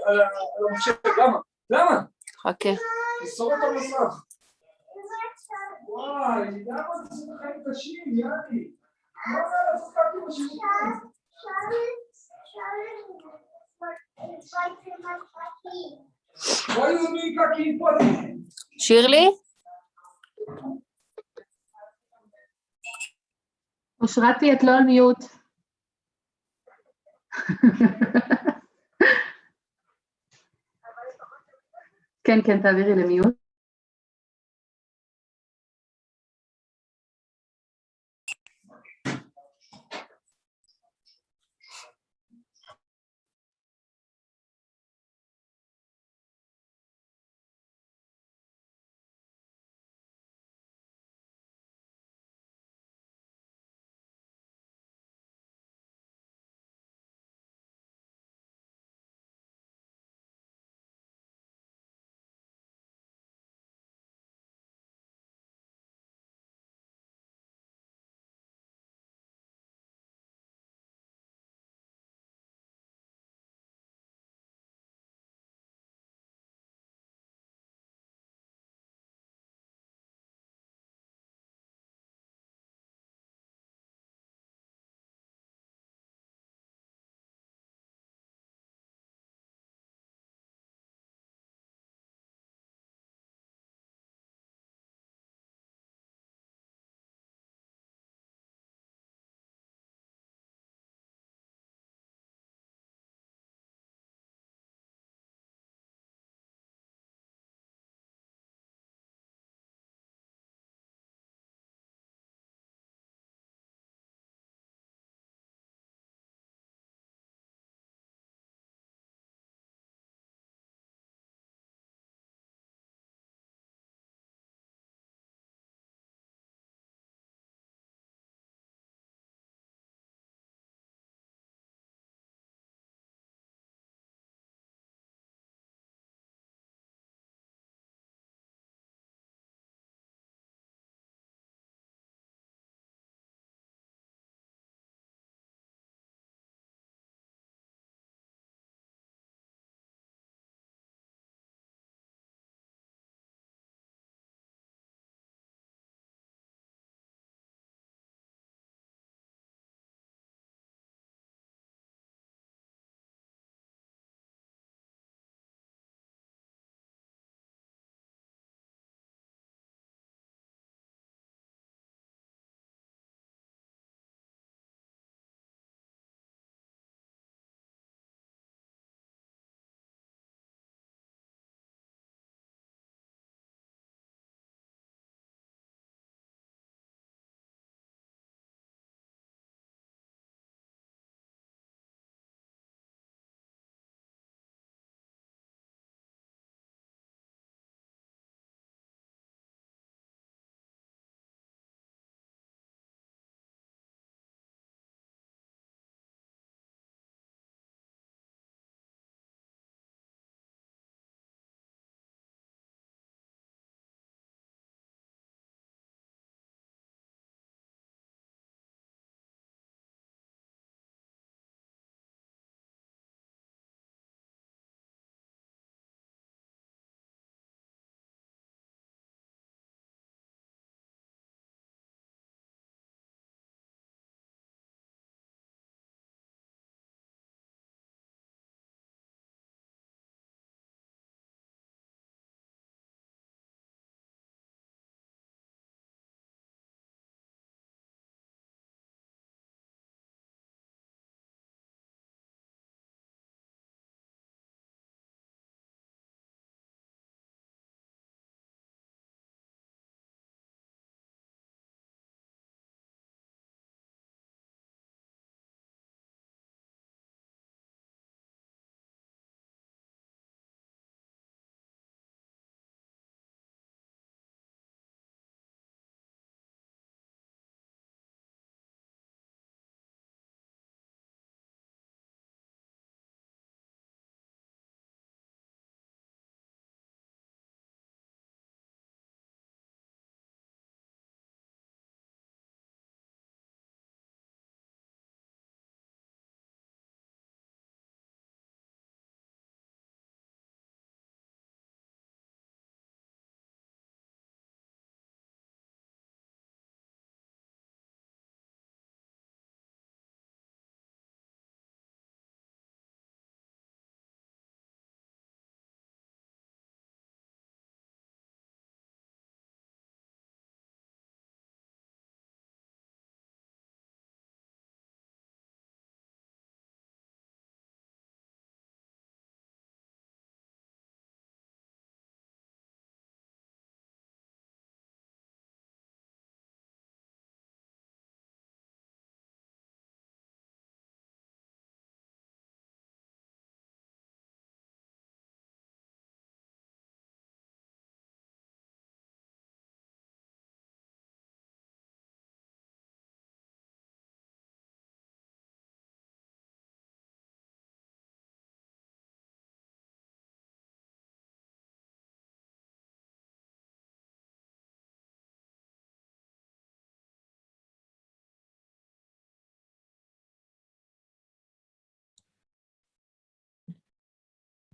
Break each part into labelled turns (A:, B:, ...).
A: על המחשב, למה? למה?
B: חכה.
A: תסור את המסך. וואי, למה זה עושה חיים קשים, יאללה? מה זה לעשות קקים בשירותים? בואי יודעים קקים פה.
B: שירלי?
C: אושרתי, את לא על מיוט. כן, כן, תעבירי למיוט.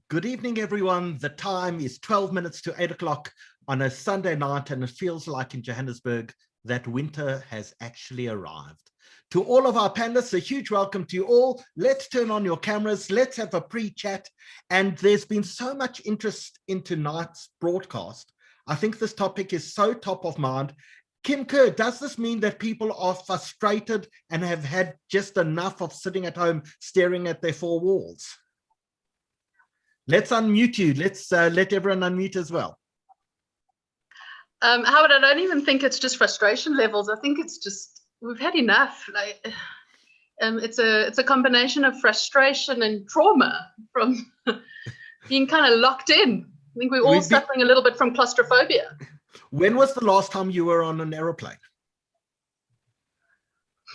B: Good evening, everyone. The time is 12 minutes to 8 o'clock on a Sunday night, and it feels like in Johannesburg that winter has actually arrived. To all of our panelists, a huge welcome to you all. Let's turn on your cameras. Let's have a pre-chat. And there's been so much interest in tonight's broadcast. I think this topic is so top of mind. Kim Kerr, does this mean that people are frustrated and have had just enough of sitting at home staring at their four walls? Let's unmute you. Let's let everyone unmute as well.
C: Howard, I don't even think it's just frustration levels. I think it's just, we've had enough. Like, it's a combination of frustration and trauma from being kind of locked in. I think we're all suffering a little bit from claustrophobia.
B: When was the last time you were on an aeroplane?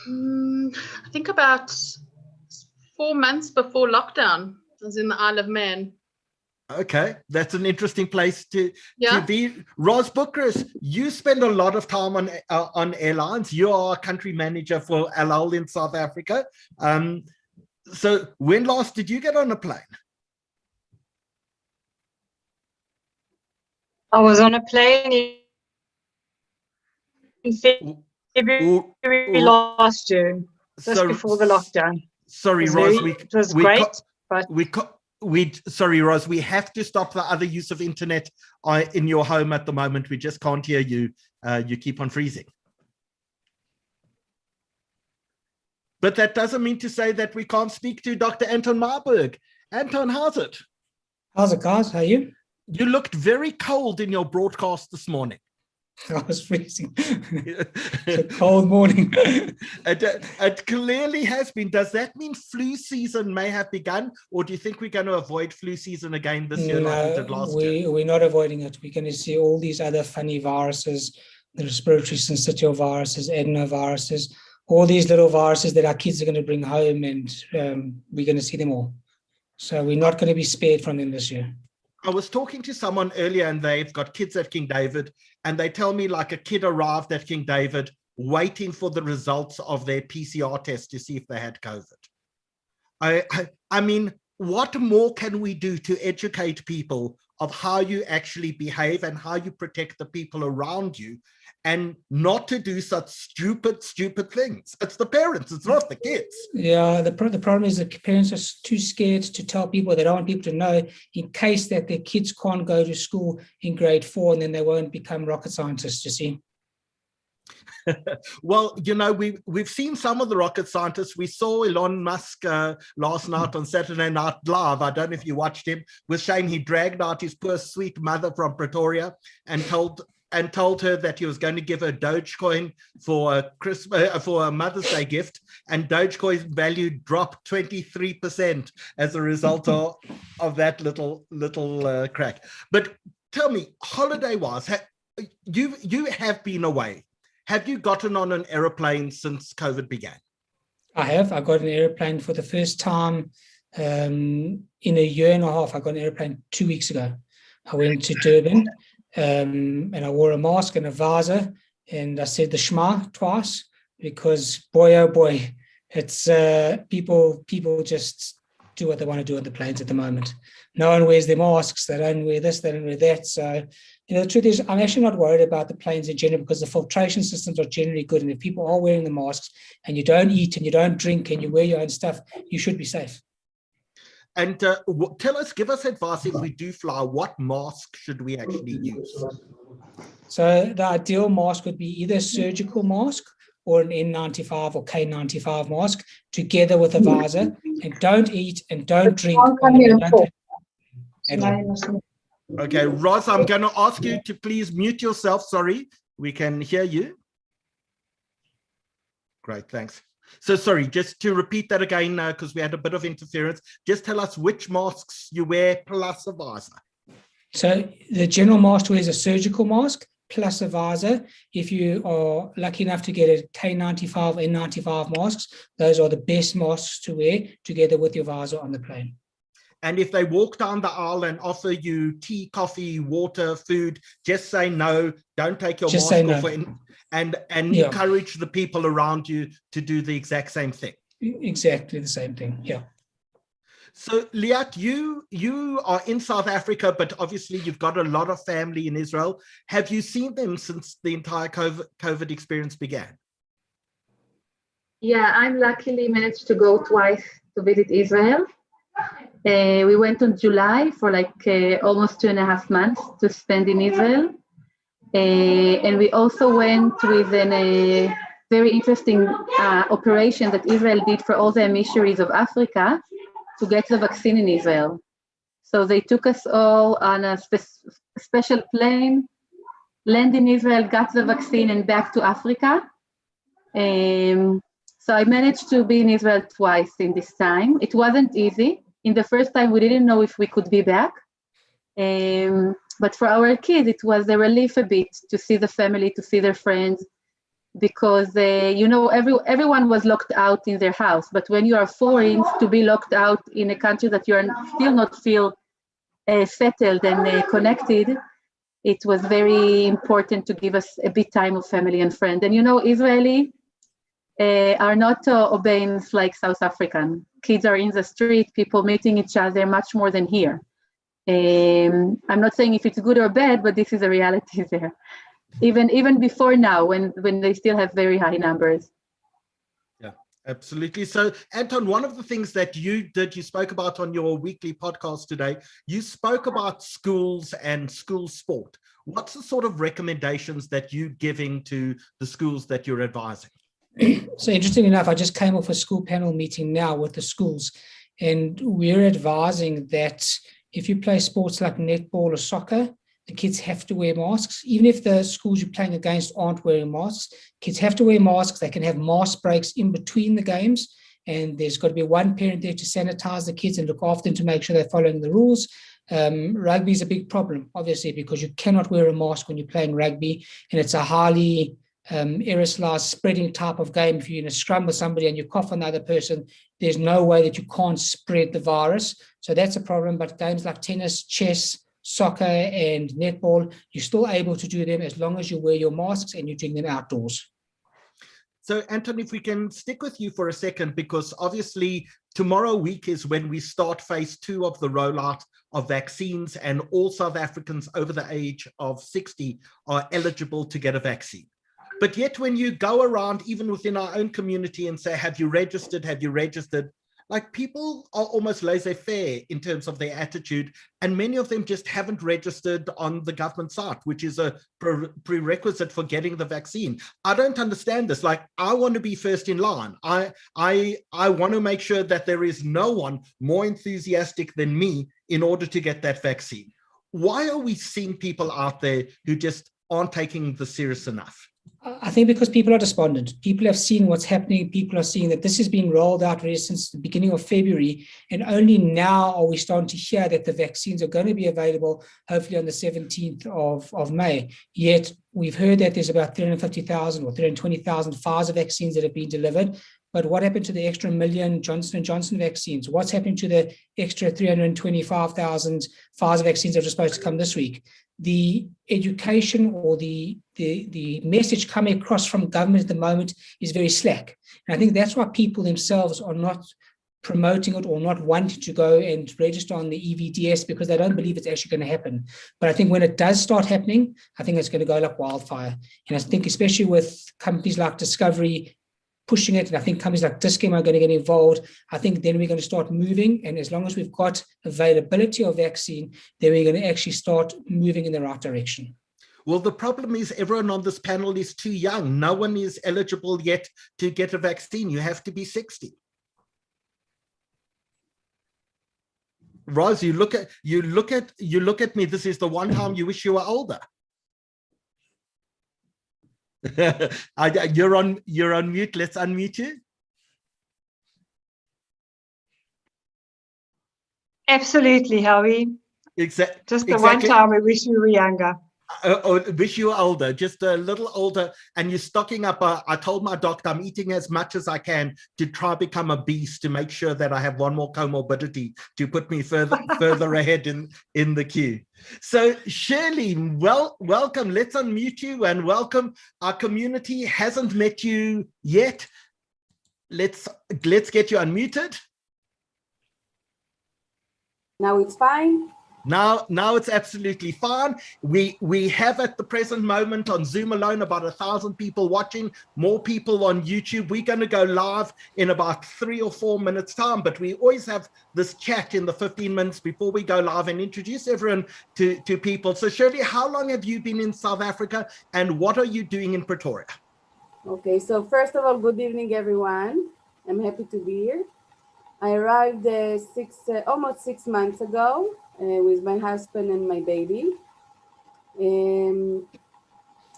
C: I think about 4 months before lockdown. I was in the Isle of Man.
B: Okay, that's an interesting place to be. Ros Bookris, you spend a lot of time on airlines. You are a country manager for Aliyah in South Africa. So when last did you get on a plane?
D: I was on a plane in February last year, just before the lockdown.
B: Sorry, Ros,
D: it was great, but
B: sorry, Ros, we have to stop the other use of internet in your home at the moment. We just can't hear you. You keep on freezing. But that doesn't mean to say that we can't speak to Dr. Anton Meyberg. Anton, how's it?
E: How's it, guys? How are you?
B: You looked very cold in your broadcast this morning.
E: I was freezing. It's a cold morning.
B: It clearly has been. Does that mean flu season may have begun, or do you think we're going to avoid flu season again this year like we did last year?
E: We're not avoiding it. We're going to see all these other funny viruses, the respiratory syncytial viruses, adenoviruses, all these little viruses that our kids are going to bring home, and we're going to see them all. So we're not going to be spared from them this year.
B: I was talking to someone earlier, and they've got kids at King David, and they tell me like a kid arrived at King David waiting for the results of their PCR test to see if they had COVID. I mean, what more can we do to educate people of how you actually behave and how you protect the people around you, and not to do such stupid things? It's the parents, it's not the kids.
E: Yeah, the problem is that parents are too scared to tell people. They don't want people to know in case that their kids can't go to school in grade 4 and then they won't become rocket scientists, you see.
B: Well, you know, we've seen some of the rocket scientists. We saw Elon Musk last night on Saturday Night Live. I don't know if you watched him. With shame, he dragged out his poor sweet mother from Pretoria and told her that he was going to give her Dogecoin for a Mother's Day gift, and Dogecoin's value dropped 23% as a result of that little crack. But tell me, holiday-wise, you have been away. Have you gotten on an aeroplane since COVID began?
E: I have. I got an airplane for the first time in a year and a half. I got an airplane 2 weeks ago. I went to Durban. And I wore a mask and a visor, and I said the Shema twice, because boy, oh boy, it's people just do what they want to do on the planes at the moment. No one wears their masks. They don't wear this, they don't wear that. So, you know, the truth is, I'm actually not worried about the planes in general, because the filtration systems are generally good. And if people are wearing the masks and you don't eat and you don't drink and you wear your own stuff, you should be safe.
B: And give us advice if we do fly, what mask should we actually use?
E: So the ideal mask would be either a surgical mask or an N95 or K95 mask together with a visor. And don't eat and don't drink.
B: Okay, Ross, I'm going to ask you to please mute yourself. Sorry, we can hear you. Great, thanks. So sorry, just to repeat that again, because we had a bit of interference, just tell us which masks you wear plus a visor.
E: So the general mask wears a surgical mask plus a visor. If you are lucky enough to get a K95, N95 masks, those are the best masks to wear together with your visor on the plane.
B: And if they walk down the aisle and offer you tea, coffee, water, food, just say no, don't take your mask off. And encourage the people around you to do the exact same thing.
E: Exactly the same thing, yeah.
B: So Liat, you are in South Africa, but obviously you've got a lot of family in Israel. Have you seen them since the entire COVID experience began?
F: Yeah, I'm luckily managed to go twice to visit Israel. We went in July for like almost 2.5 months to spend in Israel. And we also went with a very interesting operation that Israel did for all the emissaries of Africa to get the vaccine in Israel. So they took us all on a special plane, land in Israel, got the vaccine and back to Africa. So I managed to be in Israel twice in this time. It wasn't easy. In the first time, we didn't know if we could be back. But for our kids, it was a relief a bit to see the family, to see their friends, because everyone was locked out in their house. But when you are foreign, to be locked out in a country that you are still not feel settled and connected, it was very important to give us a bit time of family and friends. And Israeli are not obeying like South African. Kids are in the street, people meeting each other much more than here. I'm not saying if it's good or bad, but this is a reality there. Even before now, when they still have very high numbers.
B: Yeah, absolutely. So Anton, one of the things that you spoke about on your weekly podcast today, you spoke about schools and school sport. What's the sort of recommendations that you're giving to the schools that you're advising?
E: So interesting enough, I just came off a school panel meeting now with the schools, and we're advising that if you play sports like netball or soccer, the kids have to wear masks. Even if the schools you're playing against aren't wearing masks, kids have to wear masks. They can have mask breaks in between the games, and there's got to be one parent there to sanitize the kids and look after them to make sure they're following the rules. Rugby is a big problem, obviously, because you cannot wear a mask when you're playing rugby, and it's a highly aerosolized spreading type of game. If you're in a scrum with somebody and you cough on the other person, there's no way that you can't spread the virus. So that's a problem. But games like tennis, chess, soccer, and netball, you're still able to do them as long as you wear your masks and you're doing them outdoors.
B: So Anton, if we can stick with you for a second, because obviously tomorrow week is when we start phase 2 of the rollout of vaccines, and all South Africans over the age of 60 are eligible to get a vaccine. But yet when you go around, even within our own community, and say, have you registered? Have you registered? Like, people are almost laissez-faire in terms of their attitude. And many of them just haven't registered on the government site, which is a prerequisite for getting the vaccine. I don't understand this. Like, I want to be first in line. I want to make sure that there is no one more enthusiastic than me in order to get that vaccine. Why are we seeing people out there who just aren't taking this serious enough?
E: I think because people are despondent. People have seen what's happening. People are seeing that this has been rolled out really since the beginning of February. And only now are we starting to hear that the vaccines are going to be available, hopefully on the 17th of May. Yet we've heard that there's about 350,000 or 320,000 Pfizer vaccines that have been delivered. But what happened to the extra million Johnson & Johnson vaccines? What's happening to the extra 325,000 Pfizer vaccines that are supposed to come this week? The education or the message coming across from government at the moment is very slack. And I think that's why people themselves are not promoting it or not wanting to go and register on the EVDS, because they don't believe it's actually going to happen. But I think when it does start happening, I think it's going to go like wildfire. And I think especially with companies like Discovery pushing it, and I think companies like Dis-Chem are going to get involved, I think then we're going to start moving. And as long as we've got availability of vaccine, then we're going to actually start moving in the right direction.
B: Well, the problem is everyone on this panel is too young. No one is eligible yet to get a vaccine. You have to be 60. Roz, you look at me. This is the one time you wish you were older. You're on mute. Let's unmute you.
D: Absolutely, Howie.
B: Exactly.
D: Just the one time we wish we were younger.
B: Wish you were older, just a little older, and you're stocking up. I told my doctor I'm eating as much as I can to try become a beast, to make sure that I have one more comorbidity to put me further ahead in the queue. So Shirley, welcome. Let's unmute you and welcome. Our community hasn't met you yet. Let's get you unmuted.
G: Now it's fine?
B: Now it's absolutely fine. We have at the present moment on Zoom alone about 1,000 people watching, more people on YouTube. We're going to go live in about 3 or 4 minutes time, but we always have this chat in the 15 minutes before we go live and introduce everyone to people. So Shirley, how long have you been in South Africa and what are you doing in Pretoria?
G: Okay, so first of all, good evening, everyone. I'm happy to be here. I arrived almost 6 months ago with my husband and my baby.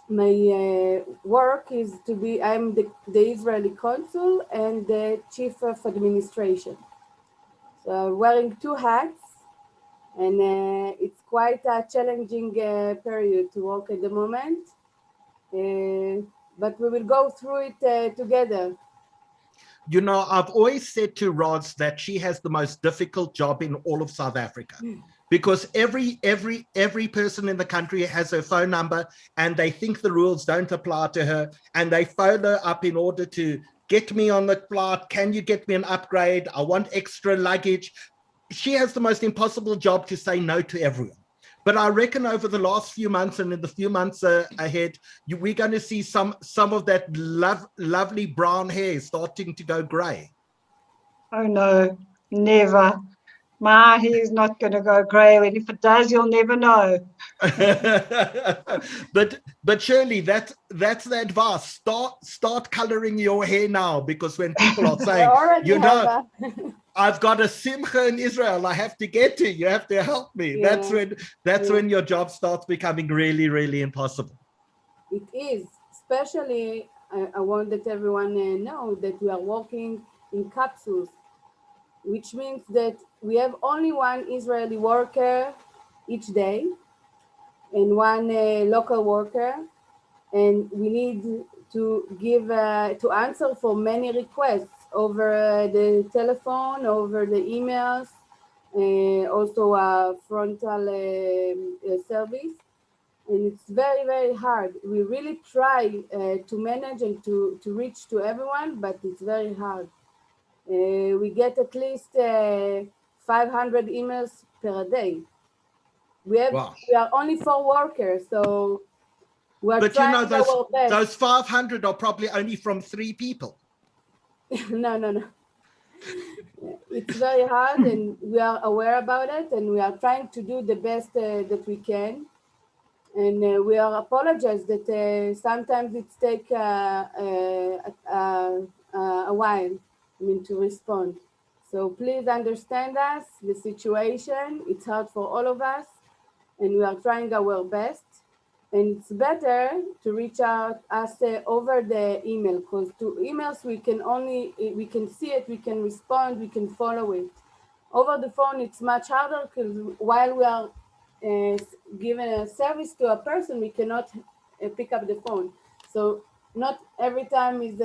G: My work is to be, I'm the Israeli consul and the chief of administration. So I'm wearing 2 hats, and it's quite a challenging period to work at the moment. But we will go through it together.
B: You know, I've always said to Roz that she has the most difficult job in all of South Africa, because every person in the country has her phone number and they think the rules don't apply to her and they phone her up in order to get me on the flight. Can you get me an upgrade? I want extra luggage. She has the most impossible job to say no to everyone. But I reckon over the last few months and in the few months ahead, we're going to see some of that lovely brown hair starting to go grey.
D: Oh no, never. My hair's not going to go grey, and if it does, you'll never know.
B: but Shirley, that's the advice. Start colouring your hair now, because when people are saying, you know, I've got a simcha in Israel, I have to get to, you have to help me. Yeah. That's when your job starts becoming really, really impossible.
G: It is, especially I want that everyone know that we are working in capsules, which means that we have only one Israeli worker each day and one local worker, and we need to give to answer for many requests over the telephone, over the emails, also a frontal service. And it's very, very hard. We really try to manage and to reach to everyone, but it's very hard. We get at least 500 emails per day. We are only 4 workers, so we're trying our best.
B: Those 500 are probably only from 3 people.
G: No. It's very hard, and we are aware about it, and we are trying to do the best that we can. And we are apologize that sometimes it takes a while, to respond. So please understand us, the situation. It's hard for all of us, and we are trying our best. And it's better to reach out us over the email, because to emails we can see it, we can respond, we can follow it. Over the phone it's much harder, because while we are giving a service to a person, we cannot pick up the phone. So not every time is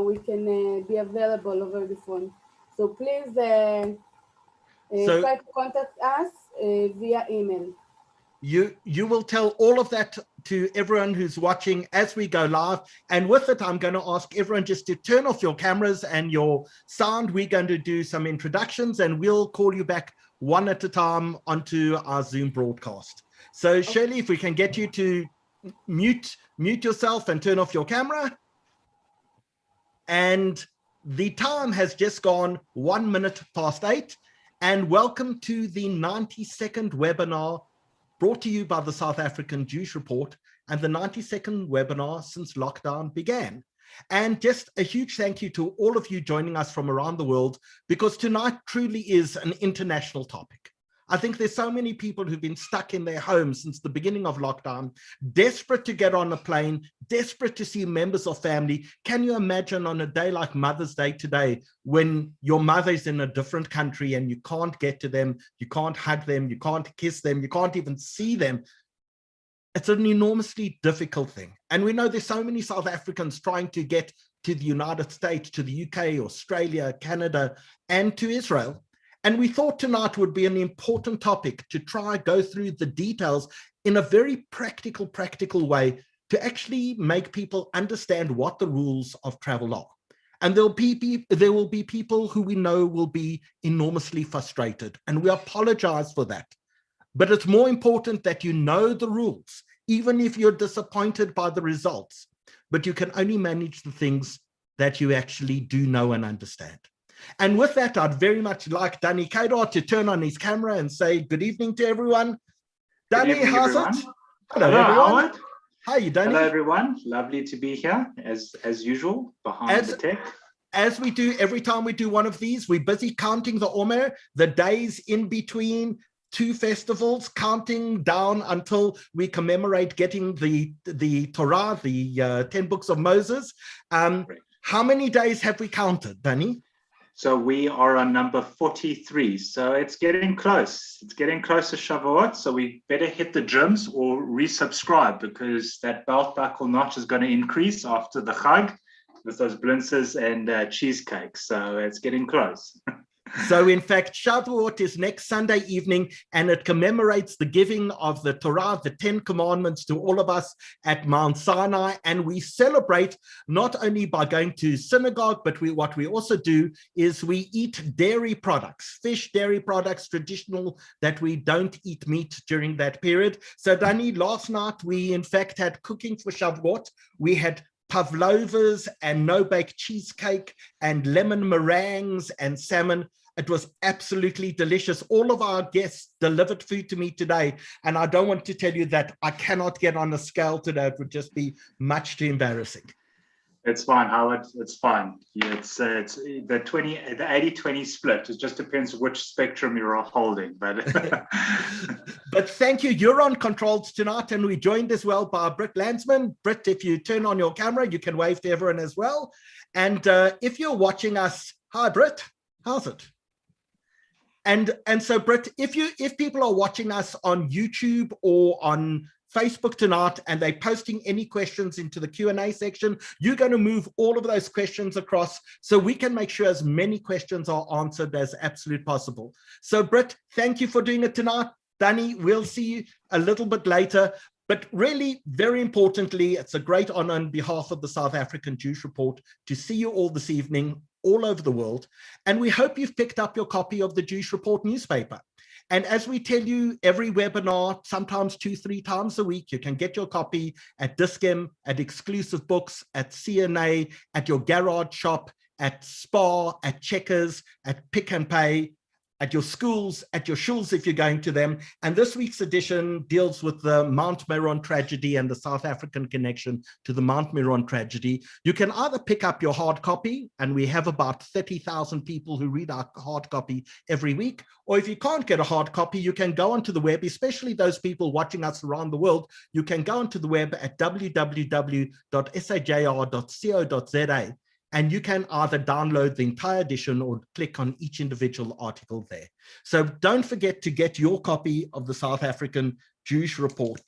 G: we can be available over the phone. So please try to contact us via email.
B: You will tell all of that to everyone who's watching as we go live. And with it, I'm going to ask everyone just to turn off your cameras and your sound. We're going to do some introductions and we'll call you back one at a time onto our Zoom broadcast. So Shirley, if we can get you to mute yourself and turn off your camera. And the time has just gone 1 minute past 8. And welcome to the 92nd webinar brought to you by the South African Jewish Report, and the 92nd webinar since lockdown began. And just a huge thank you to all of you joining us from around the world, because tonight truly is an international topic. I think there's so many people who've been stuck in their homes since the beginning of lockdown, desperate to get on a plane, desperate to see members of family. Can you imagine on a day like Mother's Day today, when your mother is in a different country and you can't get to them, you can't hug them, you can't kiss them, you can't even see them? It's an enormously difficult thing. And we know there's so many South Africans trying to get to the United States, to the UK, Australia, Canada, and to Israel. And we thought tonight would be an important topic to try go through the details in a very practical way to actually make people understand what the rules of travel are. And there will be people who we know will be enormously frustrated, and we apologize for that. But it's more important that you know the rules, even if you're disappointed by the results, but you can only manage the things that you actually do know and understand. And with that, I'd very much like Danny Kadar to turn on his camera and say good evening to everyone. Danny, how's it? Hello, everyone.
H: Howard.
B: How are you, Danny?
H: Hello, everyone. Lovely to be here, as usual, behind the tech.
B: As we do every time we do one of these, we're busy counting the Omer, the days in between two festivals, counting down until we commemorate getting the Torah, the 10 books of Moses. How many days have we counted, Danny?
H: So we are on number 43. So it's getting close. It's getting close to Shavuot. So we better hit the gyms or resubscribe, because that belt buckle notch is going to increase after the Chag with those blintzes and cheesecake. So it's getting close.
B: So in fact, Shavuot is next Sunday evening, and it commemorates the giving of the Torah, the 10 commandments, to all of us at Mount Sinai. And we celebrate not only by going to synagogue, but what we also do is we eat dairy products, fish, dairy products, traditional, that we don't eat meat during that period. So Danny, last night we in fact had cooking for Shavuot. We had pavlovas and no-bake cheesecake and lemon meringues and salmon. It was absolutely delicious. All of our guests delivered food to me today, and I don't want to tell you that I cannot get on a scale today. It would just be much too embarrassing.
H: It's fine, Howard. It's fine. It's the 80-20 split. It just depends which spectrum you're holding. But
B: but thank you. You're on controls tonight, and we're joined as well by Britt Landsman. Britt, if you turn on your camera, you can wave to everyone as well. And if you're watching us, hi Britt, how's it? And so Britt, if people are watching us on YouTube or on Facebook tonight and they're posting any questions into the Q&A section, you're going to move all of those questions across so we can make sure as many questions are answered as absolutely possible. So Britt, thank you for doing it tonight. Danny, we'll see you a little bit later. But really, very importantly, it's a great honor on behalf of the South African Jewish Report to see you all this evening all over the world. And we hope you've picked up your copy of the Jewish Report newspaper. And as we tell you every webinar, sometimes 2-3 times a week, you can get your copy at Discem, at Exclusive Books, at CNA, at your garage shop, at Spar, at Checkers, at Pick and Pay, at your schools, at your shuls if you're going to them. And this week's edition deals with the Mount Meron tragedy and the South African connection to the Mount Meron tragedy. You can either pick up your hard copy, and we have about 30,000 people who read our hard copy every week, or if you can't get a hard copy, you can go onto the web, especially those people watching us around the world. You can go onto the web at www.sajr.co.za. And you can either download the entire edition or click on each individual article there. So don't forget to get your copy of the South African Jewish Report.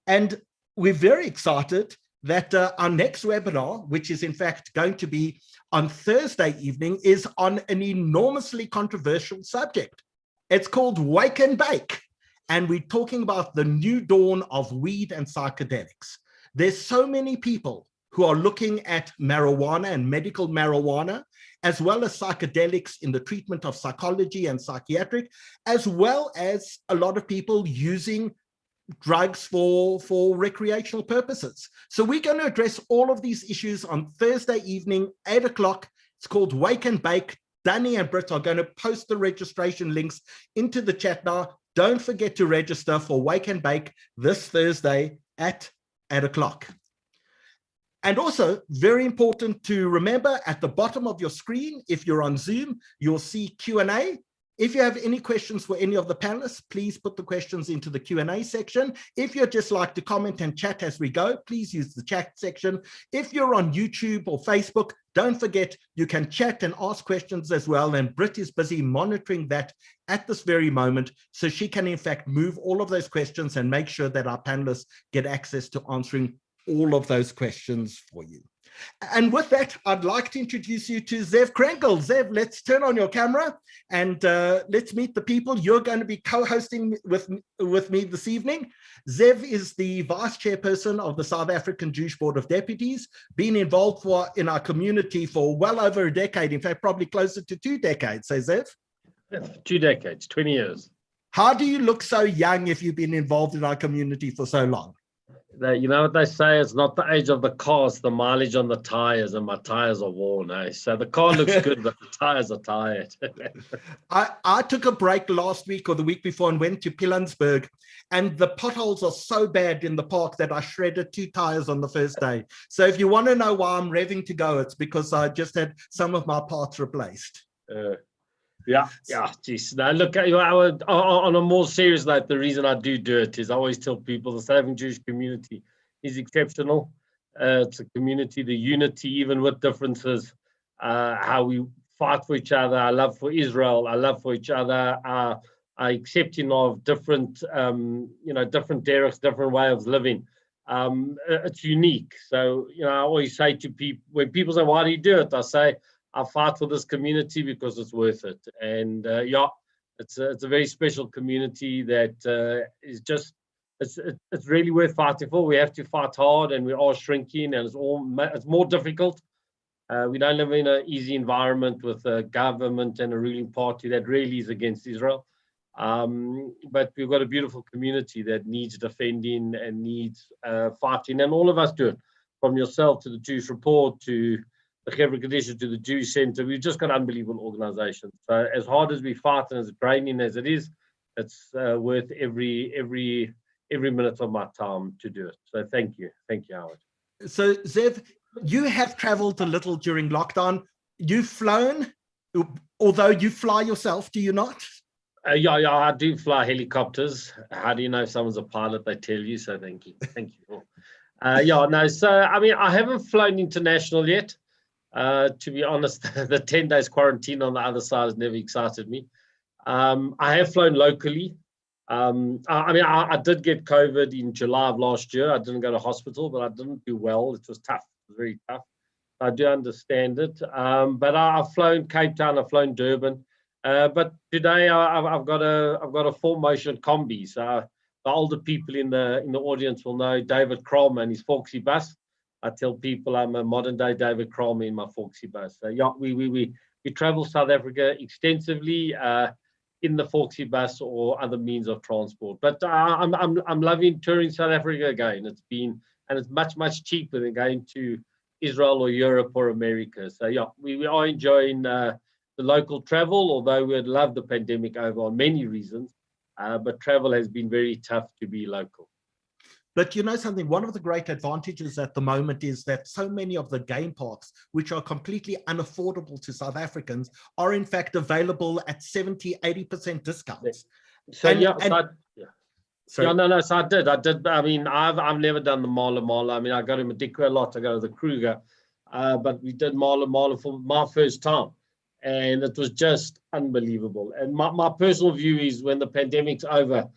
B: And we're very excited that our next webinar, which is in fact going to be on Thursday evening, is on an enormously controversial subject. It's called Wake and Bake. And we're talking about the new dawn of weed and psychedelics. There's so many people who are looking at marijuana and medical marijuana, as well as psychedelics in the treatment of psychology and psychiatric, as well as a lot of people using drugs for recreational purposes. So we're going to address all of these issues on Thursday evening, 8 o'clock. It's called Wake and Bake. Danny and Britt are going to post the registration links into the chat now. Don't forget to register for Wake and Bake this Thursday at 8 o'clock. And also, very important to remember, at the bottom of your screen, if you're on Zoom, you'll see Q&A. If you have any questions for any of the panelists, please put the questions into the Q&A section. If you'd just like to comment and chat as we go, please use the chat section. If you're on YouTube or Facebook, don't forget you can chat and ask questions as well. And Britt is busy monitoring that at this very moment, so she can in fact move all of those questions and make sure that our panelists get access to answering all of those questions for you. And with that, I'd like to introduce you to Zev Krenkel. Zev, let's turn on your camera and let's meet the people. You're going to be co-hosting with me this evening. Zev is the Vice Chairperson of the South African Jewish Board of Deputies, been involved in our community for well over a decade, in fact, probably closer to 2 decades. So Zev?
I: 2 decades, 20 years.
B: How do you look so young if you've been involved in our community for so long?
I: You know what they say, it's not the age of the car, it's the mileage on the tires, and my tires are worn. So the car looks good, but the tires are tired.
B: I took a break last week or the week before and went to Pilanesberg, and the potholes are so bad in the park that I shredded 2 tires on the first day. So if you want to know why I'm revving to go, it's because I just had some of my parts replaced.
I: Yeah, geez. Now, look, on a more serious note, the reason I do it is I always tell people the South African Jewish community is exceptional. It's a community, the unity, even with differences, how we fight for each other, our love for Israel, our love for each other, our accepting of different, different derechs, different way of living. It's unique. So, I always say to people, when people say, why do you do it? I say, I fight for this community because it's worth it. And it's a very special community that is just, it's really worth fighting for. We have to fight hard, and we are shrinking, and it's more difficult. We don't live in an easy environment with a government and a ruling party that really is against Israel. But we've got a beautiful community that needs defending and needs fighting, and all of us do it, from yourself to the Jewish Report to the Chevra Kadisha to the Jewish Center. We've just got unbelievable organizations. So as hard as we fight and as draining as it is, it's worth every minute of my time to do it. So thank you, Howard.
B: So Zev, you have traveled a little during lockdown. You've flown, although you fly yourself, do you not?
I: Yeah, I do fly helicopters. How do you know if someone's a pilot? They tell you. So thank you. So I mean, I haven't flown international yet. To be honest, the 10 days quarantine on the other side has never excited me. I have flown locally. I did get COVID in July of last year. I didn't go to hospital, but I didn't do well. It was tough. It was very tough. I do understand it. But I've flown Cape Town. I've flown Durban. But today I've got a 4-motion combi. So the older people in the audience will know David Kralman and his Foxy bus. I tell people I'm a modern-day David Kralman in my Foxy bus. So we travel South Africa extensively in the Foxy bus or other means of transport. But I'm loving touring South Africa again. It's much cheaper than going to Israel or Europe or America. So we are enjoying the local travel, although we'd love the pandemic over on many reasons. But travel has been very tough to be local.
B: But you know something, one of the great advantages at the moment is that so many of the game parks, which are completely unaffordable to South Africans, are in fact available at 70-80% discounts.
I: So I did. I mean, I've never done the Mala. I mean, I go to Madikwe a lot. I go to the Kruger, but we did Mala for my first time, and it was just unbelievable. And my personal view is, when the pandemic's over,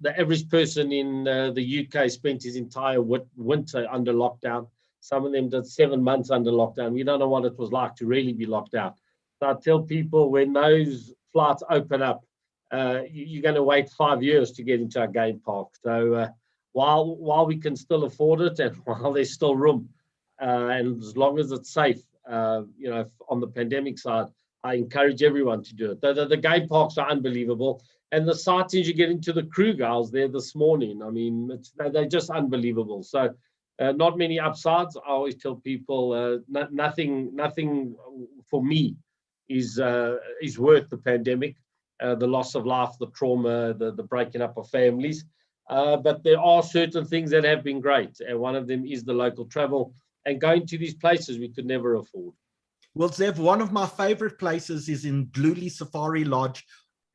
I: the average person in the UK spent his entire winter under lockdown. Some of them did 7 months under lockdown. We don't know what it was like to really be locked out. So I tell people, when those flights open up, you're going to wait 5 years to get into our game park. So while we can still afford it, and while there's still room, and as long as it's safe, on the pandemic side, I encourage everyone to do it. The game parks are unbelievable. And the sightings you get into the Kruger, I was there this morning. I mean, they're just unbelievable. So not many upsides. I always tell people nothing for me is worth the pandemic, the loss of life, the trauma, the breaking up of families. But there are certain things that have been great. And one of them is the local travel and going to these places we could never afford.
B: Well, Zev, one of my favorite places is in Gluli Safari Lodge,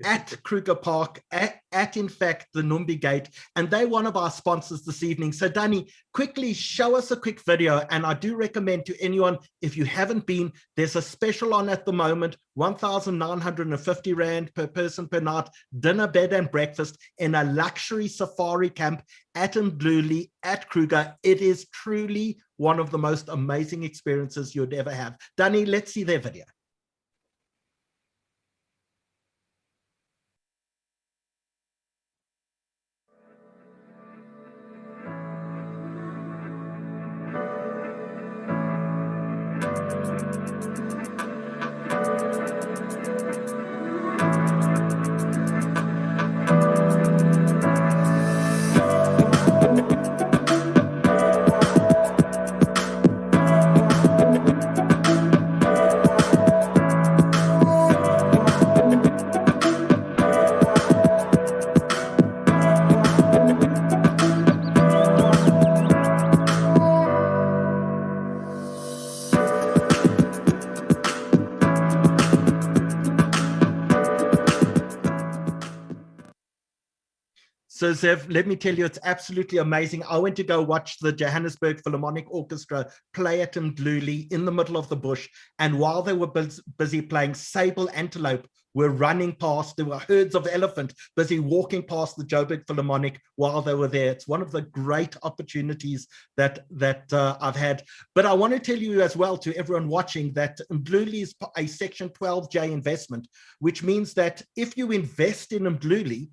B: at Kruger Park, at in fact the Numbi Gate, and they're one of our sponsors this evening. So Danny, quickly show us a quick video, and I do recommend to anyone, if you haven't been, there's a special on at the moment, 1,950 Rand per person per night, dinner, bed and breakfast in a luxury safari camp at Mdluli at Kruger. It is truly one of the most amazing experiences you'd ever have. Danny, let's see their video. So Zev, let me tell you, it's absolutely amazing. I went to go watch the Johannesburg Philharmonic Orchestra play at Mdluli in the middle of the bush. And while they were busy playing, sable antelope were running past. There were herds of elephant busy walking past the Joburg Philharmonic while they were there. It's one of the great opportunities that I've had. But I want to tell you as well, to everyone watching, that Mdluli is a Section 12J investment, which means that if you invest in Mdluli,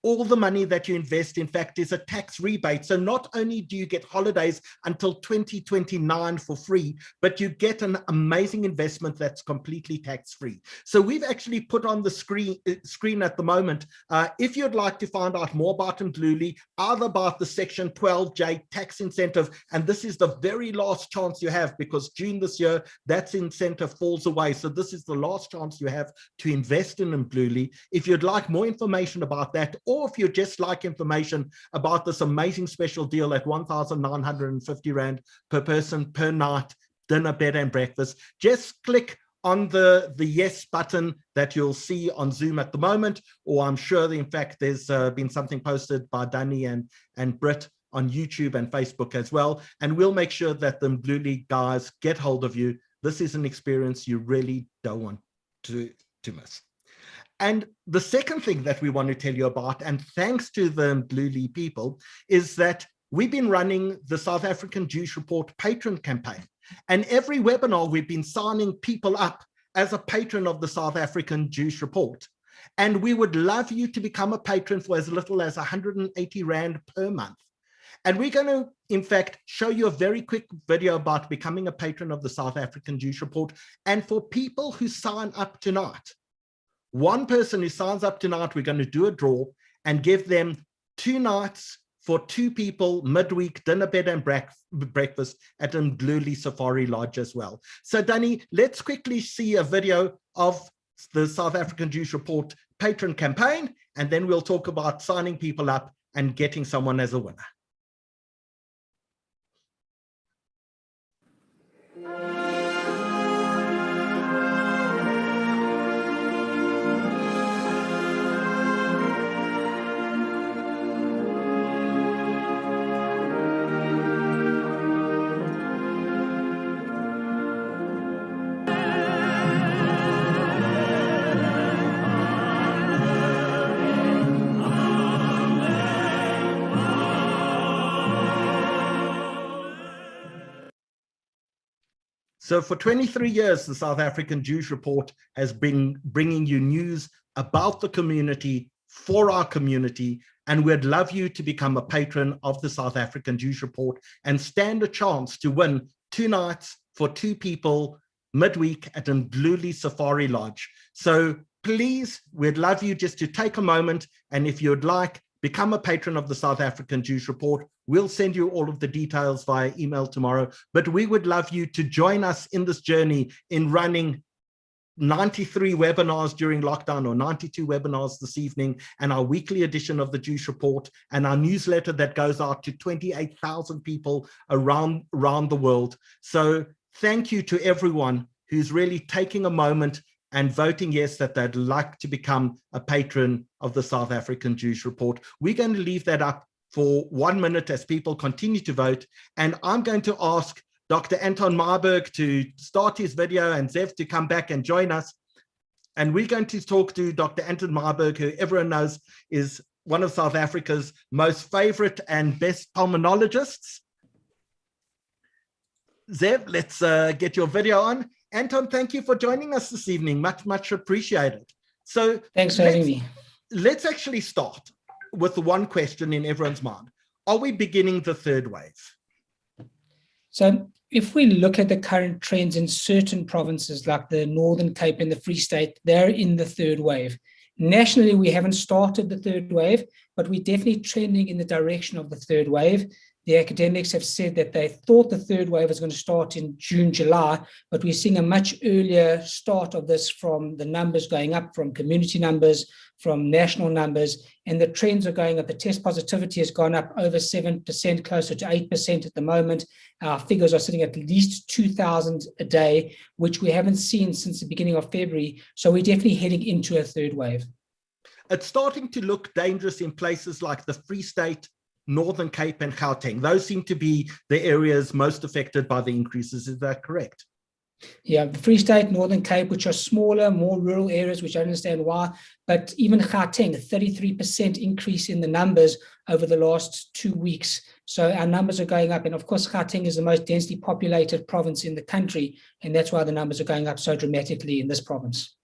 B: all the money that you invest, in fact, is a tax rebate. So not only do you get holidays until 2029 for free, but you get an amazing investment that's completely tax-free. So we've actually put on the screen at the moment, if you'd like to find out more about Mdluli, either about the Section 12J tax incentive, and this is the very last chance you have, because June this year, that incentive falls away. So this is the last chance you have to invest in Mdluli. If you'd like more information about that, or if you just like information about this amazing special deal at 1,950 Rand per person per night, dinner, bed and breakfast, just click on the yes button that you'll see on Zoom at the moment, or I'm sure that in fact there's been something posted by Danny and Britt on YouTube and Facebook as well, and we'll make sure that the Mdluli guys get hold of you. This is an experience you really don't want to miss. And the second thing that we want to tell you about, and thanks to the Mdluli people, is that we've been running the South African Jewish Report patron campaign. And every webinar, we've been signing people up as a patron of the South African Jewish Report. And we would love you to become a patron for as little as 180 Rand per month. And we're going to, in fact, show you a very quick video about becoming a patron of the South African Jewish Report. And for people who sign up tonight, one person who signs up tonight, we're going to do a draw and give them 2 nights for 2 people, midweek, dinner, bed and breakfast at Mdluli Safari Lodge as well. So Danny, let's quickly see a video of the South African Jewish Report patron campaign, and then we'll talk about signing people up and getting someone as a winner. So for 23 years, the South African Jewish Report has been bringing you news about the community, for our community, and we'd love you to become a patron of the South African Jewish Report and stand a chance to win 2 nights for 2 people midweek at Mdluli Safari Lodge. So please, we'd love you just to take a moment, and if you'd like, become a patron of the South African Jewish Report. We'll send you all of the details via email tomorrow, but we would love you to join us in this journey in running 93 webinars during lockdown, or 92 webinars this evening, and our weekly edition of the Jewish Report, and our newsletter that goes out to 28,000 people around the world. So thank you to everyone who's really taking a moment and voting yes that they'd like to become a patron of the South African Jewish Report. We're going to leave that up for 1 minute as people continue to vote. And I'm going to ask Dr. Anton Meyberg to start his video and Zev to come back and join us. And we're going to talk to Dr. Anton Meyberg, who everyone knows is one of South Africa's most favorite and best pulmonologists. Zev, let's get your video on. Anton, thank you for joining us this evening. Much, much appreciated. So
E: thanks for having me.
B: Let's actually start with the one question in everyone's mind. Are we beginning the third wave?
E: So if we look at the current trends in certain provinces like the Northern Cape and the Free State, they're in the third wave. Nationally, we haven't started the third wave, but we're definitely trending in the direction of the third wave. The academics have said that they thought the third wave was going to start in June, July, but we're seeing a much earlier start of this from the numbers going up, from community numbers, from national numbers, and the trends are going up. The test positivity has gone up over 7%, closer to 8% at the moment. Our figures are sitting at least 2,000 a day, which we haven't seen since the beginning of February. So we're definitely heading into a third wave.
B: It's starting to look dangerous in places like the Free State, Northern Cape and Gauteng. Those seem to be the areas most affected by the increases. Is that correct?
E: Yeah, the Free State, Northern Cape, which are smaller, more rural areas, which I understand why, but even Gauteng, a 33% increase in the numbers over the last 2 weeks. So our numbers are going up. And of course, Gauteng is the most densely populated province in the country. And that's why the numbers are going up so dramatically in this province.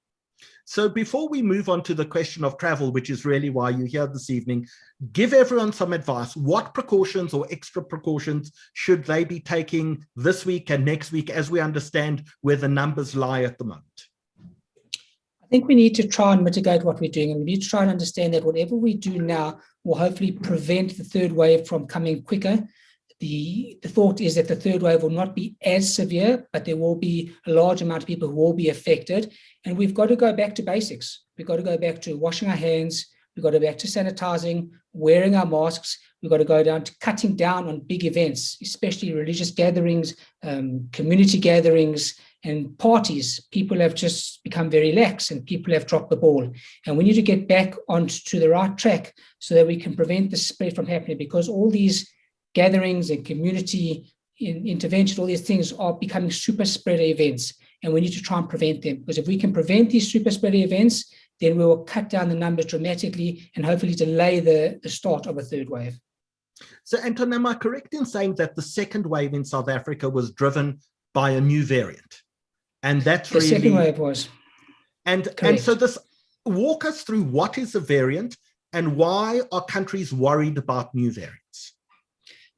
B: So before we move on to the question of travel, which is really why you're here this evening, give everyone some advice. What precautions or extra precautions should they be taking this week and next week as we understand where the numbers lie at the moment?
E: I think we need to try and mitigate what we're doing, and we need to try and understand that whatever we do now will hopefully prevent the third wave from coming quicker. The thought is that the third wave will not be as severe, but there will be a large amount of people who will be affected. And we've got to go back to basics. We've got to go back to washing our hands. We've got to go back to sanitizing, wearing our masks. We've got to go down to cutting down on big events, especially religious gatherings, community gatherings, and parties. People have just become very lax and people have dropped the ball. And we need to get back onto the right track so that we can prevent the spread from happening, because all these gatherings and community intervention, all these things are becoming super spreader events, and we need to try and prevent them. Because if we can prevent these super spreader events, then we will cut down the numbers dramatically and hopefully delay the start of a third wave.
B: So, Anton, am I correct in saying that the second wave in South Africa was driven by a new variant? And that's really...
E: The second wave was.
B: And so this, walk us through what is the variant and why are countries worried about new variants?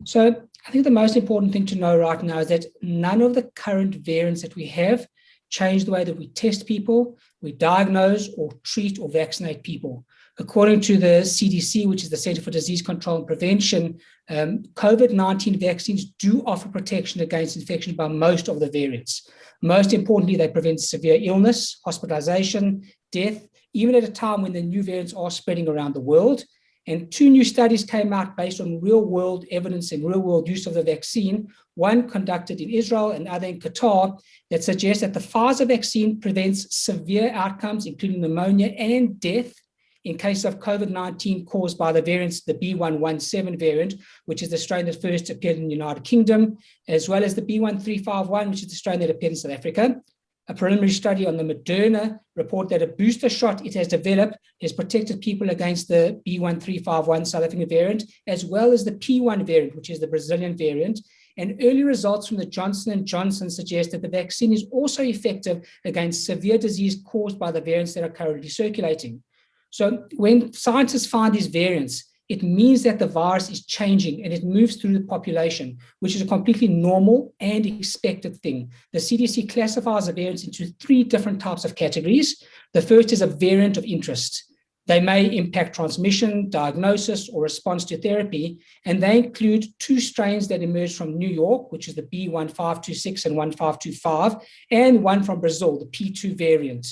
E: So I think the most important thing to know right now is that none of the current variants that we have change the way that we test people, we diagnose or treat or vaccinate people. According to the CDC, which is the Center for Disease Control and Prevention, COVID-19 vaccines do offer protection against infection by most of the variants. Most importantly, they prevent severe illness, hospitalization, death, even at a time when the new variants are spreading around the world. And 2 new studies came out based on real-world evidence and real-world use of the vaccine, one conducted in Israel and other in Qatar, that suggests that the Pfizer vaccine prevents severe outcomes, including pneumonia and death, in case of COVID-19 caused by the variants, the B.1.1.7 variant, which is the strain that first appeared in the United Kingdom, as well as the B.1.351, which is the strain that appeared in South Africa. A preliminary study on the Moderna report that a booster shot it has developed has protected people against the B.1.351 South African variant, as well as the P.1 variant, which is the Brazilian variant. And early results from the Johnson & Johnson suggest that the vaccine is also effective against severe disease caused by the variants that are currently circulating. So when scientists find these variants, it means that the virus is changing and it moves through the population, which is a completely normal and expected thing. The CDC classifies the variants into 3 different types of categories. The first is a variant of interest. They may impact transmission, diagnosis, or response to therapy, and they include 2 strains that emerged from New York, which is the B.1.526 and 1.525, and one from Brazil, the P2 variant.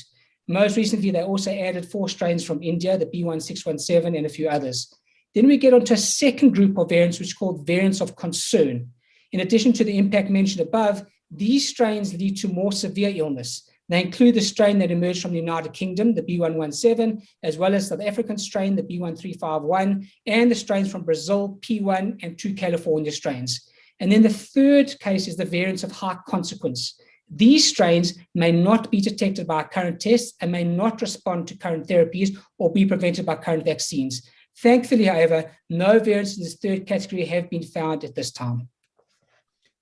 E: Most recently, they also added 4 strains from India, the B.1.617, and a few others. Then we get onto a second group of variants, which is called variants of concern. In addition to the impact mentioned above, these strains lead to more severe illness. They include the strain that emerged from the United Kingdom, the B117, as well as South African strain, the B1351, and the strains from Brazil, P1, and 2 California strains. And then the third case is the variants of high consequence. These strains may not be detected by current tests and may not respond to current therapies or be prevented by current vaccines. Thankfully, however, no variants in this third category have been found at this time.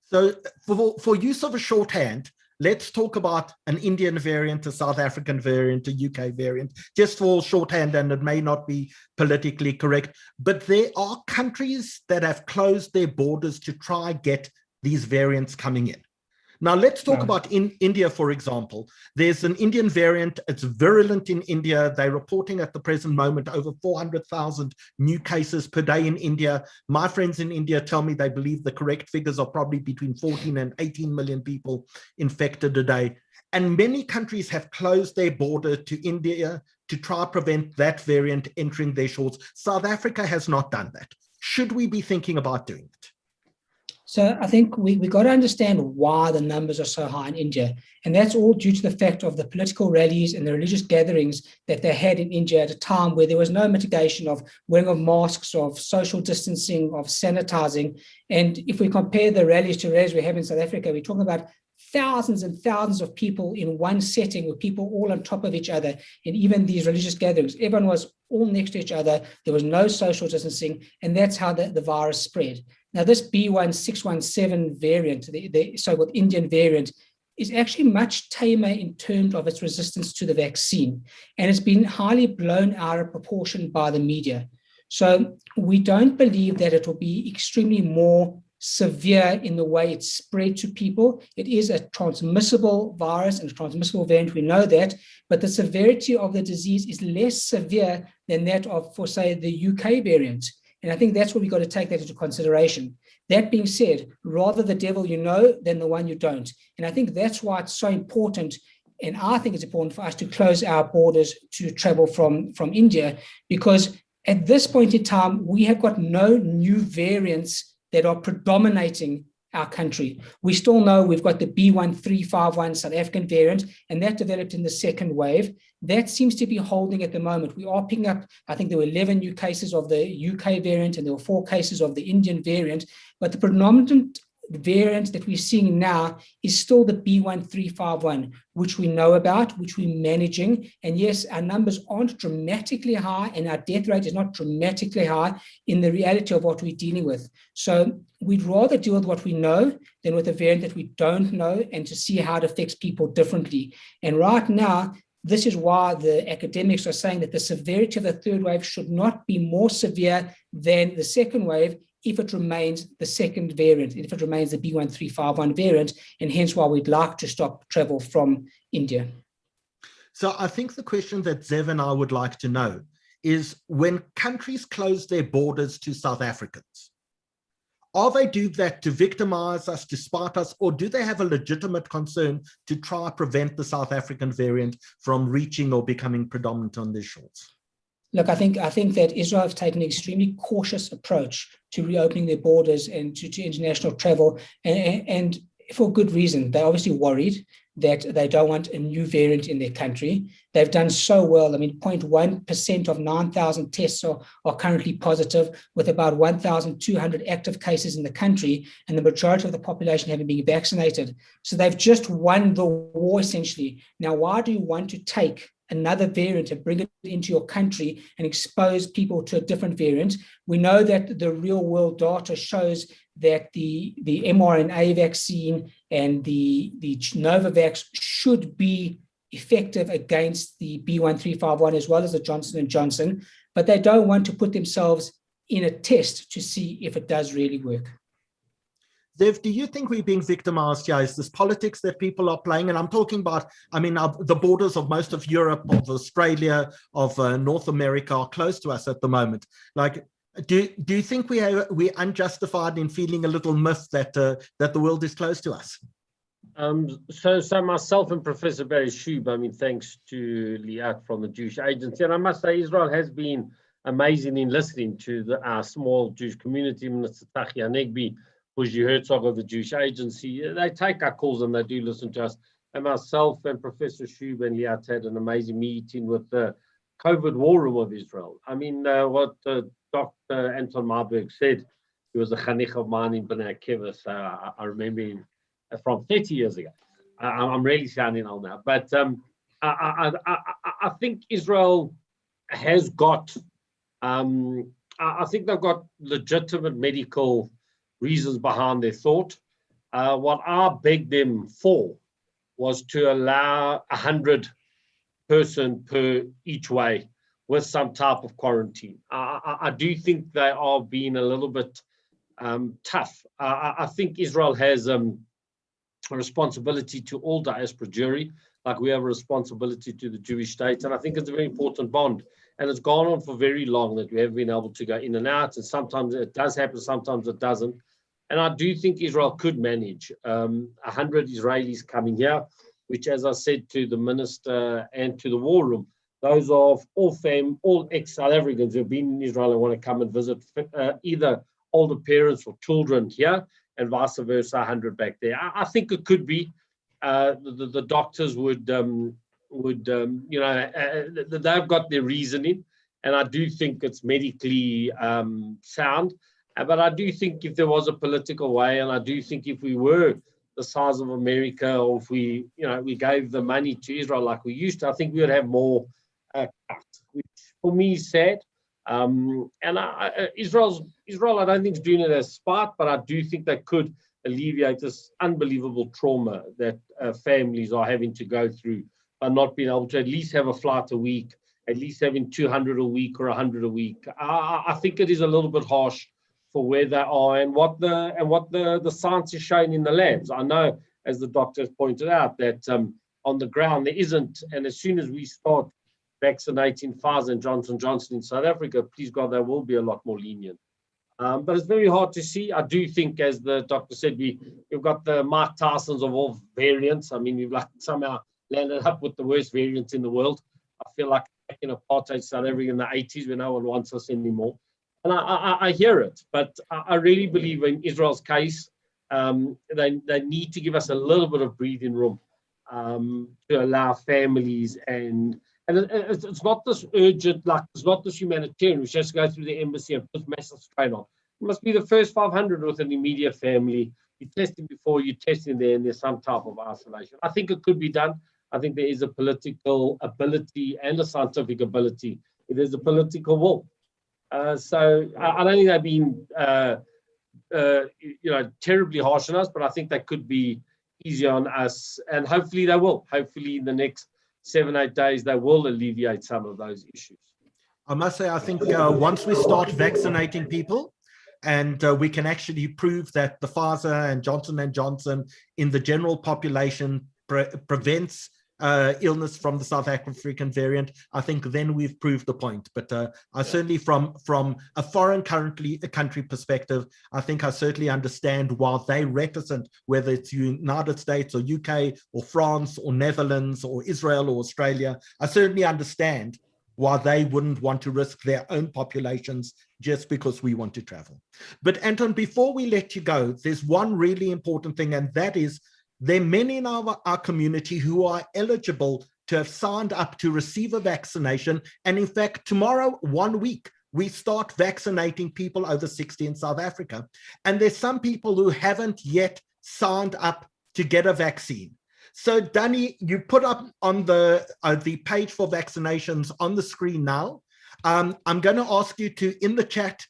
B: So for use of a shorthand, let's talk about an Indian variant, a South African variant, a UK variant, just for shorthand, and it may not be politically correct, but there are countries that have closed their borders to try get these variants coming in. Now, let's talk about India, for example. There's an Indian variant. It's virulent in India. They're reporting at the present moment over 400,000 new cases per day in India. My friends in India tell me they believe the correct figures are probably between 14 and 18 million people infected a day. And many countries have closed their border to India to try to prevent that variant entering their shores. South Africa has not done that. Should we be thinking about doing it?
E: So I think we got to understand why the numbers are so high in India. And that's all due to the fact of the political rallies and the religious gatherings that they had in India at a time where there was no mitigation of wearing of masks, of social distancing, of sanitizing. And if we compare the rallies to rallies we have in South Africa, we're talking about thousands and thousands of people in one setting with people all on top of each other. And even these religious gatherings, everyone was all next to each other. There was no social distancing. And that's how the virus spread. Now, this B1617 variant, the so-called Indian variant, is actually much tamer in terms of its resistance to the vaccine. And it's been highly blown out of proportion by the media. So we don't believe that it will be extremely more severe in the way it's spread to people. It is a transmissible virus and a transmissible variant, we know that, but the severity of the disease is less severe than that of, for say, the UK variant. And I think that's where we've got to take that into consideration. That being said, rather the devil you know than the one you don't. And I think that's why it's so important, and I think it's important for us to close our borders to travel from India, because at this point in time, we have got no new variants that are predominating our country. We still know we've got the B1351 South African variant, and that developed in the second wave. That seems to be holding at the moment. We are picking up, I think there were 11 new cases of the UK variant, and there were 4 cases of the Indian variant, but the predominant variant that we're seeing now is still the B1351, which we know about, which we're managing. And yes, our numbers aren't dramatically high, and our death rate is not dramatically high in the reality of what we're dealing with. So we'd rather deal with what we know than with a variant that we don't know, and to see how it affects people differently. And right now, this is why the academics are saying that the severity of the third wave should not be more severe than the second wave if it remains the second variant, if it remains the B1351 variant, and hence why we'd like to stop travel from India.
B: So I think the question that Zev and I would like to know is, when countries close their borders to South Africans, are they do that to victimize us, to spite us, or do they have a legitimate concern to try to prevent the South African variant from reaching or becoming predominant on their shores?
E: Look, I think that Israel has taken an extremely cautious approach to reopening their borders and to international travel, and for good reason. They're obviously worried that they don't want a new variant in their country. They've done so well. I mean, 0.1% of 9,000 tests are currently positive, with about 1,200 active cases in the country, and the majority of the population having been vaccinated. So they've just won the war, essentially. Now, why do you want to take another variant and bring it into your country and expose people to a different variant? We know that the real world data shows that the mRNA vaccine and the Novavax should be effective against the B1351 as well as the Johnson & Johnson, but they don't want to put themselves in a test to see if it does really work.
B: Zev, do you think we're being victimized here? Is this politics that people are playing? And I'm talking about, I mean, the borders of most of Europe, of Australia, of North America are close to us at the moment. Like, do you think we're unjustified in feeling a little miffed that the world is close to us?
I: So myself and Professor Barry Shub, I mean, thanks to Aliyah from the Jewish Agency, and I must say Israel has been amazing in listening to our small Jewish community, Minister Tachi Hanegbi, Bougie Herzog of the Jewish Agency. They take our calls and they do listen to us. and myself and Professor Shub and Liat had an amazing meeting with the COVID war room of Israel. I mean, what Dr. Anton Meyberg said, he was a chanich of mine in Bnei Akiva, so I remember him from 30 years ago. I'm really sounding old now, but I think Israel has got, I think they've got legitimate medical reasons behind their thought. What I begged them for was to allow 100 person per each way with some type of quarantine. I do think they are being a little bit tough. I think Israel has a responsibility to all diaspora Jewry, like we have a responsibility to the Jewish state, and I think it's a very important bond. And it's gone on for very long that we have been able to go in and out, and sometimes it does happen, sometimes it doesn't. And I do think Israel could manage 100 Israelis coming here, which, as I said to the minister and to the war room, those are all ex-South Africans who have been in Israel and want to come and visit, either older parents or children here, and vice versa, 100 back there. I think it could be. The doctors would you know, they've got their reasoning, and I do think it's medically sound. But I do think if there was a political way, and I do think if we were the size of America, or if we, you know, we gave the money to Israel like we used to, I think we would have more cuts, which for me is sad. And Israel, I don't think is doing it as smart, but I do think they could alleviate this unbelievable trauma that families are having to go through by not being able to at least have a flight a week, at least having 200 a week or 100 a week. I think it is a little bit harsh for where they are and what the science is showing in the labs. I know, as the doctor has pointed out, that on the ground there isn't, and as soon as we start vaccinating Pfizer and Johnson & Johnson in South Africa, please God, there will be a lot more lenient. But it's very hard to see. I do think, as the doctor said, we've got the Mike Tysons of all variants. I mean, we've like somehow landed up with the worst variants in the world. I feel like back in apartheid South Africa in the 80s when no one wants us anymore. And I hear it, but I really believe in Israel's case, they need to give us a little bit of breathing room to allow families, and it's not this urgent, like it's not this humanitarian, we just go through the embassy and put massive strain on. It must be the first 500 with an immediate family. You test them before, you test them there, and there's some type of isolation. I think it could be done. I think there is a political ability and a scientific ability. There's a political will. So I don't think they've been, terribly harsh on us, but I think they could be easier on us, and hopefully they will. Hopefully in the next 7-8 days, they will alleviate some of those issues.
B: I must say, I think once we start vaccinating people, and we can actually prove that the Pfizer and Johnson & Johnson in the general population prevents illness from the South African variant, I think then we've proved the point. But I certainly, from a foreign country perspective, I think I certainly understand why they're reticent, whether it's United States or UK or France or Netherlands or Israel or Australia. I certainly understand why they wouldn't want to risk their own populations just because we want to travel. But Anton, before we let you go, there's one really important thing, and that is there are many in our community who are eligible to have signed up to receive a vaccination. And in fact, tomorrow, 1 week, we start vaccinating people over 60 in South Africa. And there's some people who haven't yet signed up to get a vaccine. So Danny, you put up on the page for vaccinations on the screen now. I'm going to ask you to, in the chat,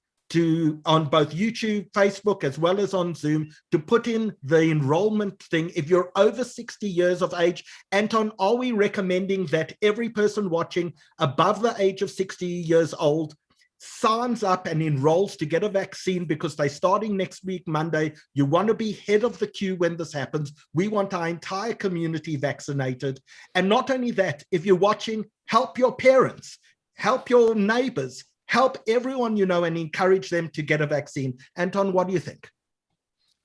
B: on both YouTube, Facebook, as well as on Zoom, to put in the enrollment thing. If you're over 60 years of age, Anton, are we recommending that every person watching above the age of 60 years old signs up and enrolls to get a vaccine, because they're starting next week, Monday? You want to be head of the queue when this happens. We want our entire community vaccinated. And not only that, if you're watching, help your parents, help your neighbors, help everyone you know, and encourage them to get a vaccine. Anton, what do you think?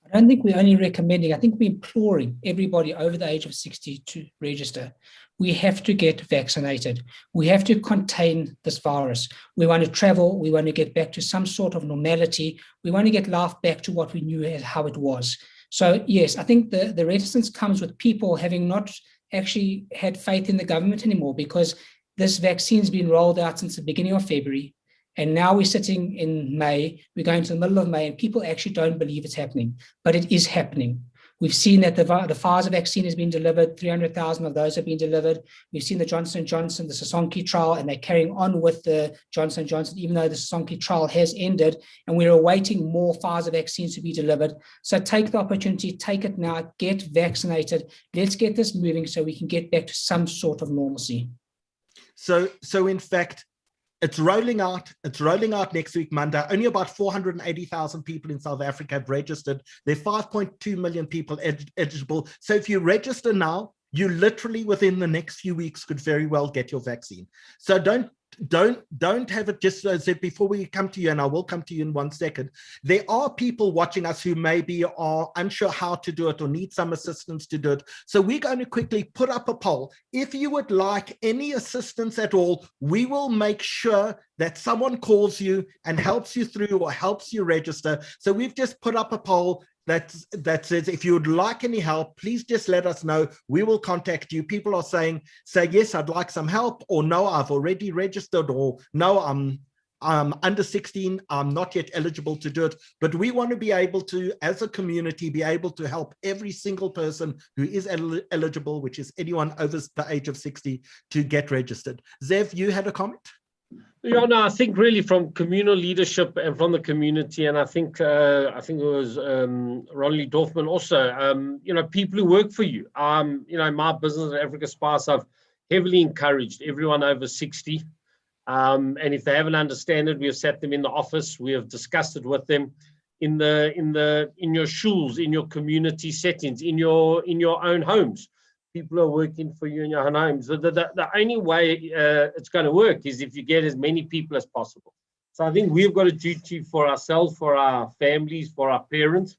E: I don't think we're only recommending, I think we're imploring everybody over the age of 60 to register. We have to get vaccinated. We have to contain this virus. We want to travel. We want to get back to some sort of normality. We want to get life back to what we knew as how it was. So yes, I think the reticence comes with people having not actually had faith in the government anymore, because this vaccine's been rolled out since the beginning of February. And now we're sitting in May, we're going to the middle of May, and people actually don't believe it's happening, but it is happening. We've seen that the Pfizer vaccine has been delivered, 300,000 of those have been delivered. We've seen the Johnson & Johnson, the Sasonki trial, and they're carrying on with the Johnson & Johnson, even though the Sasonki trial has ended, and we're awaiting more Pfizer vaccines to be delivered. So take the opportunity, take it now, get vaccinated. Let's get this moving so we can get back to some sort of normalcy.
B: So in fact, it's rolling out. It's rolling out next week, Monday. Only about 480,000 people in South Africa have registered. There are 5.2 million people eligible. So if you register now, you literally within the next few weeks could very well get your vaccine. So don't have it just as if before we come to you, and I will come to you in 1 second. There are people watching us who maybe are unsure how to do it or need some assistance to do it. So we're going to quickly put up a poll. If you would like any assistance at all, we will make sure that someone calls you and helps you through or helps you register. So we've just put up a poll that says, if you would like any help, please just let us know. We will contact you. People are saying, yes, I'd like some help, or no, I've already registered, or no, I'm under 16, I'm not yet eligible to do it. But we want to be able to, as a community, be able to help every single person who is eligible, which is anyone over the age of 60, to get registered. Zev, you had a comment?
I: Yeah, no, I think really from communal leadership and from the community, and I think it was Ronnie Dorfman also, people who work for you. In my business at Africa Spice, I've heavily encouraged everyone over 60. And if they haven't understood it, we have sat them in the office, we have discussed it with them in your schools, in your community settings, in your own homes. People are working for you in your own homes. The only way it's going to work is if you get as many people as possible. So I think we've got a duty for ourselves, for our families, for our parents.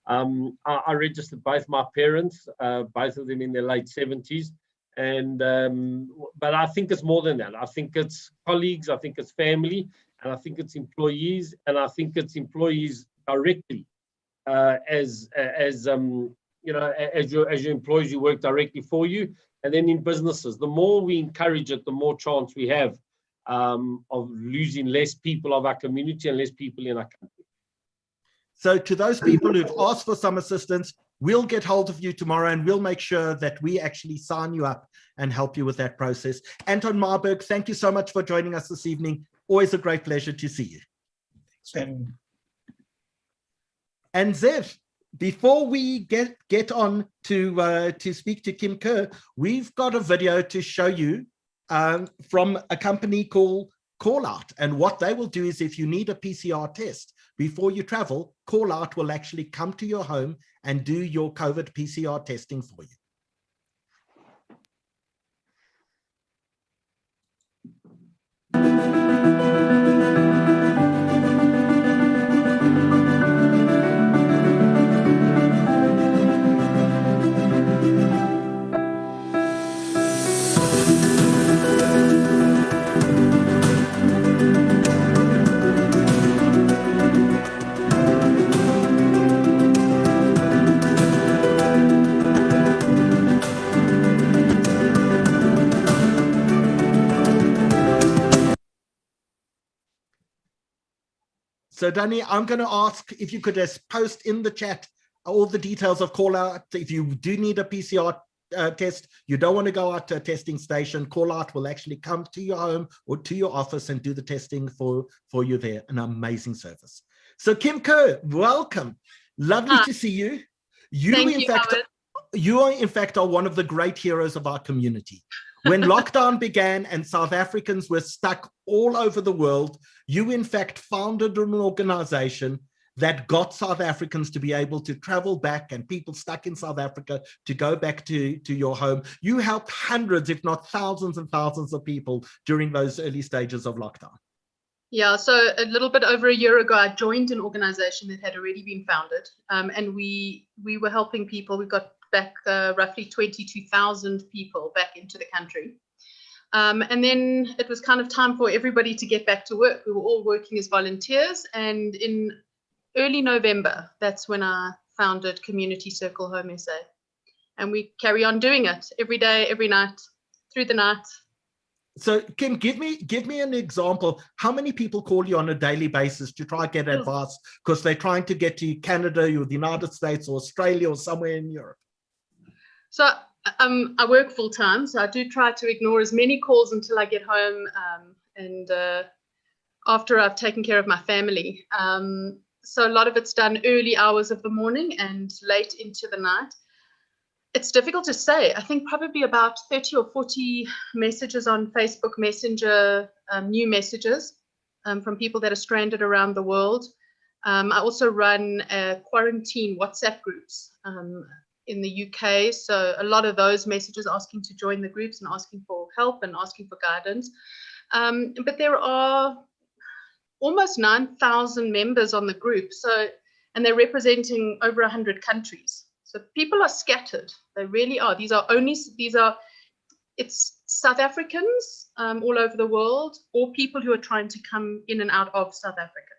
I: I registered both my parents, both of them in their late 70s. But I think it's more than that. I think it's colleagues, I think it's family, and I think it's employees, and I think it's employees directly as your employees who work directly for you, and then in businesses. The more we encourage it, the more chance we have of losing less people of our community and less people in our country.
B: So to those people who've asked for some assistance, we'll get hold of you tomorrow, and we'll make sure that we actually sign you up and help you with that process. Anton Meyberg, thank you so much for joining us this evening. Always a great pleasure to see you.
E: Thanks.
B: And Zev, before we get on to speak to Kim Kerr, we've got a video to show you from a company called Call Out. And what they will do is, if you need a PCR test before you travel, Call Out will actually come to your home and do your COVID PCR testing for you. So Danny, I'm going to ask if you could just post in the chat all the details of Call Out. If you do need a PCR test, you don't want to go out to a testing station, Call Out will actually come to your home or to your office and do the testing for you there. An amazing service. So Kim Kerr, welcome. Lovely to see you. You are in fact one of the great heroes of our community. When lockdown began and South Africans were stuck all over the world, you in fact founded an organization that got South Africans to be able to travel back, and people stuck in South Africa to go back to your home. You helped hundreds, if not thousands and thousands of people during those early stages of lockdown.
C: Yeah, so a little bit over a year ago, I joined an organization that had already been founded, and we were helping people. We got back roughly 22,000 people back into the country. And then it was kind of time for everybody to get back to work. We were all working as volunteers, and in early November, that's when I founded Community Circle Home SA. And we carry on doing it every day, every night, through the night.
B: So Kim, give me an example. How many people call you on a daily basis to try and get advice because they're trying to get to Canada or the United States or Australia or somewhere in Europe?
C: So I work full time, so I do try to ignore as many calls until I get home and after I've taken care of my family. So a lot of it's done early hours of the morning and late into the night. It's difficult to say. I think probably about 30 or 40 messages on Facebook Messenger, new messages from people that are stranded around the world. I also run quarantine WhatsApp groups in the UK. So a lot of those messages asking to join the groups and asking for help and asking for guidance. But there are almost 9,000 members on the group. And they're representing over 100 countries. So people are scattered. They really are. It's South Africans all over the world, or people who are trying to come in and out of South Africa.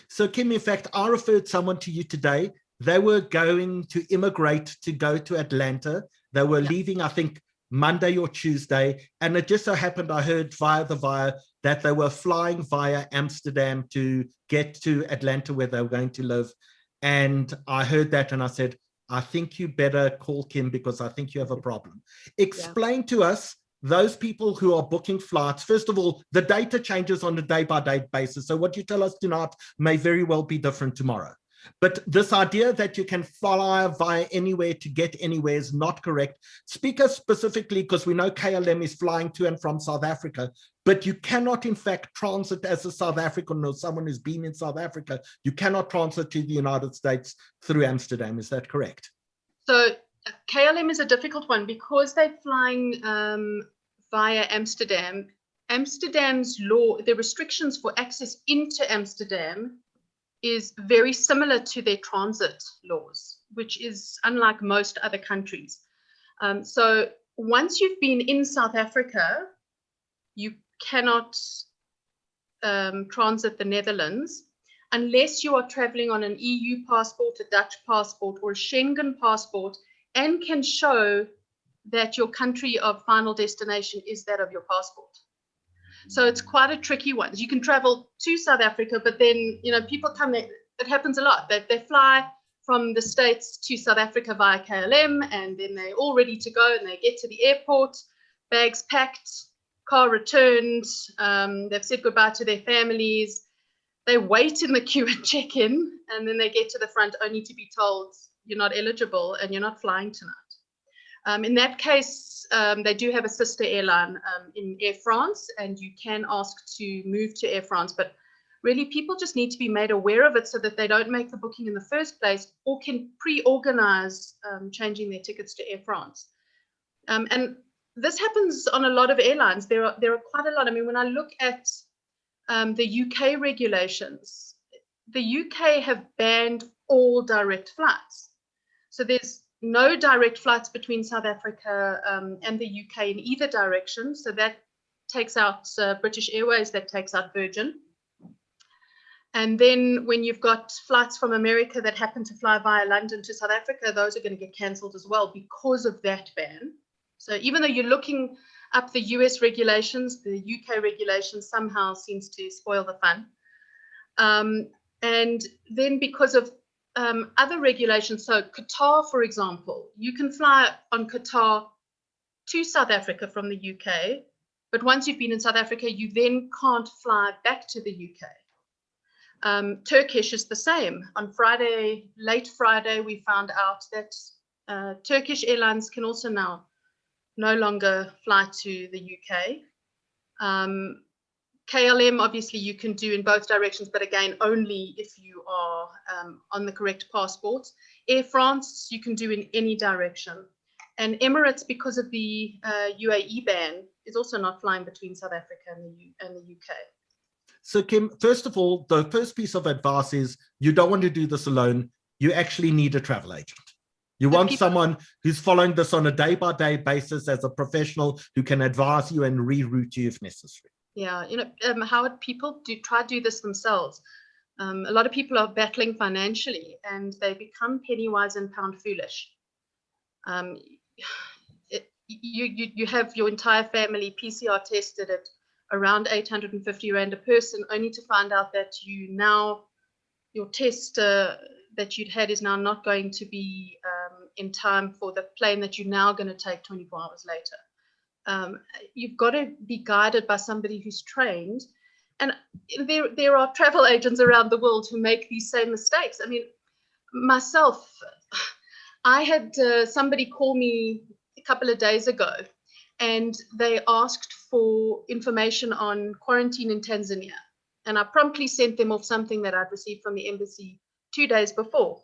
B: So Kim, in fact, I referred someone to you today. They were going to immigrate to go to Atlanta. They were leaving, I think, Monday or Tuesday. And it just so happened I heard via the wire that they were flying via Amsterdam to get to Atlanta where they were going to live. And I heard that and I said, I think you better call Kim because I think you have a problem. Explain to us, those people who are booking flights, first of all, the data changes on a day-by-day basis. So what you tell us tonight may very well be different tomorrow. But this idea that you can fly via anywhere to get anywhere is not correct. Speak us specifically, because we know KLM is flying to and from South Africa, but you cannot in fact transit as a South African or someone who's been in South Africa. You cannot transit to the United States through Amsterdam. Is that correct?
C: So KLM is a difficult one because they're flying via Amsterdam. Amsterdam's law, the restrictions for access into Amsterdam is very similar to their transit laws, which is unlike most other countries. So once you've been in South Africa, you cannot transit the Netherlands unless you are traveling on an EU passport, a Dutch passport, or a Schengen passport, and can show that your country of final destination is that of your passport. So it's quite a tricky one. You can travel to South Africa, but then, people come there. It happens a lot. They fly from the States to South Africa via KLM, and then they're all ready to go, and they get to the airport, bags packed, car returned, they've said goodbye to their families. They wait in the queue and check in, and then they get to the front only to be told you're not eligible and you're not flying tonight. In that case, they do have a sister airline in Air France, and you can ask to move to Air France, but really people just need to be made aware of it so that they don't make the booking in the first place or can pre-organize changing their tickets to Air France. And this happens on a lot of airlines. There are quite a lot. I mean, when I look at the UK regulations, the UK have banned all direct flights. So there's no direct flights between South Africa and the UK in either direction. So that takes out British Airways, that takes out Virgin. And then when you've got flights from America that happen to fly via London to South Africa, those are going to get cancelled as well because of that ban. So even though you're looking up the US regulations, the UK regulations somehow seems to spoil the fun. And then because of other regulations, so Qatar, for example, you can fly on Qatar to South Africa from the UK, but once you've been in South Africa, you then can't fly back to the UK. Turkish is the same. On Friday, late Friday, we found out that Turkish Airlines can also now no longer fly to the UK. KLM, obviously, you can do in both directions, but again, only if you are on the correct passports. Air France, you can do in any direction. And Emirates, because of the UAE ban, is also not flying between South Africa and the UK.
B: So Kim, first of all, the first piece of advice is you don't want to do this alone. You actually need a travel agent. You want someone who's following this on a day-by-day basis as a professional who can advise you and reroute you if necessary.
C: Yeah, Howard, people try to do this themselves. A lot of people are battling financially, and they become penny wise and pound foolish. You have your entire family PCR tested at around 850 Rand a person, only to find out that your test that you'd had is now not going to be in time for the plane that you're now going to take 24 hours later. You've got to be guided by somebody who's trained. And there are travel agents around the world who make these same mistakes. I mean, myself, I had somebody call me a couple of days ago, and they asked for information on quarantine in Tanzania. And I promptly sent them off something that I'd received from the embassy 2 days before.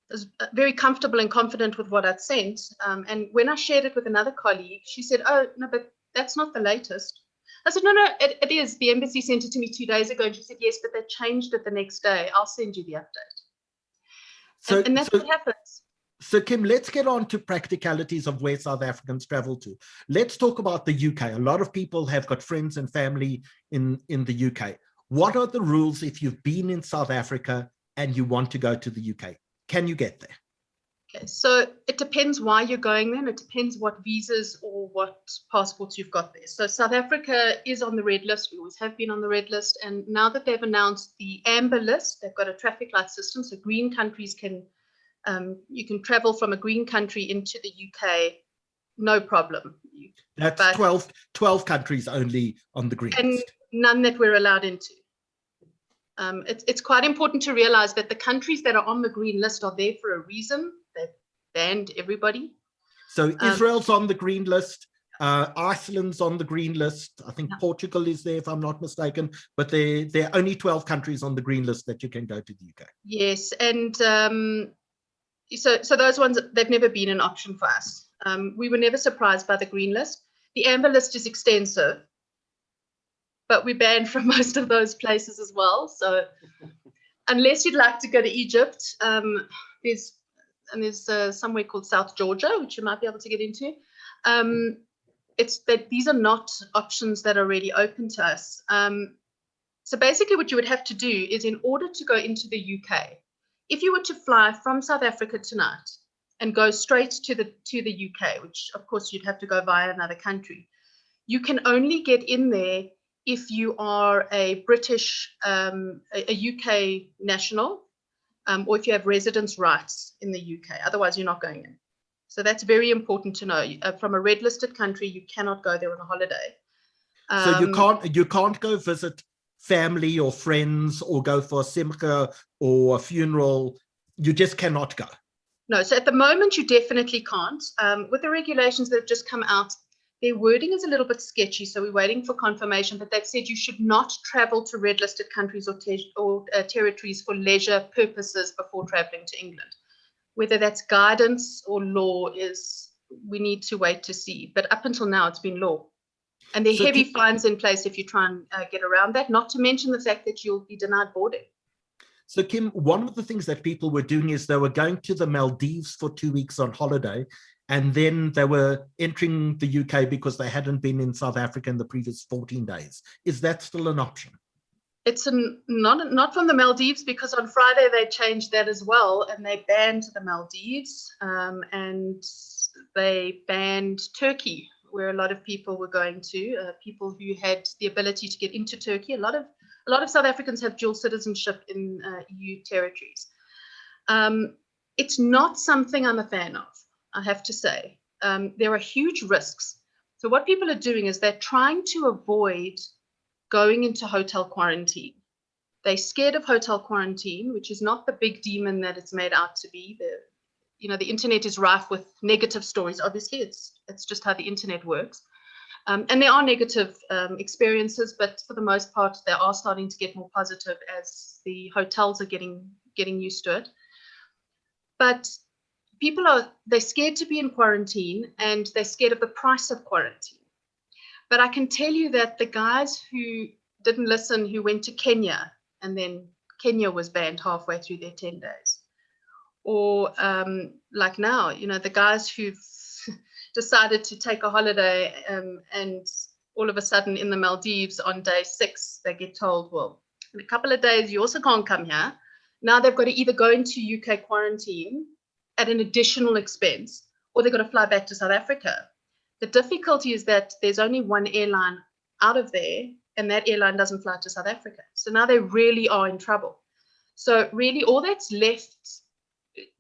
C: I was very comfortable and confident with what I'd sent. And when I shared it with another colleague, she said, "Oh, no, but that's not the latest." I said, no, it is. The embassy sent it to me 2 days ago. And she said, yes, but they changed it the next day. I'll send you the update. And that's what happens.
B: So, Kim, let's get on to practicalities of where South Africans travel to. Let's talk about the UK. A lot of people have got friends and family in the UK. What are the rules if you've been in South Africa and you want to go to the UK? Can you get there?
C: Okay, so it depends why you're going there, and it depends what visas or what passports you've got there. So South Africa is on the red list. We always have been on the red list. And now that they've announced the amber list, they've got a traffic light system. So green countries you can travel from a green country into the UK, no problem.
B: That's 12 countries only on the green
C: and
B: list.
C: None that we're allowed into. It's quite important to realize that the countries that are on the green list are there for a reason. They've banned everybody.
B: So Israel's on the green list. Iceland's on the green list. I think Portugal is there, if I'm not mistaken. But there are only 12 countries on the green list that you can go to the UK.
C: Yes, and so those ones, they've never been an option for us. We were never surprised by the green list. The amber list is extensive, but we're banned from most of those places as well. So unless you'd like to go to Egypt, there's somewhere called South Georgia, which you might be able to get into. It's that these are not options that are really open to us. So basically what you would have to do is, in order to go into the UK, if you were to fly from South Africa tonight and go straight to the UK, which of course you'd have to go via another country, you can only get in there if you are a British, a UK national, or if you have residence rights in the UK. Otherwise, you're not going in. So that's very important to know. From a red listed country, you cannot go there on a holiday.
B: So you can't go visit family or friends or go for a simcha or a funeral. You just cannot go.
C: No, so at the moment you definitely can't. With the regulations that have just come out, their wording is a little bit sketchy, so we're waiting for confirmation, but they've said you should not travel to red listed countries or territories for leisure purposes before traveling to England. Whether that's guidance or law we need to wait to see. But up until now, it's been law. And there are heavy fines in place if you try and get around that, not to mention the fact that you'll be denied boarding.
B: So, Kim, one of the things that people were doing is they were going to the Maldives for 2 weeks on holiday, and then they were entering the UK because they hadn't been in South Africa in the previous 14 days. Is that still an option?
C: It's not from the Maldives, because on Friday they changed that as well, and they banned the Maldives, and they banned Turkey, where a lot of people were going to, people who had the ability to get into Turkey. A lot of South Africans have dual citizenship in EU territories. It's not something I'm a fan of, I have to say. There are huge risks. So what people are doing is they're trying to avoid going into hotel quarantine. They're scared of hotel quarantine, which is not the big demon that it's made out to be. The internet is rife with negative stories. Obviously, it's just how the internet works. And there are negative experiences, but for the most part, they are starting to get more positive as the hotels are getting used to it. But they're scared to be in quarantine, and they're scared of the price of quarantine. But I can tell you that the guys who didn't listen, who went to Kenya, and then Kenya was banned halfway through their 10 days. Or like now, the guys who've decided to take a holiday and all of a sudden in the Maldives on day 6, they get told, well, in a couple of days, you also can't come here. Now they've got to either go into UK quarantine at an additional expense, or they've got to fly back to South Africa. The difficulty is that there's only one airline out of there, and that airline doesn't fly to South Africa. So now they really are in trouble. So really all that's left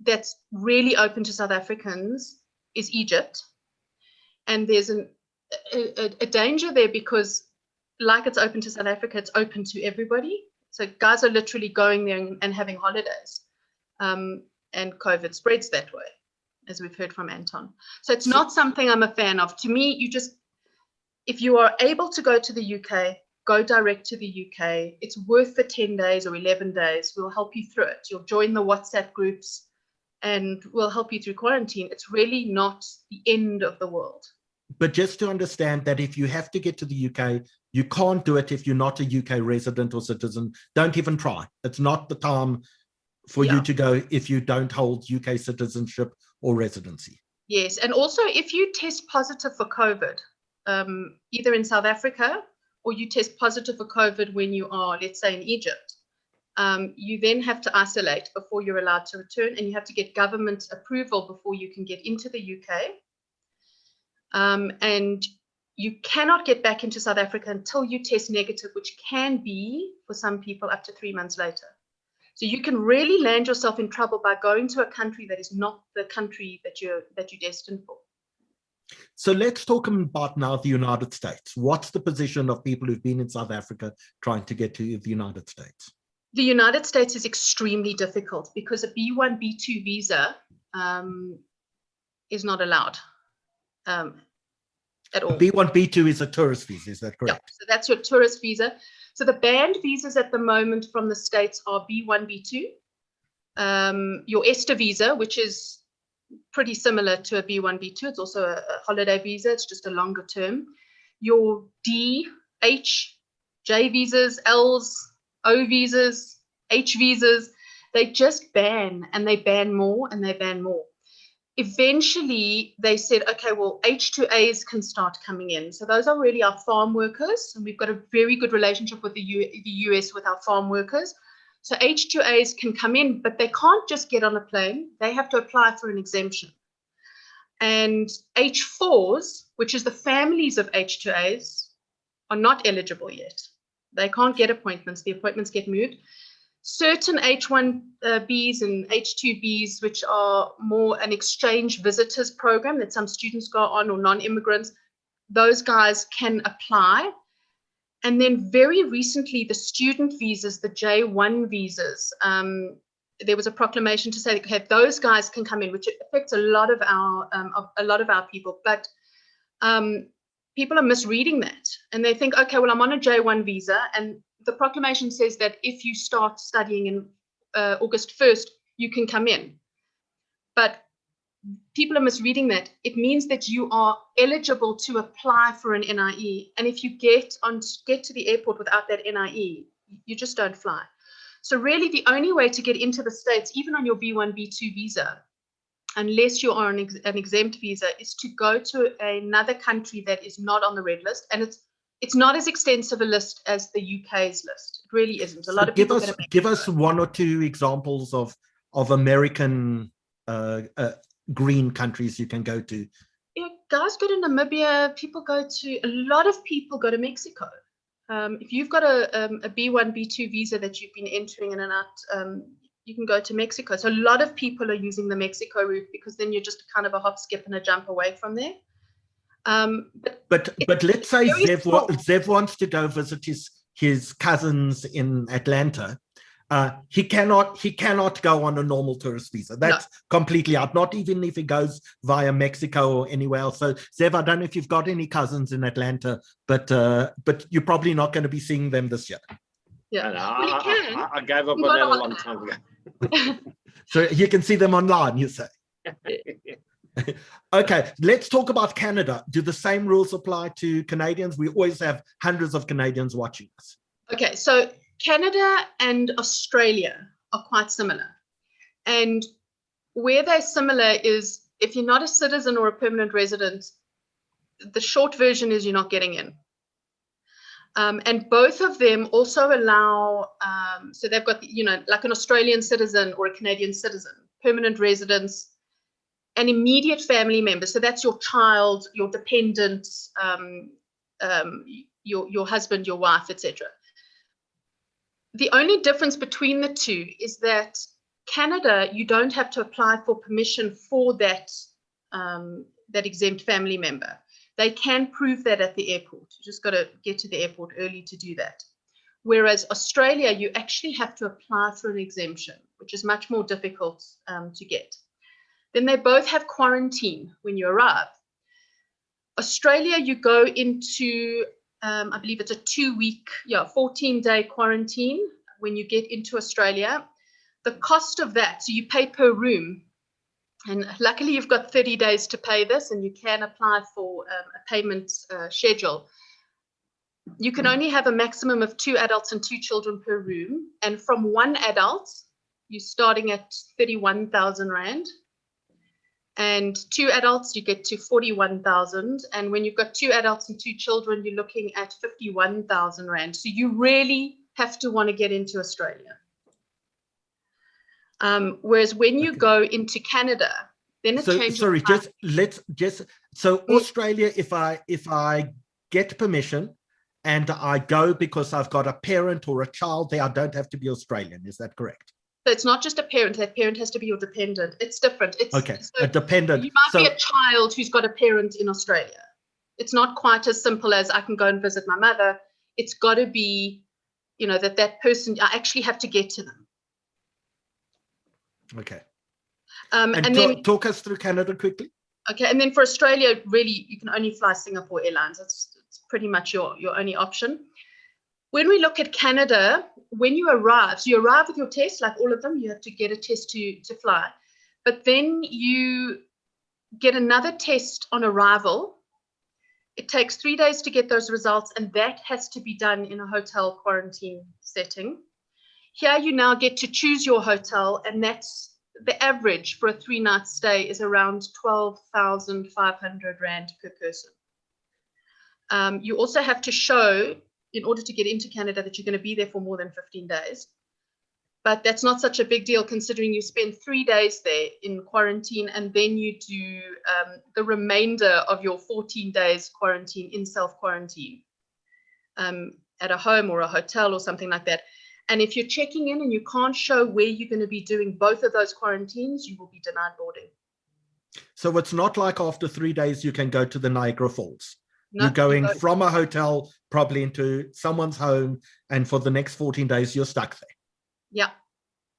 C: that's really open to South Africans is Egypt. And there's a danger there because like it's open to South Africa, it's open to everybody. So guys are literally going there and having holidays. And COVID spreads that way, as we've heard from Anton. So it's not something I'm a fan of. To me, if you are able to go to the UK, go direct to the UK. It's worth the 10 days or 11 days. We'll help you through it. You'll join the WhatsApp groups and we'll help you through quarantine. It's really not the end of the world.
B: But just to understand that if you have to get to the UK, you can't do it if you're not a UK resident or citizen. Don't even try. It's not the time for you to go if you don't hold UK citizenship or residency.
C: Yes, and also if you test positive for COVID, either in South Africa or you test positive for COVID when you are, let's say, in Egypt, you then have to isolate before you're allowed to return, and you have to get government approval before you can get into the UK. And you cannot get back into South Africa until you test negative, which can be, for some people, up to 3 months later. So you can really land yourself in trouble by going to a country that is not the country that you're destined for.
B: So let's talk about now the United States. What's the position of people who've been in South Africa trying to get to the United States?
C: The United States is extremely difficult because a B1, B2 visa is not allowed at all.
B: B1, B2 is a tourist visa, is that correct?
C: Yeah, so that's your tourist visa. So the banned visas at the moment from the States are B1, B2. Your ESTA visa, which is pretty similar to a B1, B2. It's also a holiday visa. It's just a longer term. Your D, H, J visas, Ls, O visas, H visas, they just ban, and they ban more and they ban more. Eventually, they said, okay, well, H2As can start coming in. So those are really our farm workers, and we've got a very good relationship with the US with our farm workers. So H2As can come in, but they can't just get on a plane. They have to apply for an exemption. And H4s, which is the families of H2As, are not eligible yet. They can't get appointments. The appointments get moved. Certain H1Bs and H2Bs, which are more an exchange visitors program that some students go on, or non-immigrants, those guys can apply. And then very recently, the student visas, the J1 visas, there was a proclamation to say that okay, those guys can come in, which affects a lot of our people. But people are misreading that, and they think, okay, well, I'm on a J1 visa, and the proclamation says that if you start studying in August 1st, you can come in. But people are misreading that. It means that you are eligible to apply for an NIE, and if you get to the airport without that NIE, you just don't fly. So really, the only way to get into the States, even on your B1, B2 visa, unless you are on an exempt visa, is to go to another country that is not on the red list, and it's not as extensive a list as the UK's list. It really isn't. A lot of people
B: give us one or two examples of American green countries you can go to.
C: Yeah, guys go to Namibia. A lot of people go to Mexico. If you've got a B1, B2 visa that you've been entering in and out, you can go to Mexico. So a lot of people are using the Mexico route because then you're just kind of a hop, skip, and a jump away from there.
B: But let's say Zev wants to go visit his cousins in Atlanta. He cannot go on a normal tourist visa. That's completely out. Not even if he goes via Mexico or anywhere else. So Zev, I don't know if you've got any cousins in Atlanta, but you're probably not going to be seeing them this year.
C: Yeah,
I: I gave up on that a long time ago.
B: So you can see them online, you say. Okay, let's talk about Canada. Do the same rules apply to Canadians? We always have hundreds of Canadians watching us.
C: Okay, so Canada and Australia are quite similar. And where they're similar is if you're not a citizen or a permanent resident, the short version is you're not getting in. And both of them also allow, so they've got, like an Australian citizen or a Canadian citizen, permanent residence, an immediate family member. So that's your child, your dependent, your husband, your wife, etc. The only difference between the two is that Canada, you don't have to apply for permission for that, that exempt family member. They can prove that at the airport. You just got to get to the airport early to do that. Whereas Australia, you actually have to apply for an exemption, which is much more difficult to get. Then they both have quarantine when you arrive. Australia, you go into, I believe it's a 2-week, 14-day quarantine when you get into Australia. The cost of that, so you pay per room. And luckily, you've got 30 days to pay this, and you can apply for a payment schedule. You can only have a maximum of 2 adults and 2 children per room. And from 1 adult, you're starting at 31,000 Rand. And 2 adults, you get to 41,000. And when you've got 2 adults and 2 children, you're looking at 51,000 Rand. So you really have to want to get into Australia. Whereas when you go into Canada, then it changes.
B: Sorry, so Australia, if I get permission and I go because I've got a parent or a child there, I don't have to be Australian. Is that correct?
C: So it's not just a parent. That parent has to be your dependent. It's different. It's
B: okay.
C: So
B: a dependent.
C: You might be a child who's got a parent in Australia. It's not quite as simple as I can go and visit my mother. It's got to be, that person, I actually have to get to them.
B: Okay.
C: And
B: then talk us through Canada quickly.
C: Okay, and then for Australia, really, you can only fly Singapore Airlines. It's pretty much your only option. When we look at Canada, when you arrive, so you arrive with your test, like all of them, you have to get a test to fly. But then you get another test on arrival. It takes 3 days to get those results, and that has to be done in a hotel quarantine setting. Here you now get to choose your hotel, and that's the average for a 3-night stay is around 12,500 Rand per person. You also have to show, in order to get into Canada, that you're going to be there for more than 15 days. But that's not such a big deal considering you spend 3 days there in quarantine, and then you do the remainder of your 14 days quarantine in self-quarantine at a home or a hotel or something like that. And if you're checking in and you can't show where you're going to be doing both of those quarantines, you will be denied boarding.
B: So it's not like after 3 days you can go to the Niagara Falls.
C: No,
B: you're going from a hotel probably into someone's home, and for the next 14 days you're stuck there.
C: Yeah,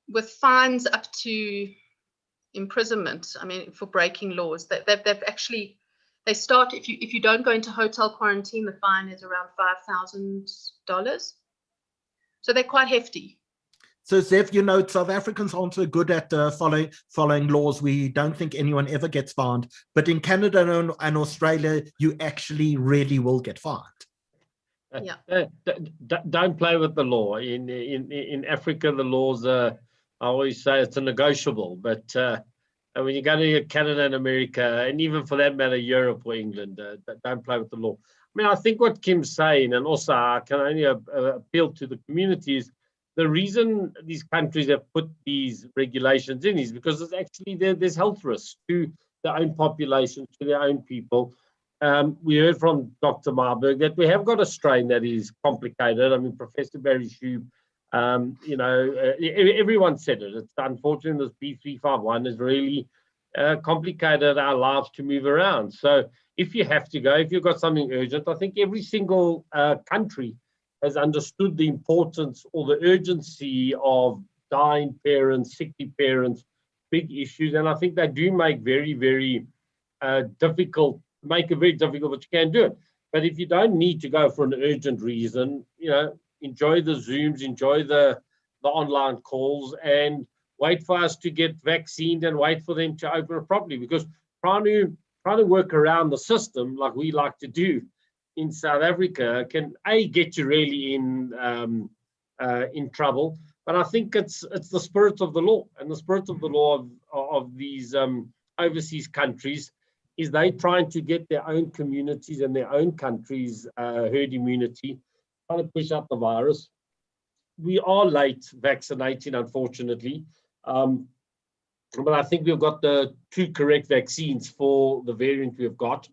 C: with fines up to imprisonment. I mean, for breaking laws. They've actually, they start, if you don't go into hotel quarantine, the fine is around $5,000. So they're quite hefty.
B: So Zev, South Africans aren't so good at following laws. We don't think anyone ever gets fined. But in Canada and Australia, you actually really will get fined.
C: Yeah.
I: Don't play with the law. In Africa, the laws are, I always say it's a negotiable. But when you go to Canada and America, and even for that matter, Europe or England, don't play with the law. I mean, I think what Kim's saying, and also I can only appeal to the community, is the reason these countries have put these regulations in is because it's actually there's health risks to their own population, to their own people. We heard from Dr. Meyberg that we have got a strain that is complicated. I mean, Professor Barry Shube, everyone said it. It's unfortunate this B351 has really complicated our lives to move around. So if you have to go, if you've got something urgent, I think every single country has understood the importance or the urgency of dying parents, sickly parents, big issues. And I think they do make very, very difficult, but you can do it. But if you don't need to go for an urgent reason, enjoy the Zooms, enjoy the online calls, and wait for us to get vaccinated and wait for them to open it properly. Because trying to work around the system like we like to do in South Africa can get you really in trouble. But I think it's the spirit of the law, and the spirit of the law of these overseas countries is they trying to get their own communities and their own countries herd immunity. trying to push out the virus. We are late vaccinating, unfortunately. But I think we've got the 2 correct vaccines for the variant we've got.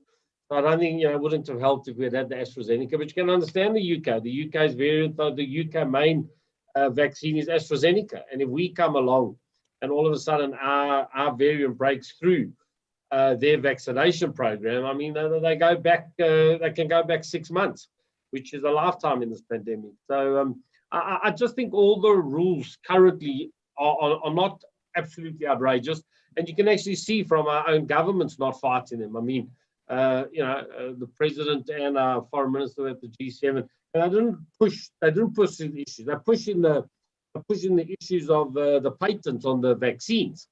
I: So I don't think, it wouldn't have helped if we had had the AstraZeneca, but you can understand the UK. The UK's variant, the UK main vaccine is AstraZeneca. And if we come along and all of a sudden our variant breaks through their vaccination program, I mean, they go back, they can go back 6 months, which is a lifetime in this pandemic. So I just think all the rules currently are not absolutely outrageous, and you can actually see from our own governments not fighting them. I mean, the president and our foreign minister at the G7, and they didn't push the issues. They're pushing the issues of the patents on the vaccines,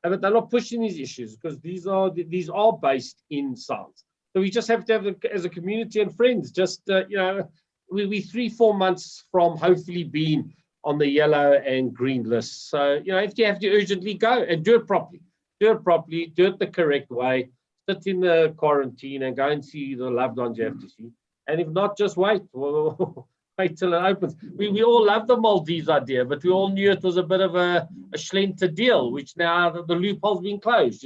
I: but they're not pushing these issues because these are based in science. So we just have to have, as a community and friends, just we're 3-4 months from hopefully being on the yellow and green list. So, if you have to urgently go and do it properly, do it the correct way, sit in the quarantine and go and see the loved ones you have to see. And if not, just wait. Wait till it opens. We all love the Maldives idea, but we all knew it was a bit of a schlinter deal, which now the loophole's been closed,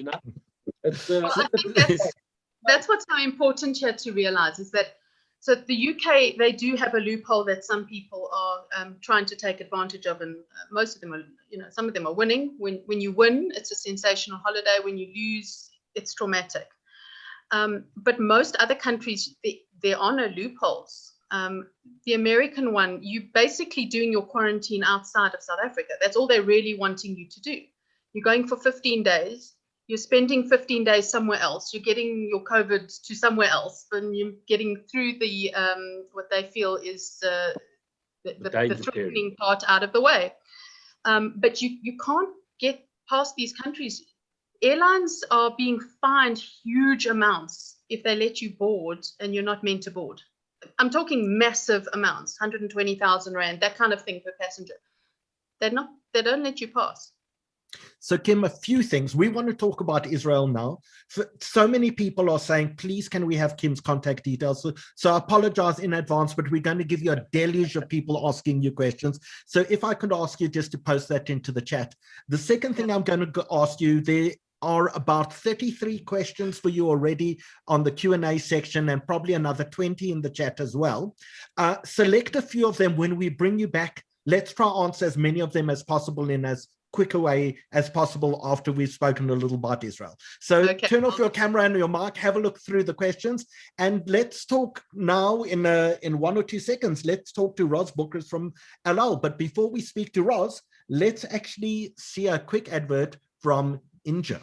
I: It's,
C: I think that's what's so important here to realize is that, so the UK, they do have a loophole that some people are trying to take advantage of, and most of them are, some of them are winning. When you win, it's a sensational holiday. When you lose, it's traumatic. But most other countries, there are no loopholes. The American one, you basically doing your quarantine outside of South Africa. That's all they're really wanting you to do. You're going for 15 days. You're spending 15 days somewhere else. You're getting your COVID to somewhere else, and you're getting through the what they feel is the threatening part out of the way. But you can't get past these countries. Airlines are being fined huge amounts if they let you board and you're not meant to board. I'm talking massive amounts, 120,000 Rand, that kind of thing per passenger. They don't let you pass.
B: So Kim, a few things. We want to talk about Israel now. So many people are saying, please, can we have Kim's contact details? So I apologize in advance, but we're going to give you a deluge of people asking you questions. So if I could ask you just to post that into the chat. The second thing I'm going to ask you, there are about 33 questions for you already on the Q&A section, and probably another 20 in the chat as well. Select a few of them. When we bring you back, let's try to answer as many of them as possible in as quick a way as possible after we've spoken a little about Israel. So okay. Turn off your camera and your mic, have a look through the questions, and let's talk now in 1 or 2 seconds. Let's talk to Ros Bookers from LL. But before we speak to Ros, let's actually see a quick advert from Inja.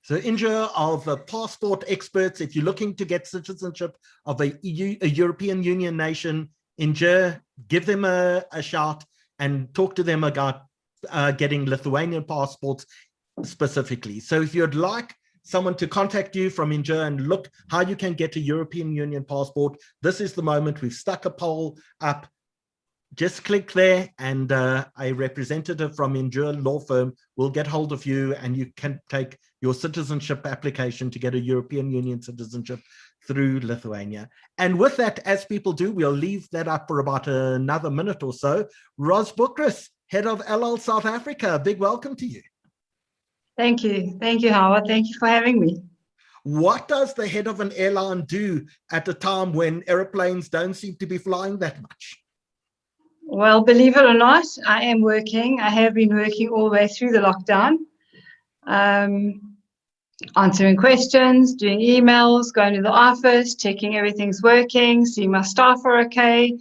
B: So Inja are the passport experts. If you're looking to get citizenship of a European Union nation, Inja, give them a shout and talk to them about getting Lithuanian passports specifically. So if you'd like someone to contact you from Inja and look how you can get a European Union passport, this is the moment. We've stuck a poll up. Just click there and a representative from Inja law firm will get hold of you, and you can take your citizenship application to get a European Union citizenship through Lithuania. And with that, as people do, we'll leave that up for about another minute or so. Ros Bookers, head of LL South Africa, a big welcome to you.
D: Thank you. Thank you, Howard. Thank you for having me.
B: What does the head of an airline do at a time when airplanes don't seem to be flying that much?
D: Well, believe it or not, I am working. I have been working all the way through the lockdown, answering questions, doing emails, going to the office, checking everything's working, seeing my staff are okay.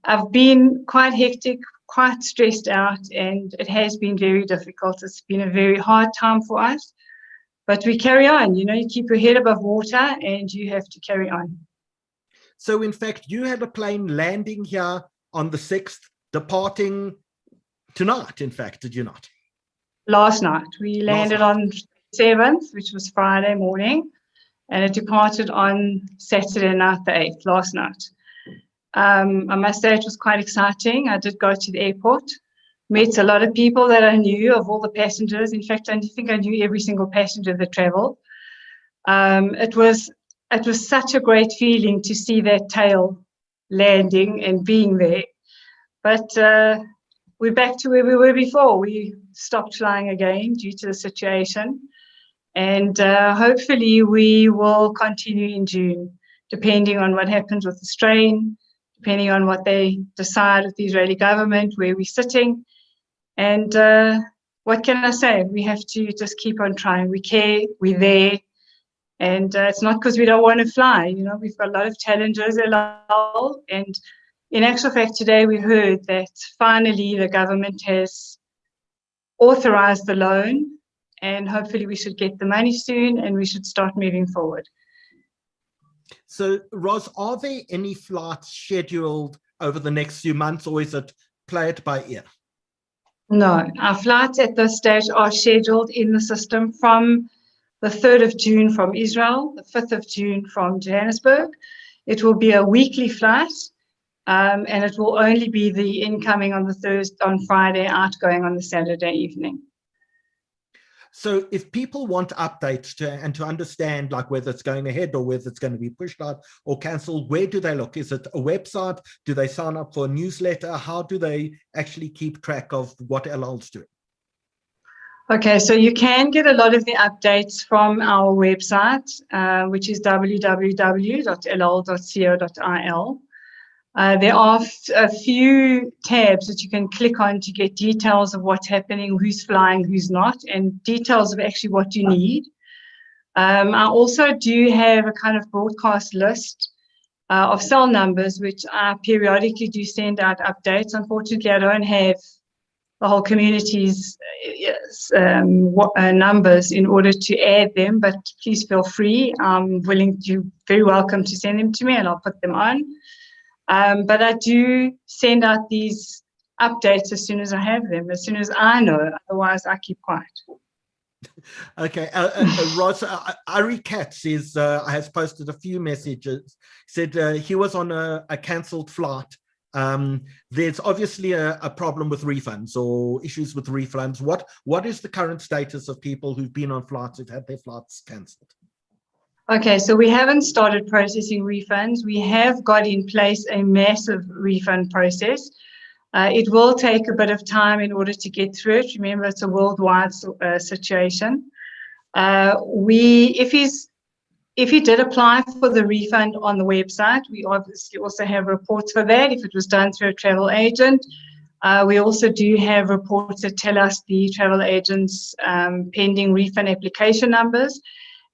D: I've been quite hectic, quite stressed out, and it has been very difficult. It's been a very hard time for us, but we carry on. You know, you keep your head above water and you have to carry on.
B: So in fact, you had a plane landing here on the 6th, departing tonight, in fact, did you not?
D: Last night. We landed on 7th, which was Friday morning, and it departed on Saturday night, the 8th, last night. I must say it was quite exciting. I did go to the airport, met a lot of people that I knew, of all the passengers. In fact, I think I knew every single passenger that traveled. It was such a great feeling to see that tail landing and being there. But we're back to where we were before. We stopped flying again due to the situation. And hopefully we will continue in June, depending on what happens with the strain, depending on what they decide with the Israeli government, where we're sitting. And what can I say? We have to just keep on trying. We care, we're there. And it's not because we don't want to fly. You know, we've got a lot of challenges, and in actual fact, today we heard that finally the government has authorized the loan, and hopefully we should get the money soon and we should start moving forward.
B: So, Ros, are there any flights scheduled over the next few months, or is it play it by ear?
D: No, our flights at this stage are scheduled in the system from the 3rd of June from Israel, the 5th of June from Johannesburg. It will be a weekly flight. And it will only be the incoming on Friday, outgoing on the Saturday evening.
B: So if people want updates to understand, like whether it's going ahead or whether it's going to be pushed out or cancelled, where do they look? Is it a website? Do they sign up for a newsletter? How do they actually keep track of what LL's doing?
D: Okay, so you can get a lot of the updates from our website, which is www.ll.co.il. There are a few tabs that you can click on to get details of what's happening, who's flying, who's not, and details of actually what you need. I also do have a kind of broadcast list of cell numbers, which I periodically do send out updates. Unfortunately, I don't have the whole community's numbers in order to add them, but please feel free. I'm very welcome to send them to me, and I'll put them on. But I do send out these updates as soon as I have them, as soon as I know. Otherwise, I keep quiet.
B: Okay, Ros, Ari Katz has posted a few messages. Said he was on a cancelled flight. There's obviously a problem with refunds or issues with refunds. What is the current status of people who've been on flights who've had their flights cancelled?
D: Okay, so we haven't started processing refunds. We have got in place a massive refund process. It will take a bit of time in order to get through it. Remember, it's a worldwide situation. If he did apply for the refund on the website, we obviously also have reports for that. If it was done through a travel agent, we also do have reports that tell us the travel agent's pending refund application numbers.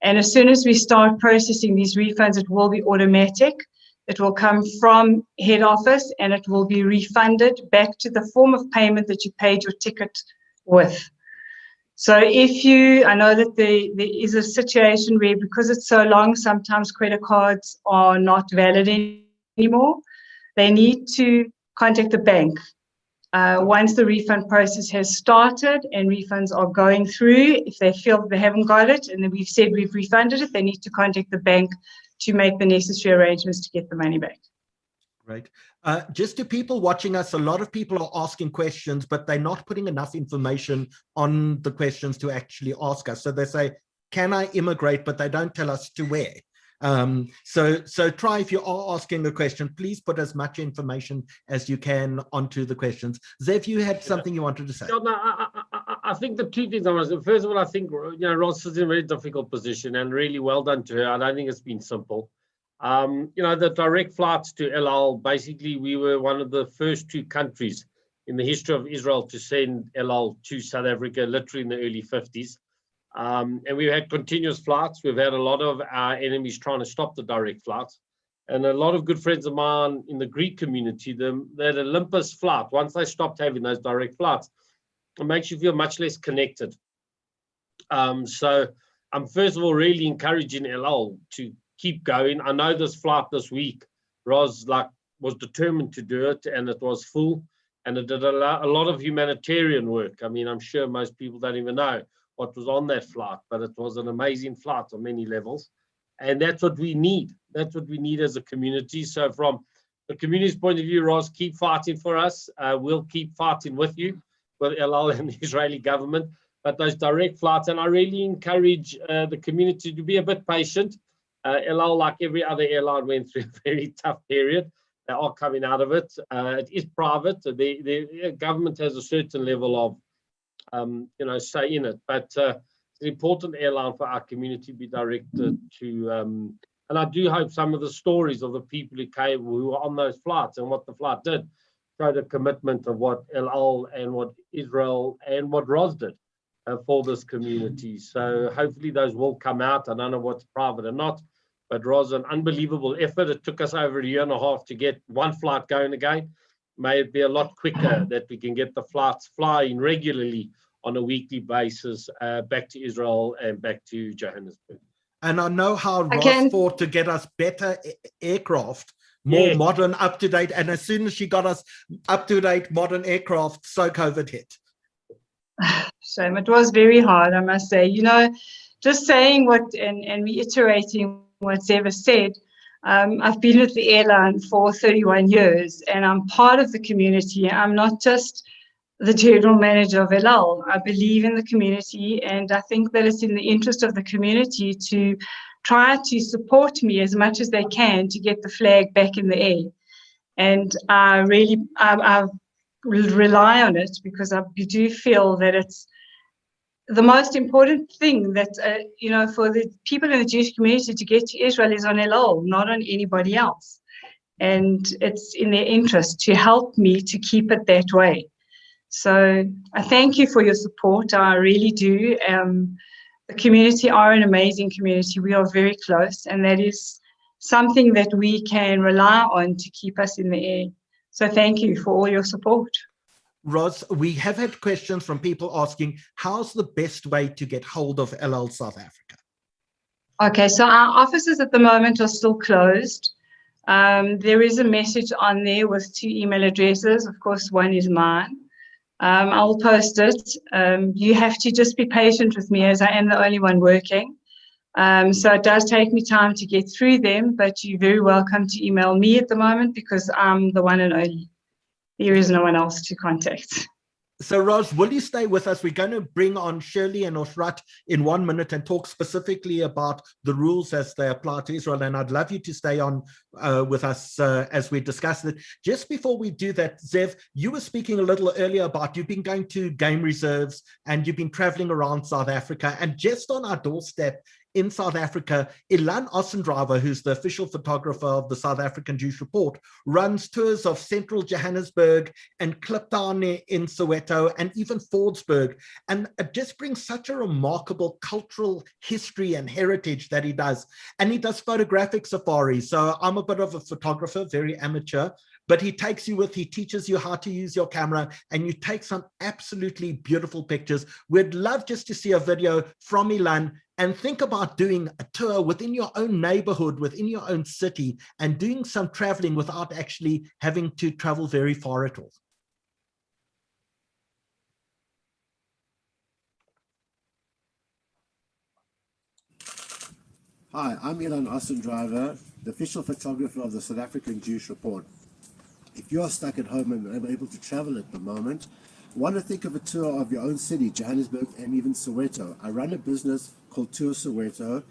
D: And as soon as we start processing these refunds, it will be automatic. It will come from head office and it will be refunded back to the form of payment that you paid your ticket with. So I know that there is a situation where, because it's so long, sometimes credit cards are not valid anymore. They need to contact the bank. Once the refund process has started and refunds are going through, if they feel that they haven't got it and then we've said we've refunded it, they need to contact the bank to make the necessary arrangements to get the money back.
B: Right. Just to people watching us, a lot of people are asking questions, but they're not putting enough information on the questions to actually ask us. So they say, can I immigrate? But they don't tell us to where. So try, if you are asking a question, please put as much information as you can onto the questions. Zev, you had something you wanted to say.
I: No, I think the two things I was, first of all, I think, Ros is in a very difficult position, and really well done to her. I don't think it's been simple. The direct flights to El Al, basically we were one of the first two countries in the history of Israel to send El Al to South Africa, literally in the early 50s. And we've had continuous flights. We've had a lot of our enemies trying to stop the direct flights. And a lot of good friends of mine in the Greek community, they had Olympus flight. Once they stopped having those direct flights, it makes you feel much less connected. So I'm first of all really encouraging El Al to keep going. I know this flight this week, Roz was determined to do it, and it was full, and it did a lot of humanitarian work. I mean, I'm sure most people don't even know what was on that flight, but it was an amazing flight on many levels. And that's what we need. That's what we need as a community. So from the community's point of view, Roz, keep fighting for us. We'll keep fighting with you, with El Al and the Israeli government. But those direct flights, and I really encourage the community to be a bit patient. El Al, like every other airline, went through a very tough period. They are coming out of it. It is private. The government has a certain level of, say in it. But it's an important airline for our community to be directed to. And I do hope some of the stories of the people who were on those flights and what the flight did showed a commitment of what El Al and what Israel and what Roz did for this community. So hopefully those will come out. I don't know what's private or not, but Roz, an unbelievable effort. It took us over a year and a half to get one flight going again. May it be a lot quicker that we can get the flights flying regularly on a weekly basis back to Israel and back to Johannesburg.
B: And I know how Roz fought to get us better aircraft, more modern, up-to-date. And as soon as she got us up-to-date, modern aircraft, so COVID hit.
D: Shame. It was very hard, I must say. Just saying what and reiterating what Zeva said, I've been with the airline for 31 years and I'm part of the community. I'm not just the general manager of El Al. I believe in the community, and I think that it's in the interest of the community to try to support me as much as they can to get the flag back in the air. And I rely on it because I do feel that it's the most important thing that, for the people in the Jewish community to get to Israel is on El Al, not on anybody else. And it's in their interest to help me to keep it that way. So I thank you for your support. I really do. The community are an amazing community. We are very close, and that is something that we can rely on to keep us in the air. So thank you for all your support.
B: Roz, we have had questions from people asking, how's the best way to get hold of El Al South Africa?
D: Okay, so our offices at the moment are still closed. There is a message on there with 2 email addresses. Of course, one is mine. I'll post it. You have to just be patient with me as I am the only one working. So it does take me time to get through them, but you're very welcome to email me at the moment because I'm the one and only. There is no one else to contact.
B: So Roz, will you stay with us? We're going to bring on Shirley and Oshrat in 1 minute and talk specifically about the rules as they apply to Israel. And I'd love you to stay on with us as we discuss it. Just before we do that, Zev, you were speaking a little earlier about you've been going to game reserves and you've been traveling around South Africa. And just on our doorstep in South Africa, Ilan Ossendriver, who's the official photographer of the South African Jewish Report, runs tours of central Johannesburg and Kliptown in Soweto and even Fordsburg. And it just brings such a remarkable cultural history and heritage that he does. And he does photographic safaris. So I'm a bit of a photographer, very amateur, but he takes you with, he teaches you how to use your camera and you take some absolutely beautiful pictures. We'd love just to see a video from Ilan and think about doing a tour within your own neighborhood, within your own city, and doing some traveling without actually having to travel very far at all.
J: Hi, I'm Ilan Ossendriver, the official photographer of the South African Jewish Report. If you're stuck at home and unable to travel at the moment, want to think of a tour of your own city, Johannesburg and even Soweto. I run a business called Tour Soweto,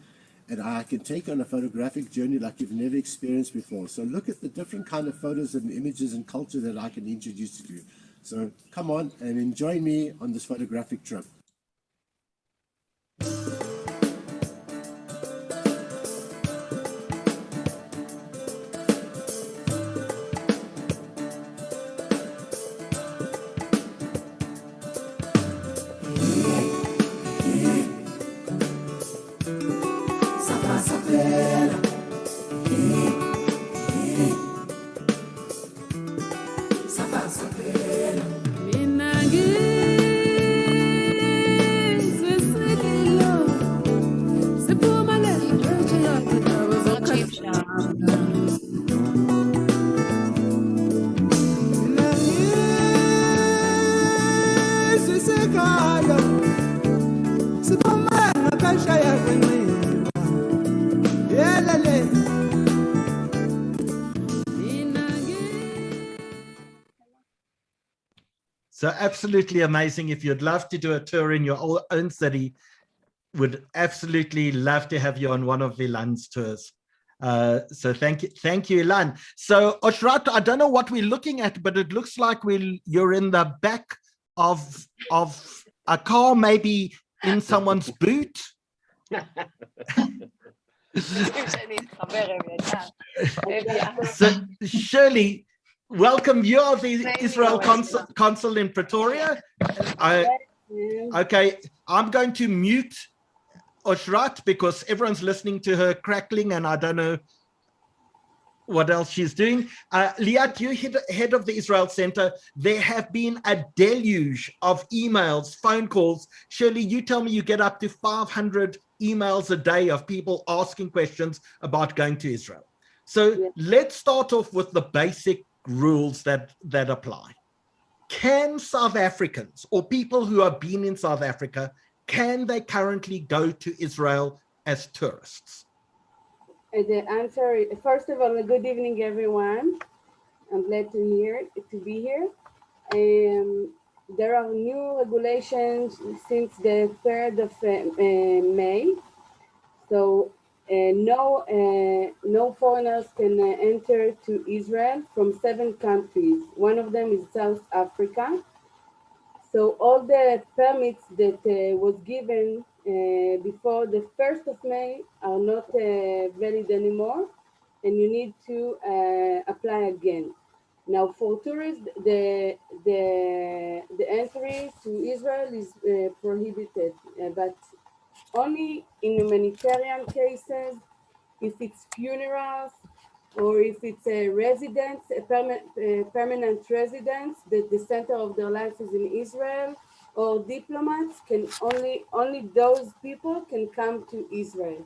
J: and I can take you on a photographic journey like you've never experienced before. So look at the different kind of photos and images and culture that I can introduce you to. So come on and enjoy me on this photographic trip.
B: So absolutely amazing. If you'd love to do a tour in your own city, would absolutely love to have you on one of Ilan's tours. So thank you, Ilan. So Oshrat, I don't know what we're looking at, but it looks like you're in the back of a car, maybe in someone's boot. So Shirley, welcome. You're the Israel consul in Pretoria. Okay, I'm going to mute Oshrat because everyone's listening to her crackling and I don't know what else she's doing. Liat, you head of the Israel Center. There have been a deluge of emails, phone calls. Shirley, you tell me you get up to 500 emails a day of people asking questions about going to Israel. So let's start off with the basic rules that apply. Can South Africans or people who have been in South Africa, can they currently go to Israel as tourists?
G: The answer, first of all, good evening, everyone. I'm glad to be here. There are new regulations since the 3rd of May. So no foreigners can enter to Israel from 7 countries. One of them is South Africa. So all the permits that was given before the 1st of May are not valid anymore, and you need to apply again. Now, for tourists, the entry to Israel is prohibited, but only in humanitarian cases, if it's funerals, or if it's a residence, a permanent residence, that the center of their life is in Israel, or diplomats, can only those people can come to Israel.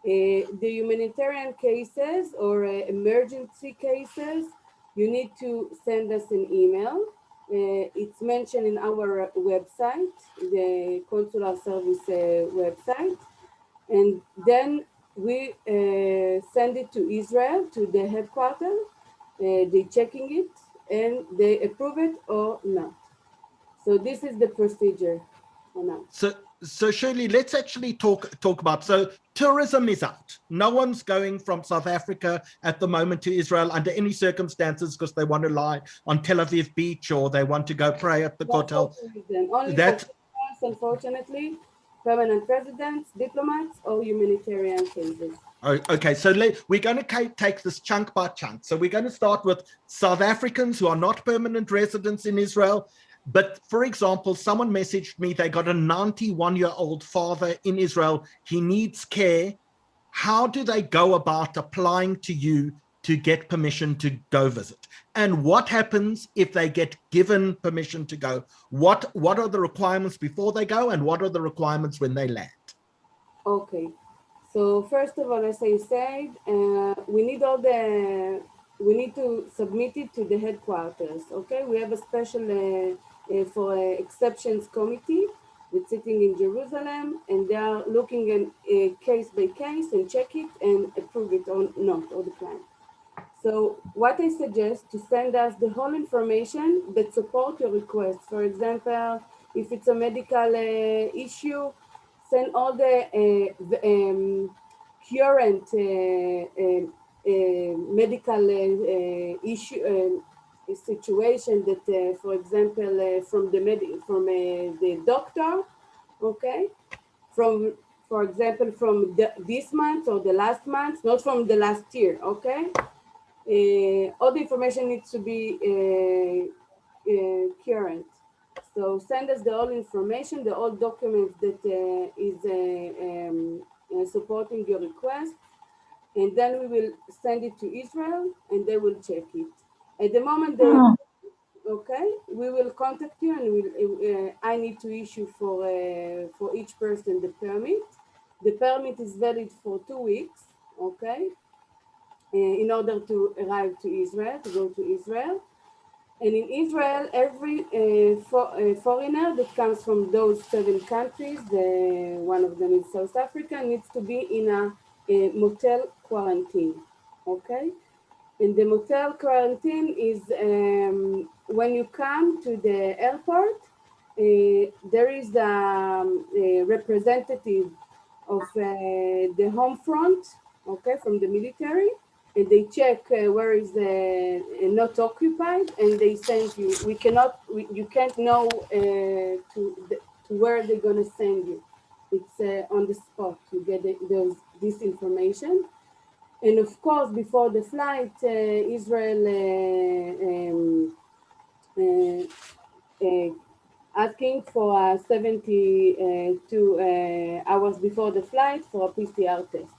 G: The humanitarian cases or emergency cases, you need to send us an email. It's mentioned in our website, the consular service website, and then we send it to Israel, to the headquarters. They checking it and they approve it or not. So this is the procedure for now.
B: So Shirley, let's actually talk about, so tourism is out. No one's going from South Africa at the moment to Israel under any circumstances because they want to lie on Tel Aviv beach or they want to go pray at the hotel.
G: Only for unfortunately, permanent residents, diplomats, or humanitarian cases.
B: Okay, so we're going to take this chunk by chunk. So we're going to start with South Africans who are not permanent residents in Israel. But for example, someone messaged me, they got a 91-year-old father in Israel. He needs care. How do they go about applying to you to get permission to go visit? And what happens if they get given permission to go? What are the requirements before they go and what are the requirements when they land?
G: Okay, so first of all, as I said, we need to submit it to the headquarters, okay? We have a special for exceptions committee that's sitting in Jerusalem, and they are looking at case by case and check it and approve it or not, or decline. So what I suggest to send us the whole information that support your request. For example, if it's a medical issue, send all the current medical issue situation that, for example, from the doctor, okay, for example, from this month or the last month, not from the last year, okay. All the information needs to be current. So send us the whole information, the whole documents that is supporting your request, and then we will send it to Israel and they will check it. At the moment, okay, we will contact you and I need to issue for each person the permit. The permit is valid for 2 weeks, okay, in order to arrive to Israel, to go to Israel. And in Israel, every foreigner that comes from those 7 countries, one of them is South Africa, needs to be in a motel quarantine, okay? And the motel quarantine is when you come to the airport, there is a representative of the home front, okay, from the military, and they check where is not occupied, and they send you. You can't know to where they're gonna send you. It's on the spot. You get this information. And of course, before the flight, Israel asking for 72 hours before the flight for a PCR test.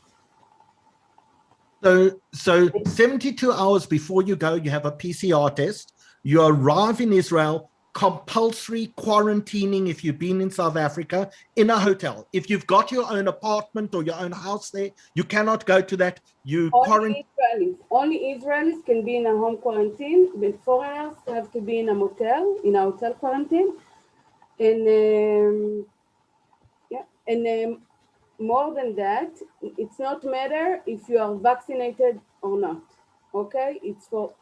B: So 72 hours before you go, you have a PCR test. You arrive in Israel, compulsory quarantining if you've been in South Africa in a hotel. If you've got your own apartment or your own house there, you cannot go to that.
G: Only Israelis can be in a home quarantine, but foreigners have to be in a hotel quarantine. And more than that, it's not matter if you are vaccinated or not, okay? It's for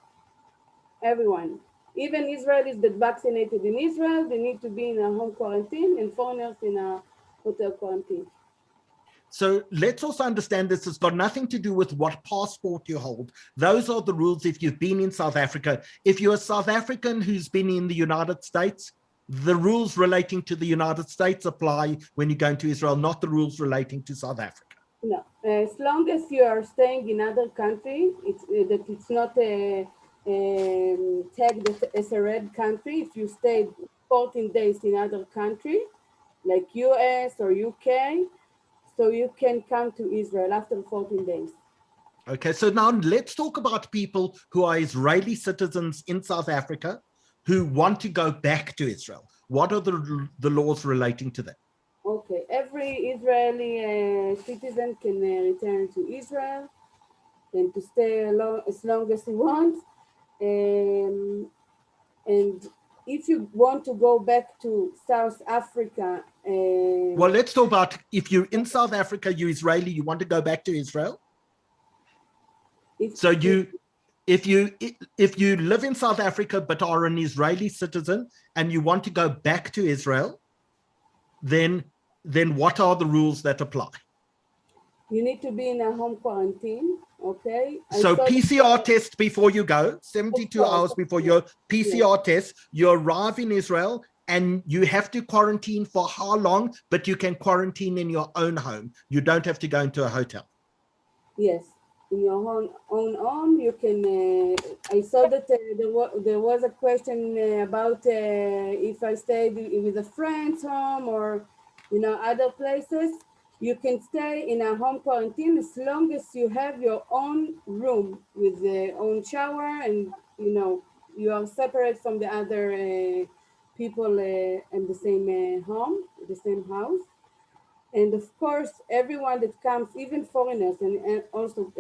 G: everyone. Even Israelis that vaccinated in Israel, they need to be in a home quarantine, and foreigners in a hotel quarantine.
B: So let's also understand this has got nothing to do with what passport you hold. Those are the rules if you've been in South Africa. If you're a South African who's been in the United States, the rules relating to the United States apply when you go into Israel, not the rules relating to South Africa.
G: No, as long as you are staying in other country, it's not tagged as a red country. If you stayed 14 days in other country, like US or UK, so you can come to Israel after 14 days.
B: Okay, so now let's talk about people who are Israeli citizens in South Africa who want to go back to Israel. What are the laws relating to that?
G: Okay, every Israeli citizen can return to Israel and to stay as long as he wants. And if you want to go back to South Africa,
B: well, let's talk about if you're in South Africa, you're Israeli, you want to go back to Israel. If you live in South Africa but are an Israeli citizen and you want to go back to Israel, then what are the rules that apply?
G: You need to be in a home quarantine, okay?
B: So PCR test before you go, 72 hours before your PCR test, you arrive in Israel and you have to quarantine for how long? But you can quarantine in your own home. You don't have to go into a hotel.
G: Yes, in your own home, you can. I saw that there was a question about if I stayed with a friend's home or, other places. You can stay in a home quarantine as long as you have your own room with your own shower and, you are separate from the other people in the same home, the same house. And of course, everyone that comes, even foreigners and also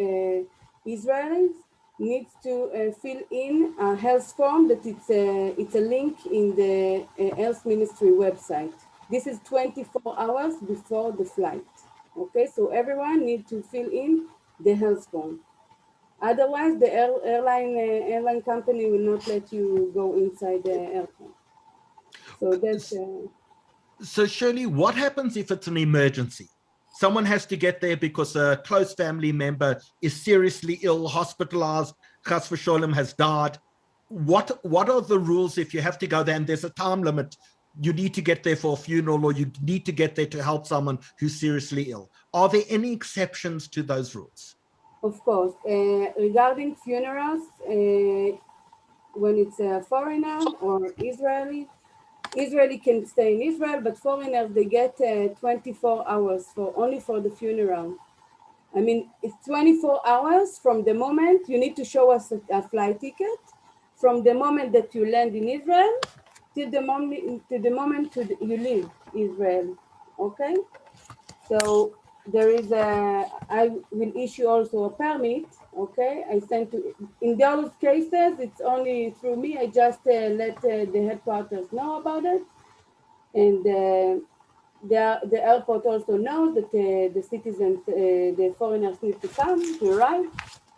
G: Israelis, needs to fill in a health form that it's a link in the health ministry website. This is 24 hours before the flight. Okay, so everyone needs to fill in the health form. Otherwise, the airline company will not let you go inside the airport. So that's.
B: So Shirley, what happens if it's an emergency? Someone has to get there because a close family member is seriously ill, hospitalized, chas v'sholem, has died. What are the rules if you have to go there and there's a time limit? You need to get there for a funeral or you need to get there to help someone who's seriously ill. Are there any exceptions to those rules?
G: Of course. Regarding funerals, when it's a foreigner or Israeli can stay in Israel, but foreigners, they get 24 hours only for the funeral. I mean, it's 24 hours from the moment you need to show us a flight ticket, from the moment that you land in Israel till the moment you leave Israel, okay? So there is I will issue also a permit, okay? I sent to, in those cases, it's only through me. I just let the headquarters know about it. And the airport also knows that the citizens, the foreigners need to come, to arrive.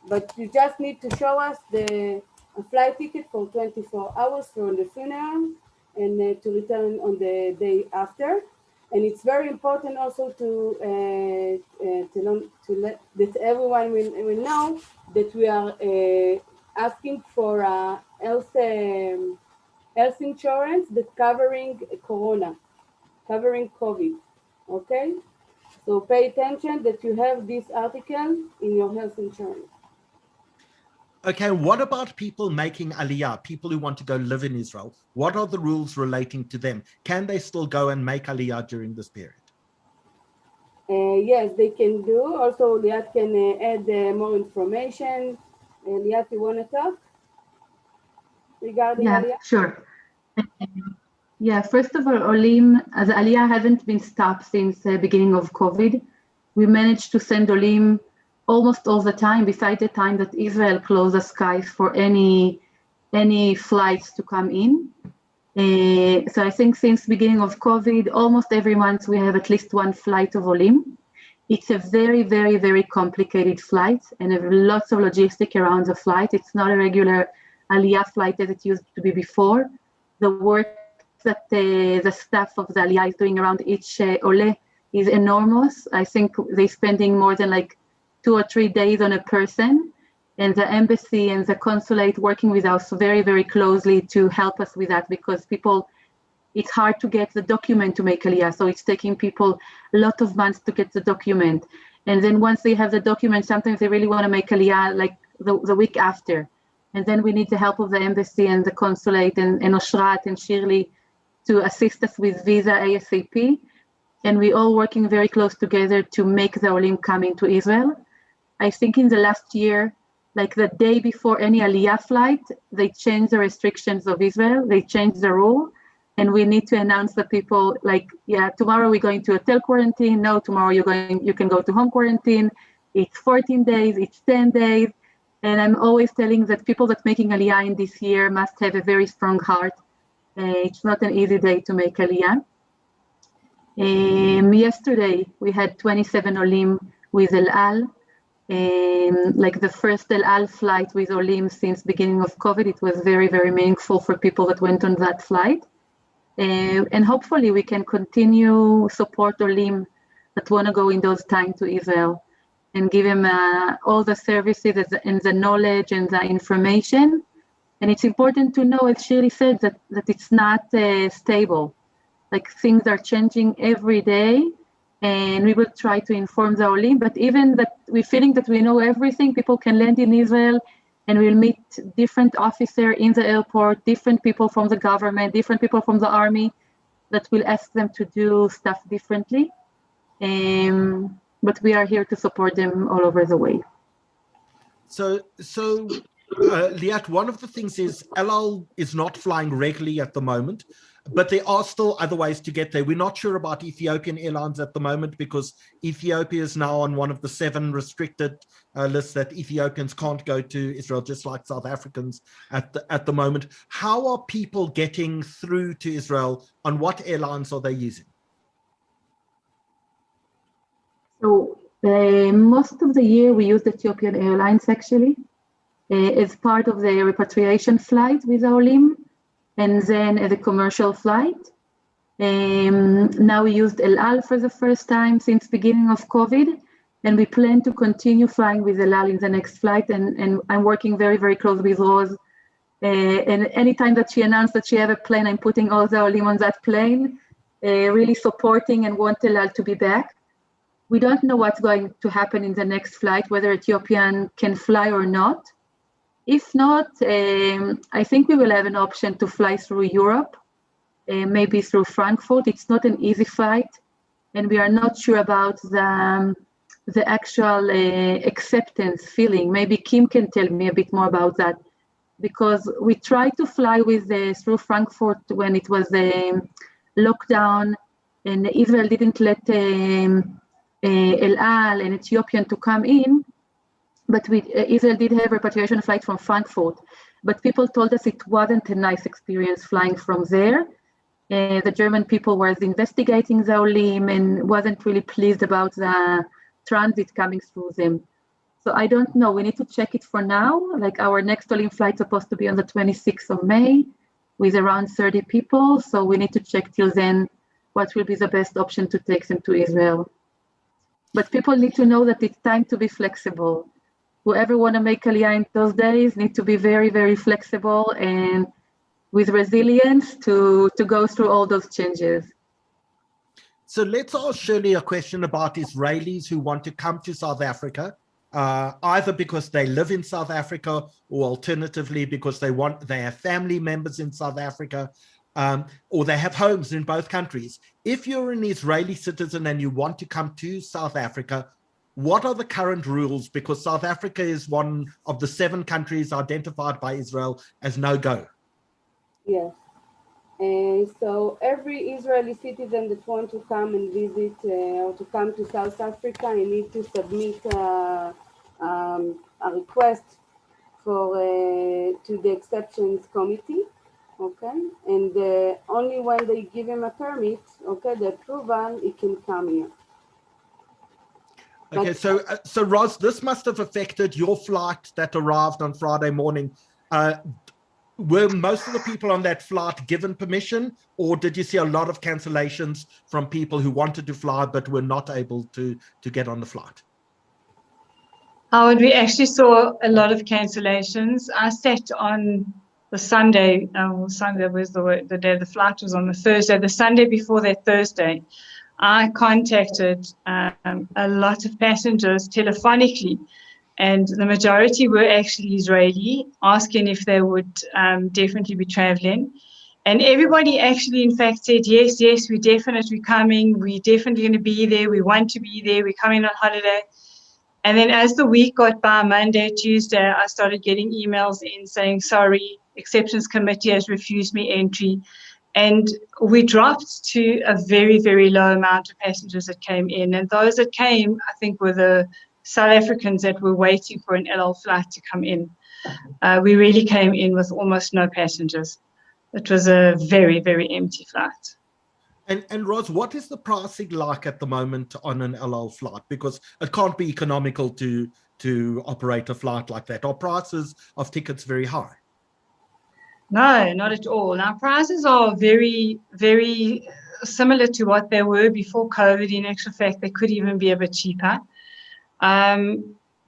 G: but you just need to show us a flight ticket for 24 hours for the funeral and to return on the day after. And it's very important also to let that everyone will know that we are asking for health insurance that covering corona, covering COVID. Okay, so pay attention that you have this article in your health insurance.
B: Okay, what about people making Aliyah, people who want to go live in Israel? What are the rules relating to them? Can they still go and make Aliyah during this period?
G: Yes, they can do. Also, Liat can add more information. Liat, you want to talk regarding Aliyah?
F: Sure. Yeah, first of all, Olim, as Aliyah hasn't been stopped since the beginning of COVID. We managed to send Olim almost all the time, besides the time that Israel closed the skies for any flights to come in. So I think since beginning of COVID, almost every month we have at least one flight of Olim. It's a very, very, very complicated flight and have lots of logistic around the flight. It's not a regular Aliyah flight as it used to be before. The work that the staff of the Aliyah is doing around each Ole is enormous. I think they're spending more than like 2 or 3 days on a person, and the embassy and the consulate working with us very, very closely to help us with that, because it's hard to get the document to make Aliyah. So it's taking people a lot of months to get the document. And then once they have the document, sometimes they really want to make Aliyah like the week after. And then we need the help of the embassy and the consulate and Oshrat and Shirley to assist us with visa ASAP. And we're all working very close together to make the Olim come into Israel. I think in the last year, like the day before any Aliyah flight, they changed the restrictions of Israel. They changed the rule. And we need to announce the people like, yeah, tomorrow we're going to hotel quarantine. No, tomorrow you can go to home quarantine. It's 14 days, it's 10 days. And I'm always telling that people that making Aliyah in this year must have a very strong heart. It's not an easy day to make Aliyah. Yesterday, we had 27 Olim with El Al. Like the first El Al flight with Olim since beginning of COVID. It was very, very meaningful for people that went on that flight. And hopefully we can continue support Olim that want to go in those times to Israel and give them all the services and the knowledge and the information. And it's important to know, as Shirley said, that it's not stable. Like things are changing every day, and we will try to inform the Olim. But even that we're feeling that we know everything, people can land in Israel and we'll meet different officers in the airport, different people from the government, different people from the army that will ask them to do stuff differently. But we are here to support them all over the way.
B: So Liat, one of the things is El Al is not flying regularly at the moment, but there are still other ways to get there. We're not sure about Ethiopian Airlines at the moment because Ethiopia is now on one of the 7 restricted lists that Ethiopians can't go to Israel, just like South Africans at the moment. How are people getting through to Israel? On what airlines are they using?
F: So most of the year we use Ethiopian Airlines actually as part of the repatriation flight with Olim, and then as a commercial flight. Now we used El Al for the first time since beginning of COVID, and we plan to continue flying with El Al in the next flight. And I'm working very, very close with Rose. And anytime that she announced that she have a plane, I'm putting all the Olim on that plane, really supporting and want El Al to be back. We don't know what's going to happen in the next flight, whether Ethiopian can fly or not. If not, I think we will have an option to fly through Europe, maybe through Frankfurt. It's not an easy flight, and we are not sure about the actual acceptance feeling. Maybe Kim can tell me a bit more about that, because we tried to fly with through Frankfurt when it was lockdown, and Israel didn't let El Al and Ethiopian to come in. But Israel did have a repatriation flight from Frankfurt, but people told us it wasn't a nice experience flying from there. The German people were investigating the Olim and wasn't really pleased about the transit coming through them. So I don't know. We need to check it for now. Like our next Olin flight supposed to be on the 26th of May with around 30 people. So we need to check till then what will be the best option to take them to Israel. But people need to know that it's time to be flexible. Whoever want to make Aliyah in those days need to be very, very flexible and with resilience to go through all those changes.
B: So let's ask Shirley a question about Israelis who want to come to South Africa, either because they live in South Africa or alternatively because they have family members in South Africa, or they have homes in both countries. If you're an Israeli citizen and you want to come to South Africa, what are the current rules? Because South Africa is one of the 7 countries identified by Israel as no-go.
G: Yes. So every Israeli citizen that wants to come and visit or to come to South Africa, you need to submit a request for to the exceptions committee, okay? And only when they give him a permit, okay, the approval, he can come here.
B: Okay, so Roz, this must have affected your flight that arrived on Friday morning. Were most of the people on that flight given permission, or did you see a lot of cancellations from people who wanted to fly but were not able to get on the flight?
D: Howard, we actually saw a lot of cancellations. I sat on the Sunday, Sunday was the day the flight was on the Thursday, the Sunday before that Thursday. I contacted a lot of passengers telephonically, and the majority were actually Israeli, asking if they would definitely be traveling. And everybody actually, in fact, said, yes, we're definitely coming. We're definitely going to be there. We want to be there. We're coming on holiday. And then as the week got by, Monday, Tuesday, I started getting emails in saying, sorry, exceptions committee has refused me entry. And we dropped to a very, very low amount of passengers that came in. And those that came, I think, were the South Africans that were waiting for an LL flight to come in. We really came in with almost no passengers. It was a very, very empty flight.
B: And Roz, what is the pricing like at the moment on an LL flight? Because it can't be economical to operate a flight like that. Are prices of tickets very high?
D: No, not at all. Our prices are very, very similar to what they were before COVID. In actual fact, they could even be a bit cheaper.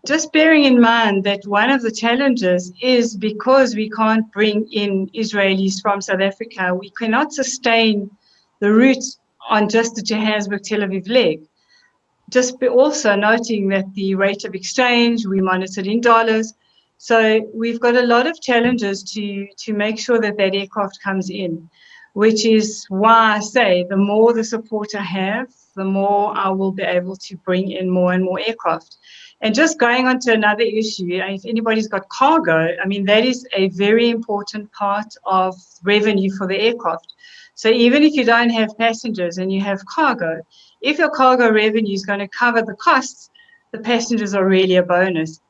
D: Just bearing in mind that one of the challenges is because we can't bring in Israelis from South Africa, we cannot sustain the route on just the Johannesburg-Tel Aviv leg. Just also noting that the rate of exchange, we monitored in dollars. So we've got a lot of challenges to make sure that that aircraft comes in, which is why I say the more the support I have, the more I will be able to bring in more and more aircraft. And just going on to another issue, if anybody's got cargo, I mean, that is a very important part of revenue for the aircraft. So even if you don't have passengers and you have cargo, if your cargo revenue is going to cover the costs, the passengers are really a bonus,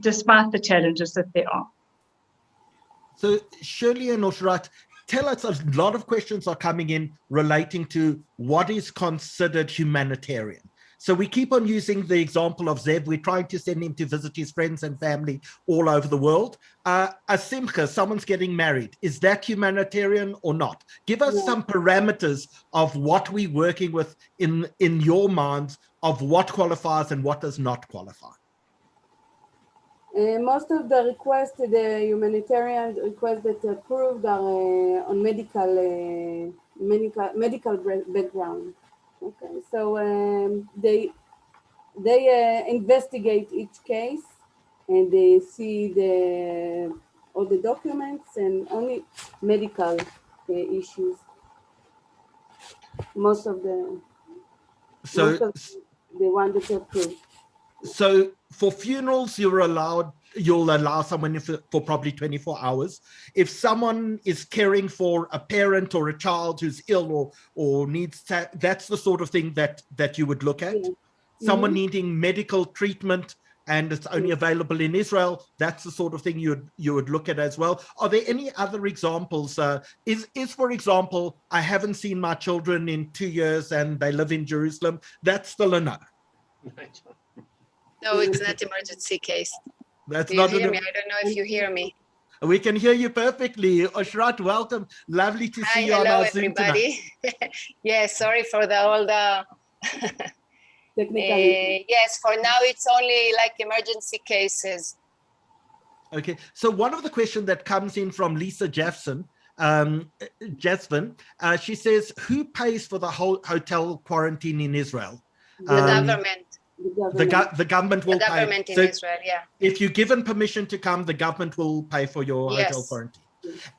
D: despite the challenges that there are.
B: So Shirley and Oshrat, tell us, a lot of questions are coming in relating to what is considered humanitarian. So we keep on using the example of Zev. We're trying to send him to visit his friends and family all over the world. A simcha, someone's getting married. Is that humanitarian or not? Give us some parameters of what we're working with in your minds of what qualifies and what does not qualify.
G: Most of the requests, the humanitarian requests that are approved are on medical background. Okay, so they investigate each case and they see all the documents and only medical issues. Most of the ones that are approved.
B: So for funerals, you'll allow someone for probably 24 hours. If someone is caring for a parent or a child who's ill or needs, that's the sort of thing that you would look at. Yeah. Someone needing medical treatment and it's only available in Israel, that's the sort of thing you would look at as well. Are there any other examples? Is for example, I haven't seen my children in 2 years and they live in Jerusalem, that's still a no.
K: No, it's not emergency case.
B: That's
K: Do you
B: not
K: hear
B: an,
K: me? I don't know if you hear me.
B: We can hear you perfectly. Oshrat, welcome. Lovely to
K: Hi,
B: see you on
K: hello,
B: our Zoom tonight.
K: everybody. Yes, sorry for all the
G: Technical.
K: yes, for now it's only like emergency cases.
B: Okay, so one of the questions that comes in from Lisa Jeffson, Jasmine, she says, who pays for the whole hotel quarantine in Israel?
K: The government.
B: The government will
K: The government
B: pay.
K: in
B: So
K: Israel, yeah.
B: if you're given permission to come, the government will pay for your hotel
K: Yes.
B: quarantine.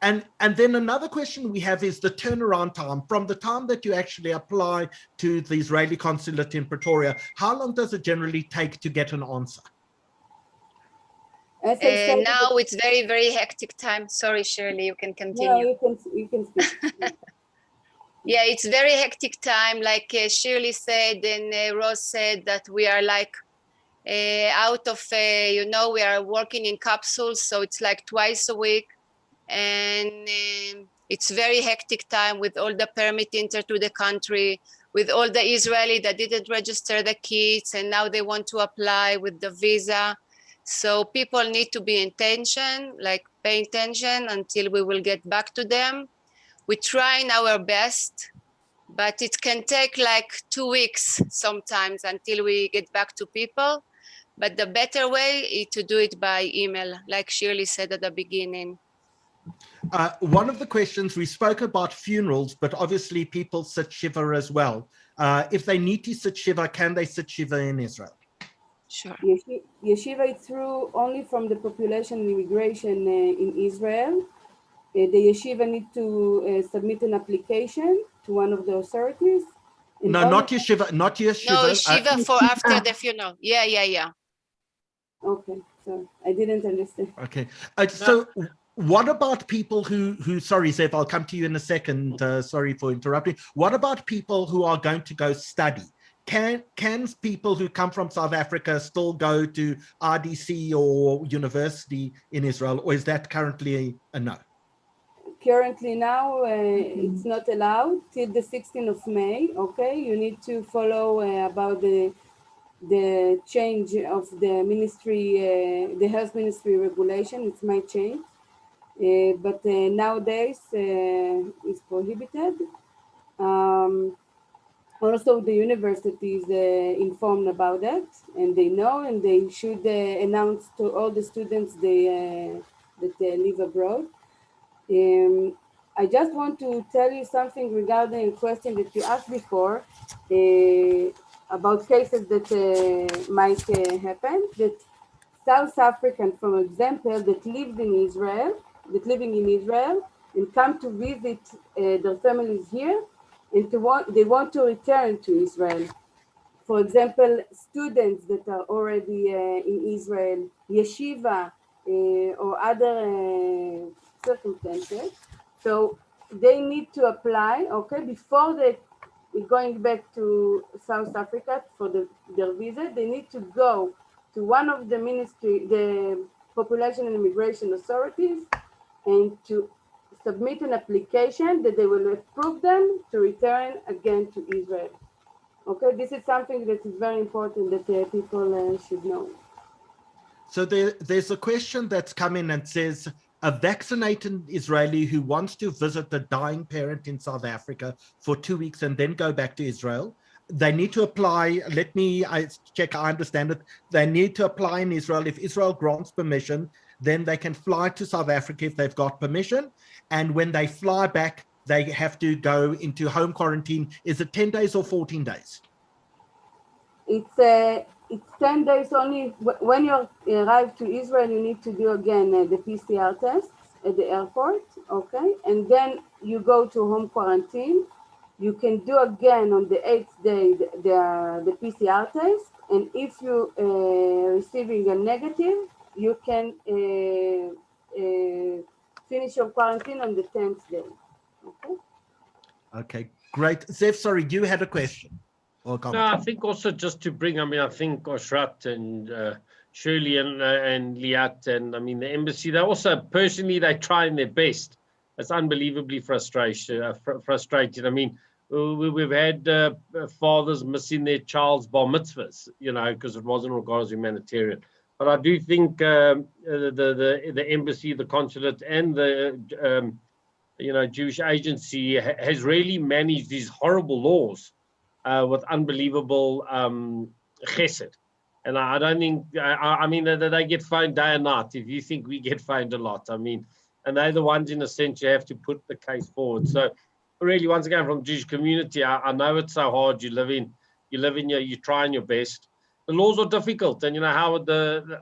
B: And then another question we have is the turnaround time. From the time that you actually apply to the Israeli consulate in Pretoria, how long does it generally take to get an answer?
G: As I said,
K: Now it's very, very hectic time. Sorry, Shirley, you can continue.
G: no, you can speak.
K: Yeah, it's very hectic time. Like Shirley said and Rose said that we are like out of, you know, we are working in capsules. So it's like twice a week. And it's very hectic time with all the permit enter to the country, with all the Israeli that didn't register the kids and now they want to apply with the visa. So people need to be in tension, like paying attention until we will get back to them. We're trying our best, but it can take like 2 weeks sometimes until we get back to people. But the better way is to do it by email, like Shirley said at the beginning.
B: One of the questions, we spoke about funerals, but obviously people sit shiva as well. If they need to sit shiva, can they sit shiva in Israel?
K: Sure.
G: Yeshiva is through only from the population and immigration in Israel. The yeshiva need to submit an application to one of the authorities.
B: No, not yeshiva, not yeshiva.
K: No, yeshiva for after the funeral. Yeah.
G: Okay, so I didn't understand.
B: Okay, so what about people who, sorry, Zev, I'll come to you in a second. Sorry for interrupting. What about people who are going to go study? Can people who come from South Africa still go to RDC or university in Israel, or is that currently a no?
G: Currently now, it's not allowed till the 16th of May, okay? You need to follow about the change of the ministry, the health ministry regulation. It might change, but nowadays it's prohibited. Also, the university is informed about that, and they know, and they should announce to all the students that they live abroad. I just want to tell you something regarding a question that you asked before about cases that might happen. That South African, for example, that living in Israel, and come to visit their families here, and they want to return to Israel. For example, students that are already in Israel, yeshiva, or other circumstances. So they need to apply, okay, before they going back to South Africa for their visa. They need to go to one of the ministry, the Population and Immigration Authorities, and to submit an application that they will approve them to return again to Israel. Okay, this is something that is very important that people should know.
B: So there's a question that's come in and says, a vaccinated Israeli who wants to visit a dying parent in South Africa for 2 weeks and then go back to Israel, they need to apply, I check, I understand it, they need to apply in Israel. If Israel grants permission, then they can fly to South Africa if they've got permission. And when they fly back, they have to go into home quarantine. Is it 10 days or 14 days?
G: It's 10 days only. When you arrive to Israel, you need to do again the PCR test at the airport, okay? And then you go to home quarantine. You can do again on the 8th day the PCR test. And if you receiving a negative, you can finish your quarantine on the 10th day, okay?
B: Okay, great. Zev, sorry, you had a question.
I: No, I think also just to bring, I think Oshrat and Shirley and Liat and the embassy, they also personally, they're trying their best. It's unbelievably frustrating. we've had fathers missing their child's bar mitzvahs, you know, because it wasn't regarded as humanitarian. But I do think the embassy, the consulate, and the Jewish agency has really managed these horrible laws with unbelievable chesed. And I don't think, I mean, they get fined day and night. If you think we get fined a lot, I mean, and they're the ones, in a sense, you have to put the case forward. So really, once again, from the Jewish community, I know it's so hard. You're trying your best. The laws are difficult. And, you know, how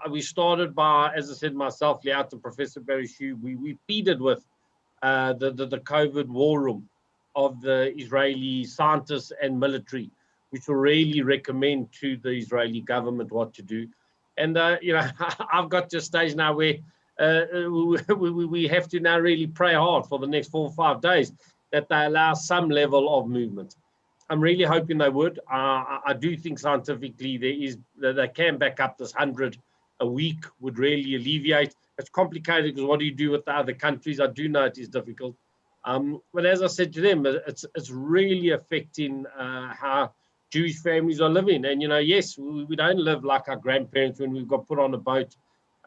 I: we started by, as I said, myself, Liat, and Professor Berishu, we pleaded with the COVID war room of the Israeli scientists and military, which will really recommend to the Israeli government what to do. And, you know, I've got to a stage now where we have to now really pray hard for the next 4 or 5 days that they allow some level of movement. I'm really hoping they would. I do think scientifically they can back up this 100 a week would really alleviate. It's complicated because what do you do with the other countries? I do know it is difficult. But as I said to them, it's really affecting how Jewish families are living. And, you know, yes, we don't live like our grandparents when we got put on a boat.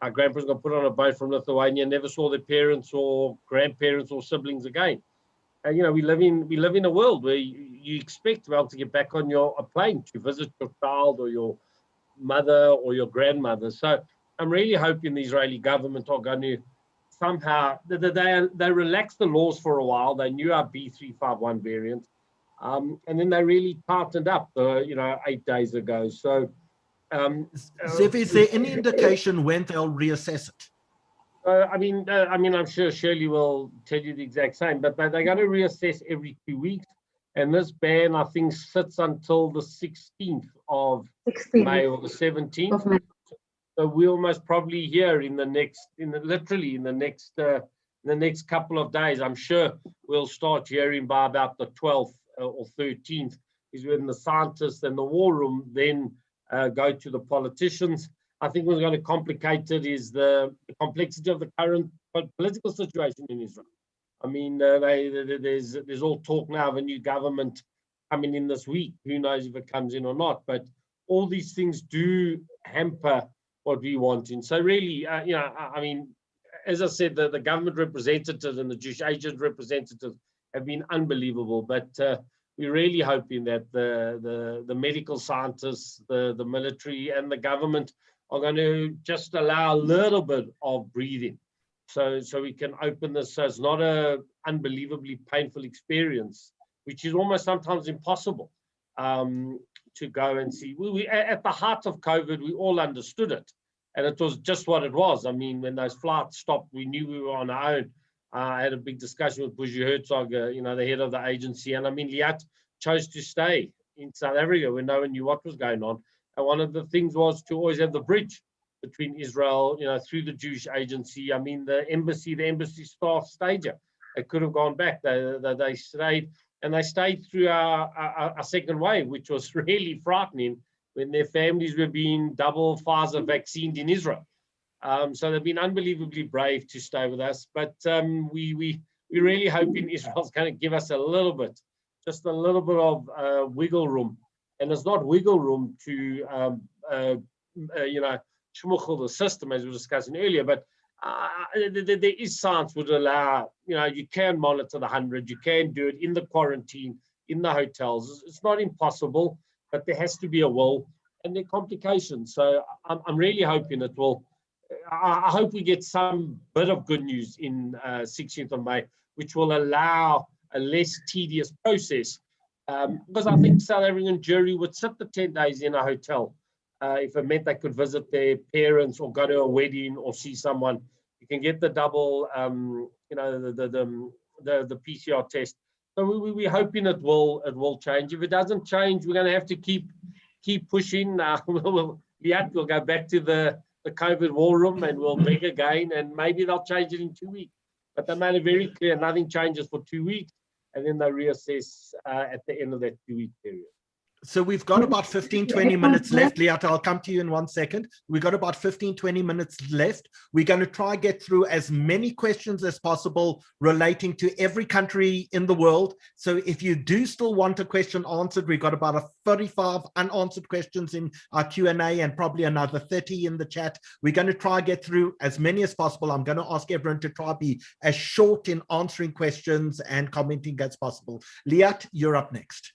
I: Our grandparents got put on a boat from Lithuania, never saw their parents or grandparents or siblings again. And, you know, we live in a world where you expect to be able to get back on a plane to visit your child or your mother or your grandmother. So I'm really hoping the Israeli government are going to somehow, they relaxed the laws for a while. They knew our B351 variant. And then they really tightened up, 8 days ago. So,
B: Ziv, is there any indication when they'll reassess it?
I: I mean, I'm sure Shirley will tell you the exact same, but they're going to reassess every 2 weeks. And this ban, I think, sits until the 16th of May or the 17th. So we'll most probably hear literally in the next couple of days. I'm sure we'll start hearing by about the 12th or 13th is when the scientists and the war room then go to the politicians. I think what's going to complicate it is the complexity of the current political situation in Israel. I mean, there's all talk now of a new government coming in this week. Who knows if it comes in or not? But all these things do hamper what we want in. So really, I mean, as I said, the government representatives and the Jewish agent representatives have been unbelievable. But we're really hoping that the medical scientists, the military, and the government are going to just allow a little bit of breathing, so we can open this so it's not a unbelievably painful experience, which is almost sometimes impossible to go and see. We at the heart of COVID, we all understood it, and it was just what it was. I mean, when those flights stopped, we knew we were on our own. I had a big discussion with Buji Herzog, the head of the agency, and I mean, Liat chose to stay in South Africa when no one knew what was going on. And one of the things was to always have the bridge between Israel, through the Jewish agency. I mean, the embassy staff stayed here. They could have gone back. They stayed, and they stayed through our second wave, which was really frightening when their families were being double Pfizer vaccinated in Israel. So they've been unbelievably brave to stay with us. But we're really hoping Israel's going to give us just a little bit of wiggle room. And it's not wiggle room to, schmuchel the system, as we were discussing earlier, but there is science would allow, you can monitor the 100, you can do it in the quarantine, in the hotels. It's not impossible, but there has to be a will, and there are complications. So I'm really hoping it will. I hope we get some bit of good news in 16th of May, which will allow a less tedious process. Because I think South African jury would sit the 10 days in a hotel if it meant they could visit their parents or go to a wedding or see someone. You can get the double, the PCR test. So we're hoping it will change. If it doesn't change, we're going to have to keep pushing. We'll go back to the COVID war room and we'll beg again, and maybe they'll change it in 2 weeks. But they made it very clear nothing changes for 2 weeks. And then they reassess at the end of that 2 week period.
B: So we've got about 15, 20 minutes left. Liat, I'll come to you in 1 second. We've got about 15, 20 minutes left. We're going to try get through as many questions as possible relating to every country in the world. So if you do still want a question answered, we've got about 35 unanswered questions in our Q&A and probably another 30 in the chat. We're going to try get through as many as possible. I'm going to ask everyone to try be as short in answering questions and commenting as possible. Liat, you're up next.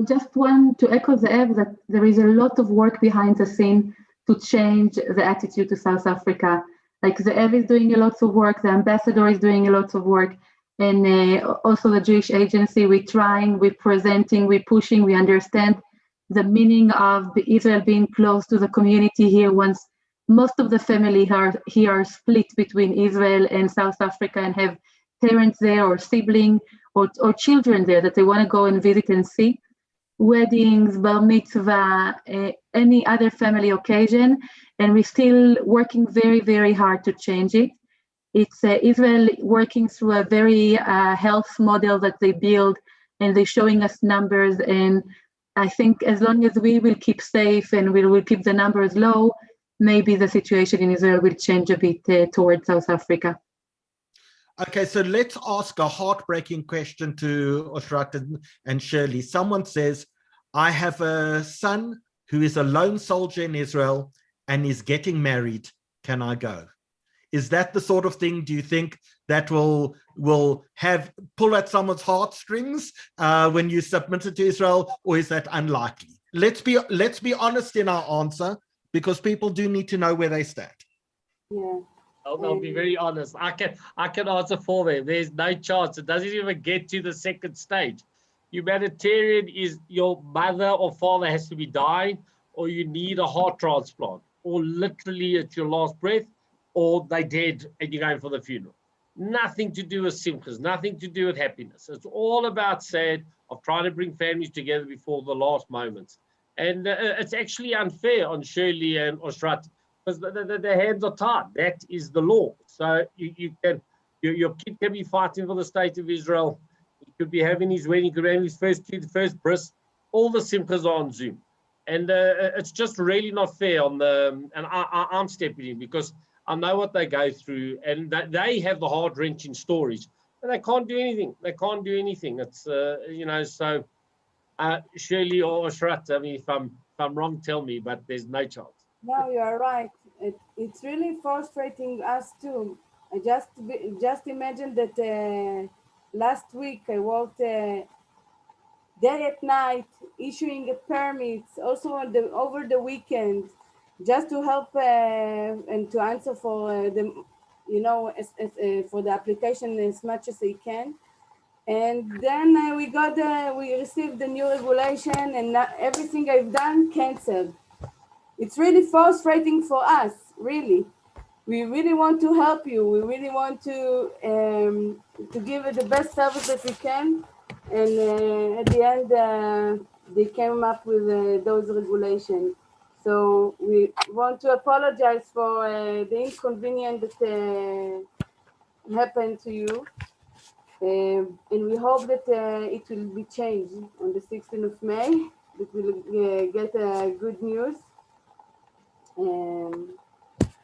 F: Just want to echo Zeev that there is a lot of work behind the scene to change the attitude to South Africa. Like Zeev is doing a lot of work, the ambassador is doing a lot of work, and also the Jewish agency. We're trying, we're presenting, we're pushing, we understand the meaning of Israel being close to the community here once most of the family here are split between Israel and South Africa and have parents there or siblings or children there that they want to go and visit and see. Weddings, bar mitzvah, any other family occasion, and we're still working very, very hard to change it. It's Israel working through a very health model that they build, and they're showing us numbers, and I think as long as we will keep safe and we will keep the numbers low, maybe the situation in Israel will change a bit towards South Africa.
B: Okay, so let's ask a heartbreaking question to Oshrat and Shirley. Someone says, I have a son who is a lone soldier in Israel and is getting married. Can I go? Is that the sort of thing, do you think, that will pull at someone's heartstrings when you submit it to Israel, or is that unlikely? Let's be honest in our answer, because people do need to know where they stand.
G: Yeah.
I: I'll be very honest. I can answer for them. There's no chance. It doesn't even get to the second stage. Humanitarian is your mother or father has to be dying, or you need a heart transplant, or literally at your last breath, or they dead and you're going for the funeral. Nothing to do with simchas, nothing to do with happiness. It's all about sad of trying to bring families together before the last moments. And it's actually unfair on Shirley and Oshrat, because the hands are tied. That is the law. So your kid can be fighting for the state of Israel. He could be having his wedding, he could be having his first kid, first bris. All the simchas are on Zoom. And it's just really not fair on and I'm stepping in because I know what they go through, and they have the heart-wrenching stories, and they can't do anything. They can't do anything. It's, so Shirley or Oshrat, I mean, if I'm wrong, tell me, but there's no chance.
G: No, you are right. It's really frustrating us too. I just imagine that last week I worked day at night, issuing permits, also over the weekend, just to help and to answer for for the application as much as they can. And then we received the new regulation, and everything I've done canceled. It's really frustrating for us, really. We really want to help you. We really want to give it the best service that we can. And at the end, they came up with those regulations. So we want to apologize for the inconvenience that happened to you. And we hope that it will be changed on the 16th of May, that we'll get good news. And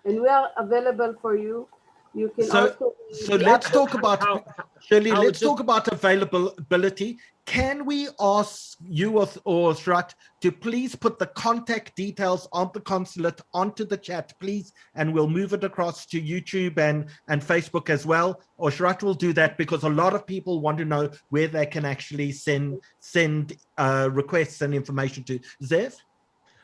G: we are available for you. You can
B: so let's talk about, Shirley, let's talk about availability. Can we ask you or Shrat to please put the contact details on the consulate onto the chat, please, and we'll move it across to YouTube and Facebook as well. Or Shrat will do that because a lot of people want to know where they can actually send requests and information to. Zev?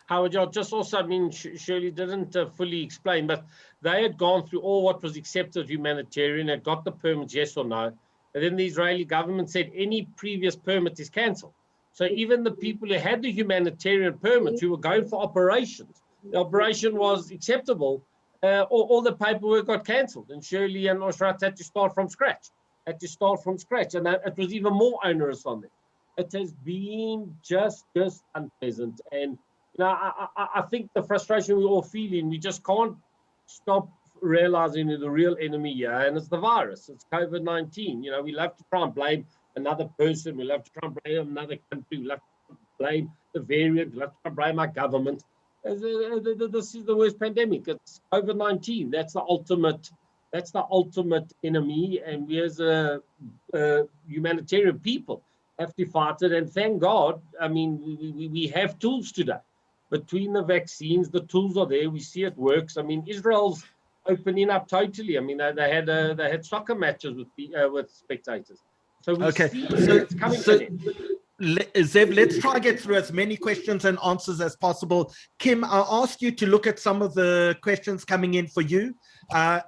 I: Howard, just also, I mean, Shirley didn't fully explain, but they had gone through all what was accepted humanitarian, had got the permits, yes or no. And then the Israeli government said any previous permit is cancelled. So even the people who had the humanitarian permits, who were going for operations, the operation was acceptable, all the paperwork got cancelled. And Shirley and Oshrat had to start from scratch, And it was even more onerous on them. It has been just unpleasant. And I think the frustration we're all feeling, we just can't stop realizing the real enemy here, and it's the virus. It's COVID-19. We love to try and blame another person. We love to try and blame another country. We love to blame the variant, let's blame our government. This is the worst pandemic. It's COVID-19. That's the ultimate enemy, and we as a humanitarian people have to fight it. And thank God, I mean, we have tools today. Between the vaccines, the tools are there. We see it works. I mean, Israel's opening up totally. I mean, they had soccer matches with spectators. So we see it's coming to an end.
B: Zev, let's try to get through as many questions and answers as possible. Kim, I'll ask you to look at some of the questions coming in for you.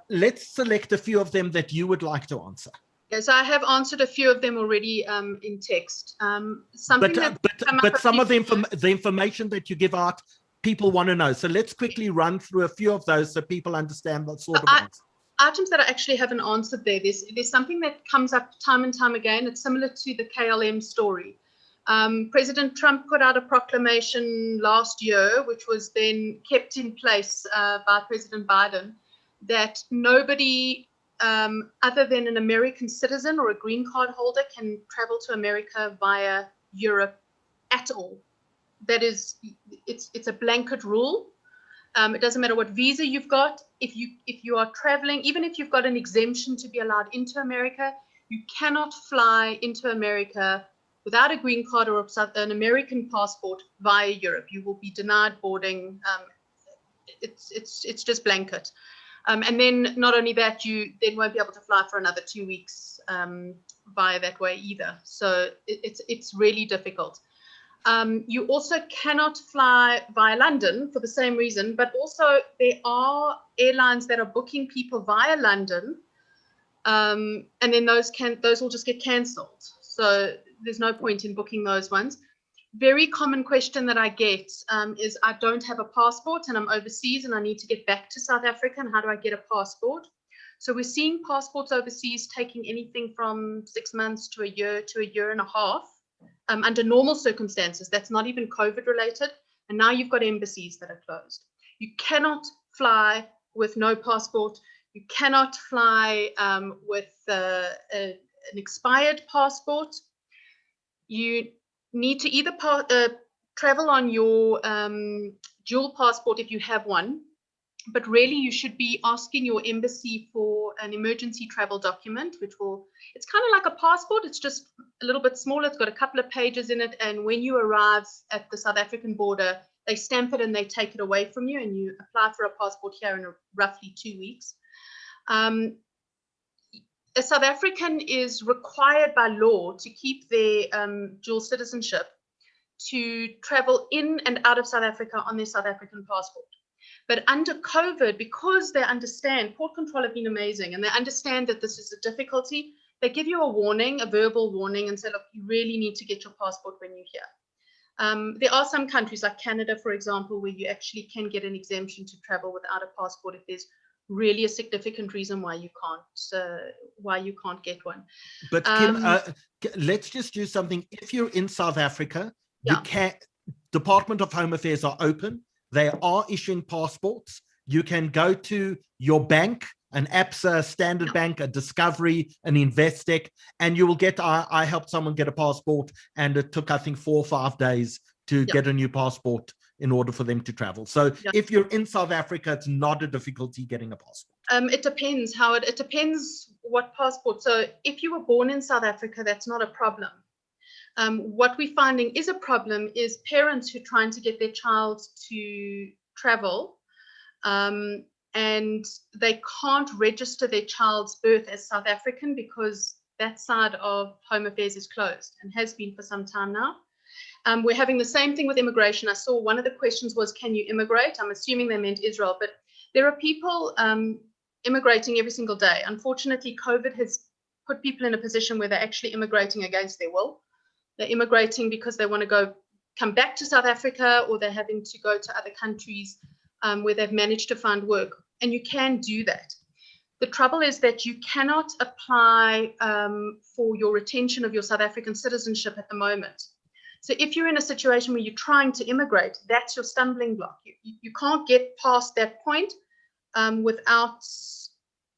B: Let's select a few of them that you would like to answer.
C: Yes, I have answered a few of them already in text. But
B: some of the information that you give out, people want to know. So let's quickly run through a few of those so people understand what sort of answer.
C: Items that I actually haven't answered there. There's something that comes up time and time again. It's similar to the KLM story. President Trump put out a proclamation last year, which was then kept in place by President Biden, that nobody other than an American citizen or a green card holder can travel to America via Europe at all. That is, it's a blanket rule. It doesn't matter what visa you've got. If you are traveling, even if you've got an exemption to be allowed into America, you cannot fly into America without a green card or an American passport via Europe. You will be denied boarding. It's just blanket. And then not only that, you then won't be able to fly for another 2 weeks via that way either. So it's really difficult. You also cannot fly via London for the same reason, but also there are airlines that are booking people via London, and then those will just get cancelled. So there's no point in booking those ones. Very common question that I get is, I don't have a passport and I'm overseas and I need to get back to South Africa, and how do I get a passport? So we're seeing passports overseas taking anything from 6 months to a year and a half. Under normal circumstances, that's not even COVID related. And now you've got embassies that are closed. You cannot fly with no passport. You cannot fly with an expired passport. You need to either travel on your dual passport if you have one, but really you should be asking your embassy for an emergency travel document, it's kind of like a passport. It's just a little bit smaller. It's got a couple of pages in it. And when you arrive at the South African border, they stamp it and they take it away from you, and you apply for a passport here in roughly 2 weeks. A South African is required by law to keep their dual citizenship to travel in and out of South Africa on their South African passport. But under COVID, because they understand, Port Control have been amazing, and they understand that this is a difficulty, they give you a warning, a verbal warning, and say, look, you really need to get your passport when you're here. There are some countries like Canada, for example, where you actually can get an exemption to travel without a passport if there's really a significant reason why you can't get one.
B: But Kim, let's just do something. If you're in South Africa, you can. Department of Home Affairs are open. They are issuing passports. You can go to your bank, an ABSA, Standard Bank, a Discovery, an Investec, and you will get. I helped someone get a passport, and it took, I think, 4 or 5 days to get a new passport in order for them to travel. So if you're in South Africa, it's not a difficulty getting a passport.
C: It depends, Howard. It depends what passport. So if you were born in South Africa, that's not a problem. What we're finding is a problem is parents who are trying to get their child to travel, and they can't register their child's birth as South African because that side of Home Affairs is closed and has been for some time now. We're having the same thing with immigration. I saw one of the questions was, can you immigrate? I'm assuming they meant Israel, but there are people immigrating every single day. Unfortunately, COVID has put people in a position where they're actually immigrating against their will. They're immigrating because they want to come back to South Africa, or they're having to go to other countries where they've managed to find work. And you can do that. The trouble is that you cannot apply for your retention of your South African citizenship at the moment. So if you're in a situation where you're trying to immigrate, that's your stumbling block. You can't get past that point without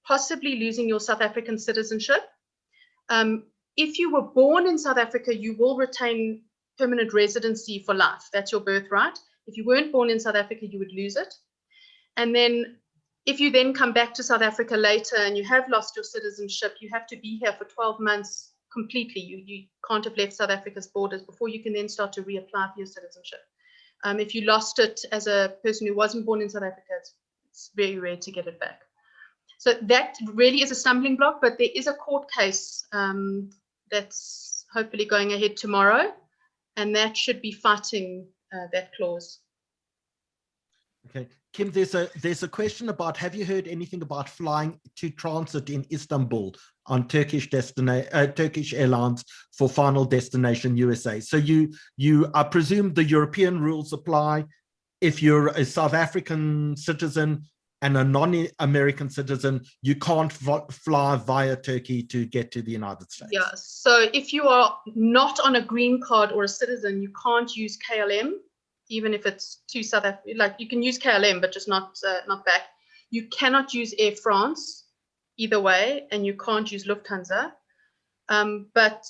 C: possibly losing your South African citizenship. If you were born in South Africa, you will retain permanent residency for life. That's your birthright. If you weren't born in South Africa, you would lose it. And then if you then come back to South Africa later and you have lost your citizenship, you have to be here for 12 months completely. You can't have left South Africa's borders before you can then start to reapply for your citizenship. If you lost it as a person who wasn't born in South Africa, it's very rare to get it back. So that really is a stumbling block, but there is a court case that's hopefully going ahead tomorrow, and that should be fighting that clause.
B: Okay, Kim, there's a question about, have you heard anything about flying to transit in Istanbul on Turkish Airlines for final destination USA? So I presume the European rules apply. If you're a South African citizen and a non-American citizen, you can't fly via Turkey to get to the United States.
C: Yeah, so if you are not on a green card or a citizen, you can't use KLM, even if it's to South Africa. Like, you can use KLM, but just not back. You cannot use Air France either way, and you can't use Lufthansa. But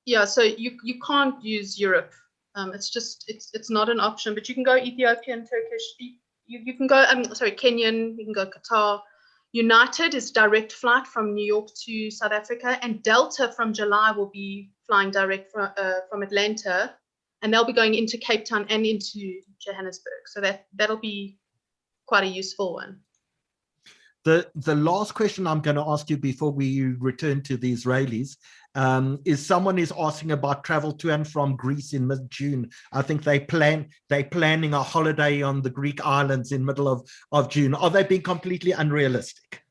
C: yeah, so you can't use Europe. It's not an option, but you can go Ethiopian, Turkish. You can go, Kenyan, you can go Qatar. United is direct flight from New York to South Africa, and Delta from July will be flying direct from Atlanta, and they'll be going into Cape Town and into Johannesburg. So that'll be quite a useful one.
B: The last question I'm going to ask you before we return to the Israelis is someone is asking about travel to and from Greece in mid-June. I think they're planning a holiday on the Greek islands in middle of June. Are they being completely unrealistic?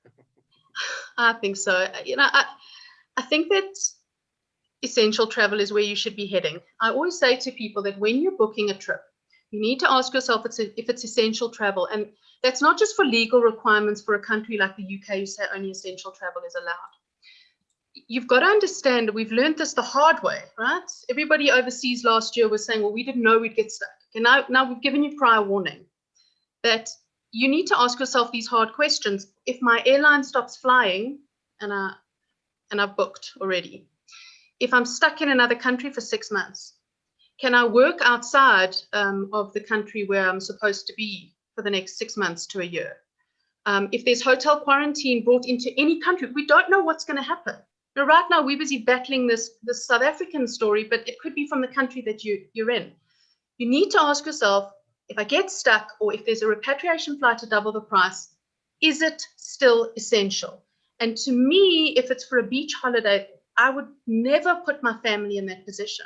C: I think so. I think that essential travel is where you should be heading. I always say to people that when you're booking a trip, you need to ask yourself if it's essential travel. And that's not just for legal requirements for a country like the UK who say only essential travel is allowed. You've got to understand, we've learned this the hard way, right? Everybody overseas last year was saying, well, we didn't know we'd get stuck. And now we've given you prior warning that you need to ask yourself these hard questions. If my airline stops flying and I've booked already, if I'm stuck in another country for 6 months, can I work outside of the country where I'm supposed to be for the next 6 months to a year? If there's hotel quarantine brought into any country, we don't know what's going to happen. Now, right now, we're busy battling this South African story, but it could be from the country that you're in. You need to ask yourself, if I get stuck or if there's a repatriation flight to double the price, is it still essential? And to me, if it's for a beach holiday, I would never put my family in that position.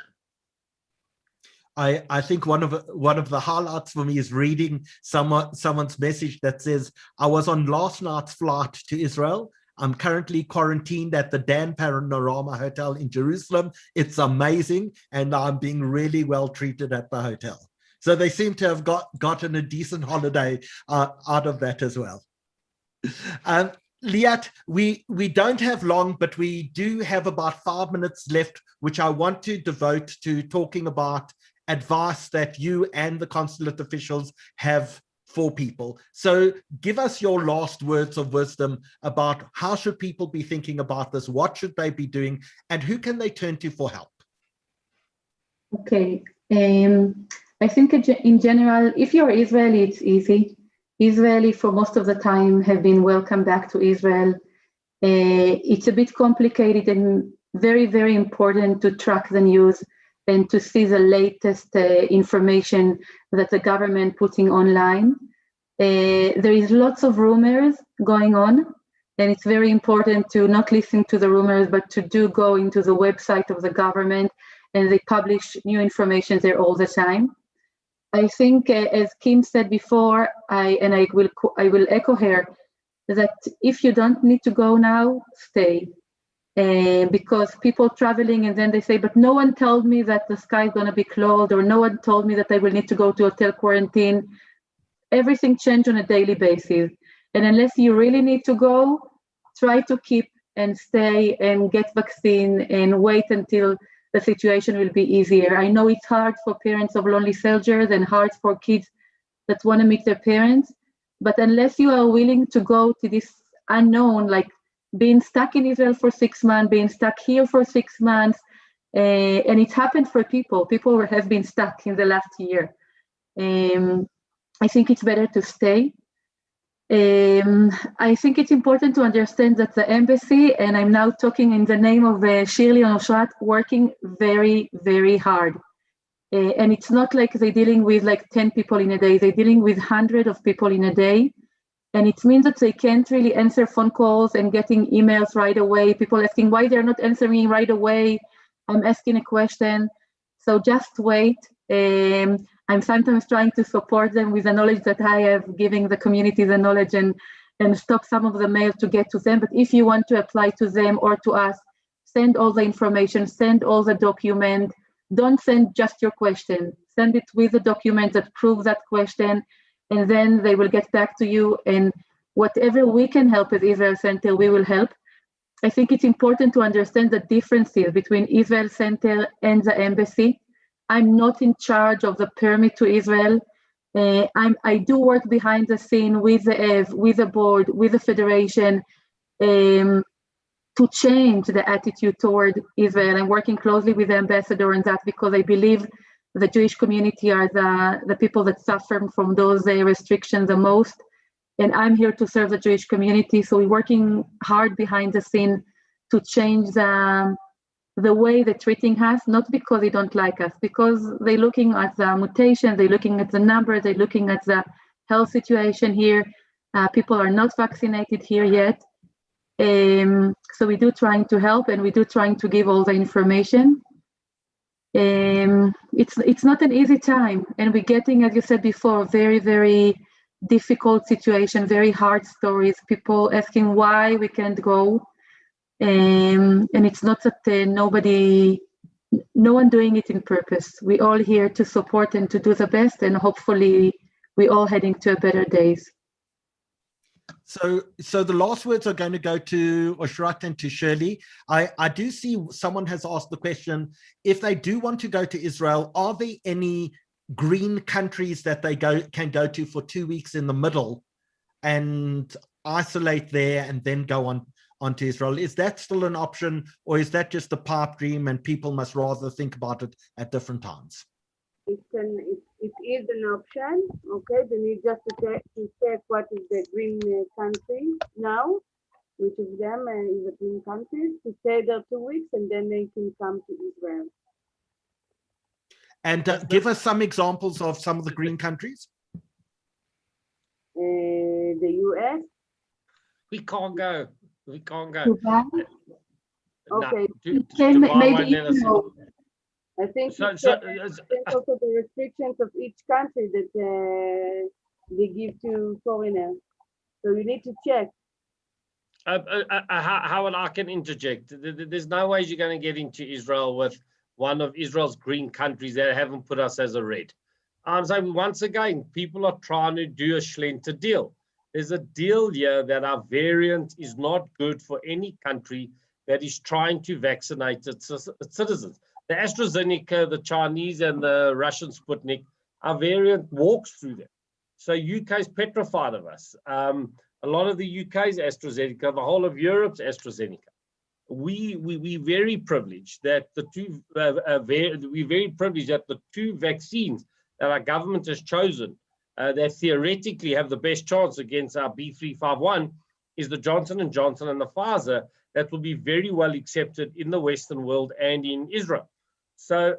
B: I think one of the highlights for me is reading someone's message that says, I was on last night's flight to Israel. I'm currently quarantined at the Dan Panorama Hotel in Jerusalem. It's amazing, and I'm being really well treated at the hotel. So they seem to have gotten a decent holiday out of that as well. Liat, we don't have long, but we do have about 5 minutes left, which I want to devote to talking about advice that you and the consulate officials have for people. So give us your last words of wisdom about how should people be thinking about this, what should they be doing, and who can they turn to for help?
F: Okay, I think in general, if you're Israeli, it's easy. Israeli for most of the time have been welcome back to Israel. It's a bit complicated and very, very important to track the news and to see the latest information that the government putting online. There is lots of rumors going on, and it's very important to not listen to the rumors, but to go into the website of the government, and they publish new information there all the time. I think, as Kim said before, I will echo her, that if you don't need to go now, stay. Because people traveling and then they say, but no one told me that the sky is going to be closed, or no one told me that I will need to go to hotel quarantine. Everything changes on a daily basis. And unless you really need to go, try to keep and stay and get vaccine and wait until the situation will be easier. I know it's hard for parents of lonely soldiers and hard for kids that want to meet their parents, but unless you are willing to go to this unknown, like being stuck in Israel for 6 months, being stuck here for 6 months, And it happened for people. People have been stuck in the last year. I think it's better to stay. I think it's important to understand that the embassy, and I'm now talking in the name of Shirley and Oshrat, working very, very hard. And it's not like they're dealing with like 10 people in a day. They're dealing with hundreds of people in a day. And it means that they can't really answer phone calls and getting emails right away. People asking why they're not answering right away. I'm asking a question. So just wait. I'm sometimes trying to support them with the knowledge that I have, giving the community the knowledge and stop some of the mail to get to them. But if you want to apply to them or to us, send all the information, send all the document. Don't send just your question. Send it with the document that proves that question, and then they will get back to you. And whatever we can help at Israel Center, we will help. I think it's important to understand the differences between Israel Center and the embassy. I'm not in charge of the permit to Israel. I do work behind the scene with the EV, with the board, with the federation, to change the attitude toward Israel. I'm working closely with the ambassador on that because I believe the Jewish community are the people that suffer from those restrictions the most. And I'm here to serve the Jewish community. So we're working hard behind the scene to change the way they're treating us, not because they don't like us, because they're looking at the mutation, they're looking at the numbers, they're looking at the health situation here. People are not vaccinated here yet. So we do trying to help, and we do trying to give all the information. It's not an easy time, and we're getting, as you said before, very, very difficult situation, very hard stories, people asking why we can't go. And it's not that no one doing it in purpose. We're all here to support and to do the best, and hopefully we're all heading to a better days.
B: So the last words are going to go to Oshrat and to Shirley. I do see someone has asked the question, if they do want to go to Israel, are there any green countries that they can go to for 2 weeks in the middle and isolate there and then go on to Israel? Is that still an option, or is that just a pipe dream and people must rather think about it at different times?
G: It is an option. Okay, they need just to check what is the green country now, which of them is the green countries, to stay there 2 weeks, and then they can come to Israel.
B: And give us some examples of some of the green countries.
G: The US.
I: We can't go. We can't go.
F: Dubai?
G: Okay.
F: Maybe
G: I think also the restrictions of each country that they give to foreigners. So you need to check.
I: Howard, I can interject. There's no way you're going to get into Israel with one of Israel's green countries that haven't put us as a red. I'm saying once again, people are trying to do a Schlenter deal. There's a deal here that our variant is not good for any country that is trying to vaccinate its citizens. The AstraZeneca, the Chinese, and the Russian Sputnik, our variant walks through them. So UK is petrified of us. A lot of the UK's AstraZeneca, the whole of Europe's AstraZeneca. We very privileged that the two vaccines that our government has chosen that theoretically have the best chance against our B351 is the Johnson & Johnson and the Pfizer that will be very well accepted in the Western world and in Israel. So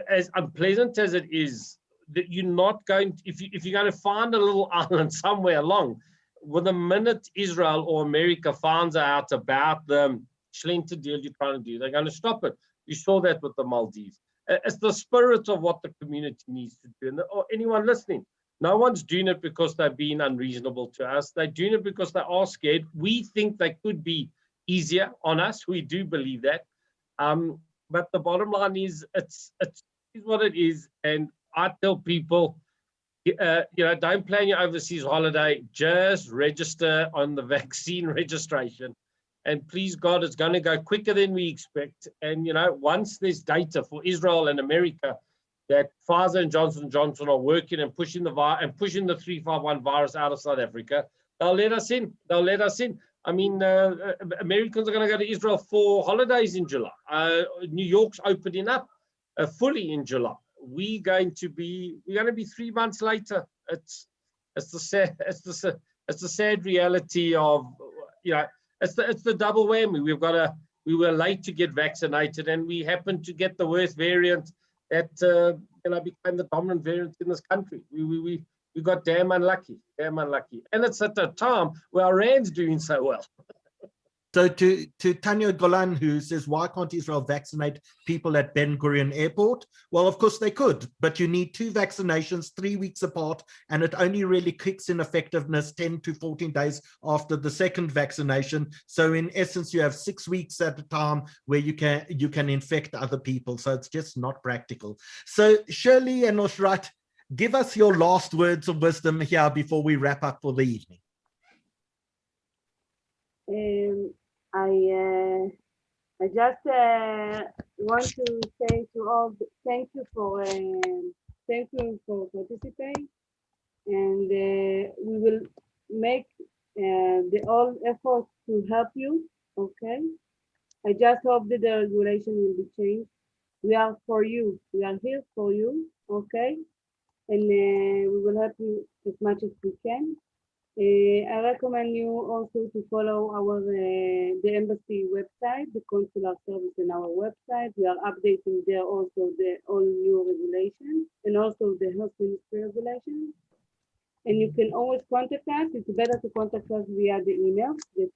I: as unpleasant as it is, that you're not going, if you're going to find a little island somewhere along, well, the minute Israel or America finds out about the Schlenter deal you're trying to do, they're going to stop it. You saw that with the Maldives. It's the spirit of what the community needs to do. And or anyone listening, no one's doing it because they're being unreasonable to us. They're doing it because they are scared. We think they could be easier on us. We do believe that. But the bottom line is, it's what it is. And I tell people, don't plan your overseas holiday. Just register on the vaccine registration. And please God, it's going to go quicker than we expect. And, once there's data for Israel and America that Pfizer and Johnson & Johnson are working and pushing the 351 virus out of South Africa, they'll let us in. They'll let us in. I mean, Americans are going to go to Israel for holidays in July. New York's opening up fully in July. We're going to be 3 months later. It's the sad reality of, you know, it's the double whammy. We were late to get vaccinated, and we happened to get the worst variant that became the dominant variant in this country. We got damn unlucky, and it's at a time where our rand's doing so well.
B: So to Tanya Golan, who says, why can't Israel vaccinate people at Ben Gurion Airport? Well, of course they could, but you need 2 vaccinations 3 weeks apart, and it only really kicks in effectiveness 10 to 14 days after the second vaccination. So in essence, you have 6 weeks at a time where you can infect other people. So it's just not practical. So Shirley and Oshrat, give us your last words of wisdom here before we wrap up for the evening.
G: I just want to say to all, thank you for participating, and we will make the all effort to help you. Okay, I just hope that the regulation will be changed. We are for you. We are here for you. Okay, and we will help you as much as we can. I recommend you also to follow the embassy website, the consular service in our website. We are updating there also the all new regulations and also the health ministry regulations. And you can always contact us. It's better to contact us via the email that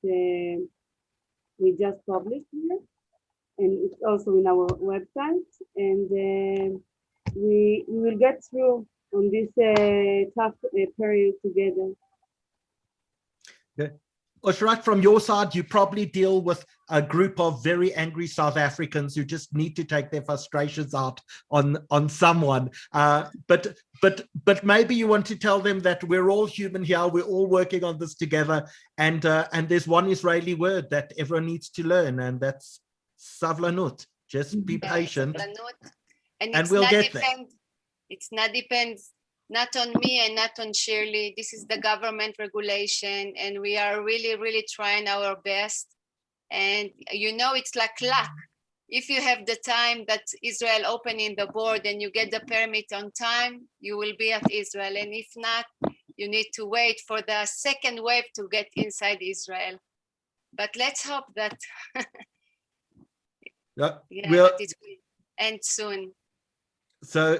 G: we just published here. And it's also in our website. And we will get through on this tough period together.
B: Okay. Oshrat, from your side, you probably deal with a group of very angry South Africans who just need to take their frustrations out on someone. But maybe you want to tell them that we're all human here, we're all working on this together, and there's one Israeli word that everyone needs to learn, and that's savlanut. Just be patient, and we'll get there.
K: It's not depends. Not on me and not on Shirley. This is the government regulation, and we are really, really trying our best. And you know, it's like luck. If you have the time that Israel opening the board and you get the permit on time, you will be at Israel. And if not, you need to wait for the second wave to get inside Israel. But let's hope that that it will end soon.
B: So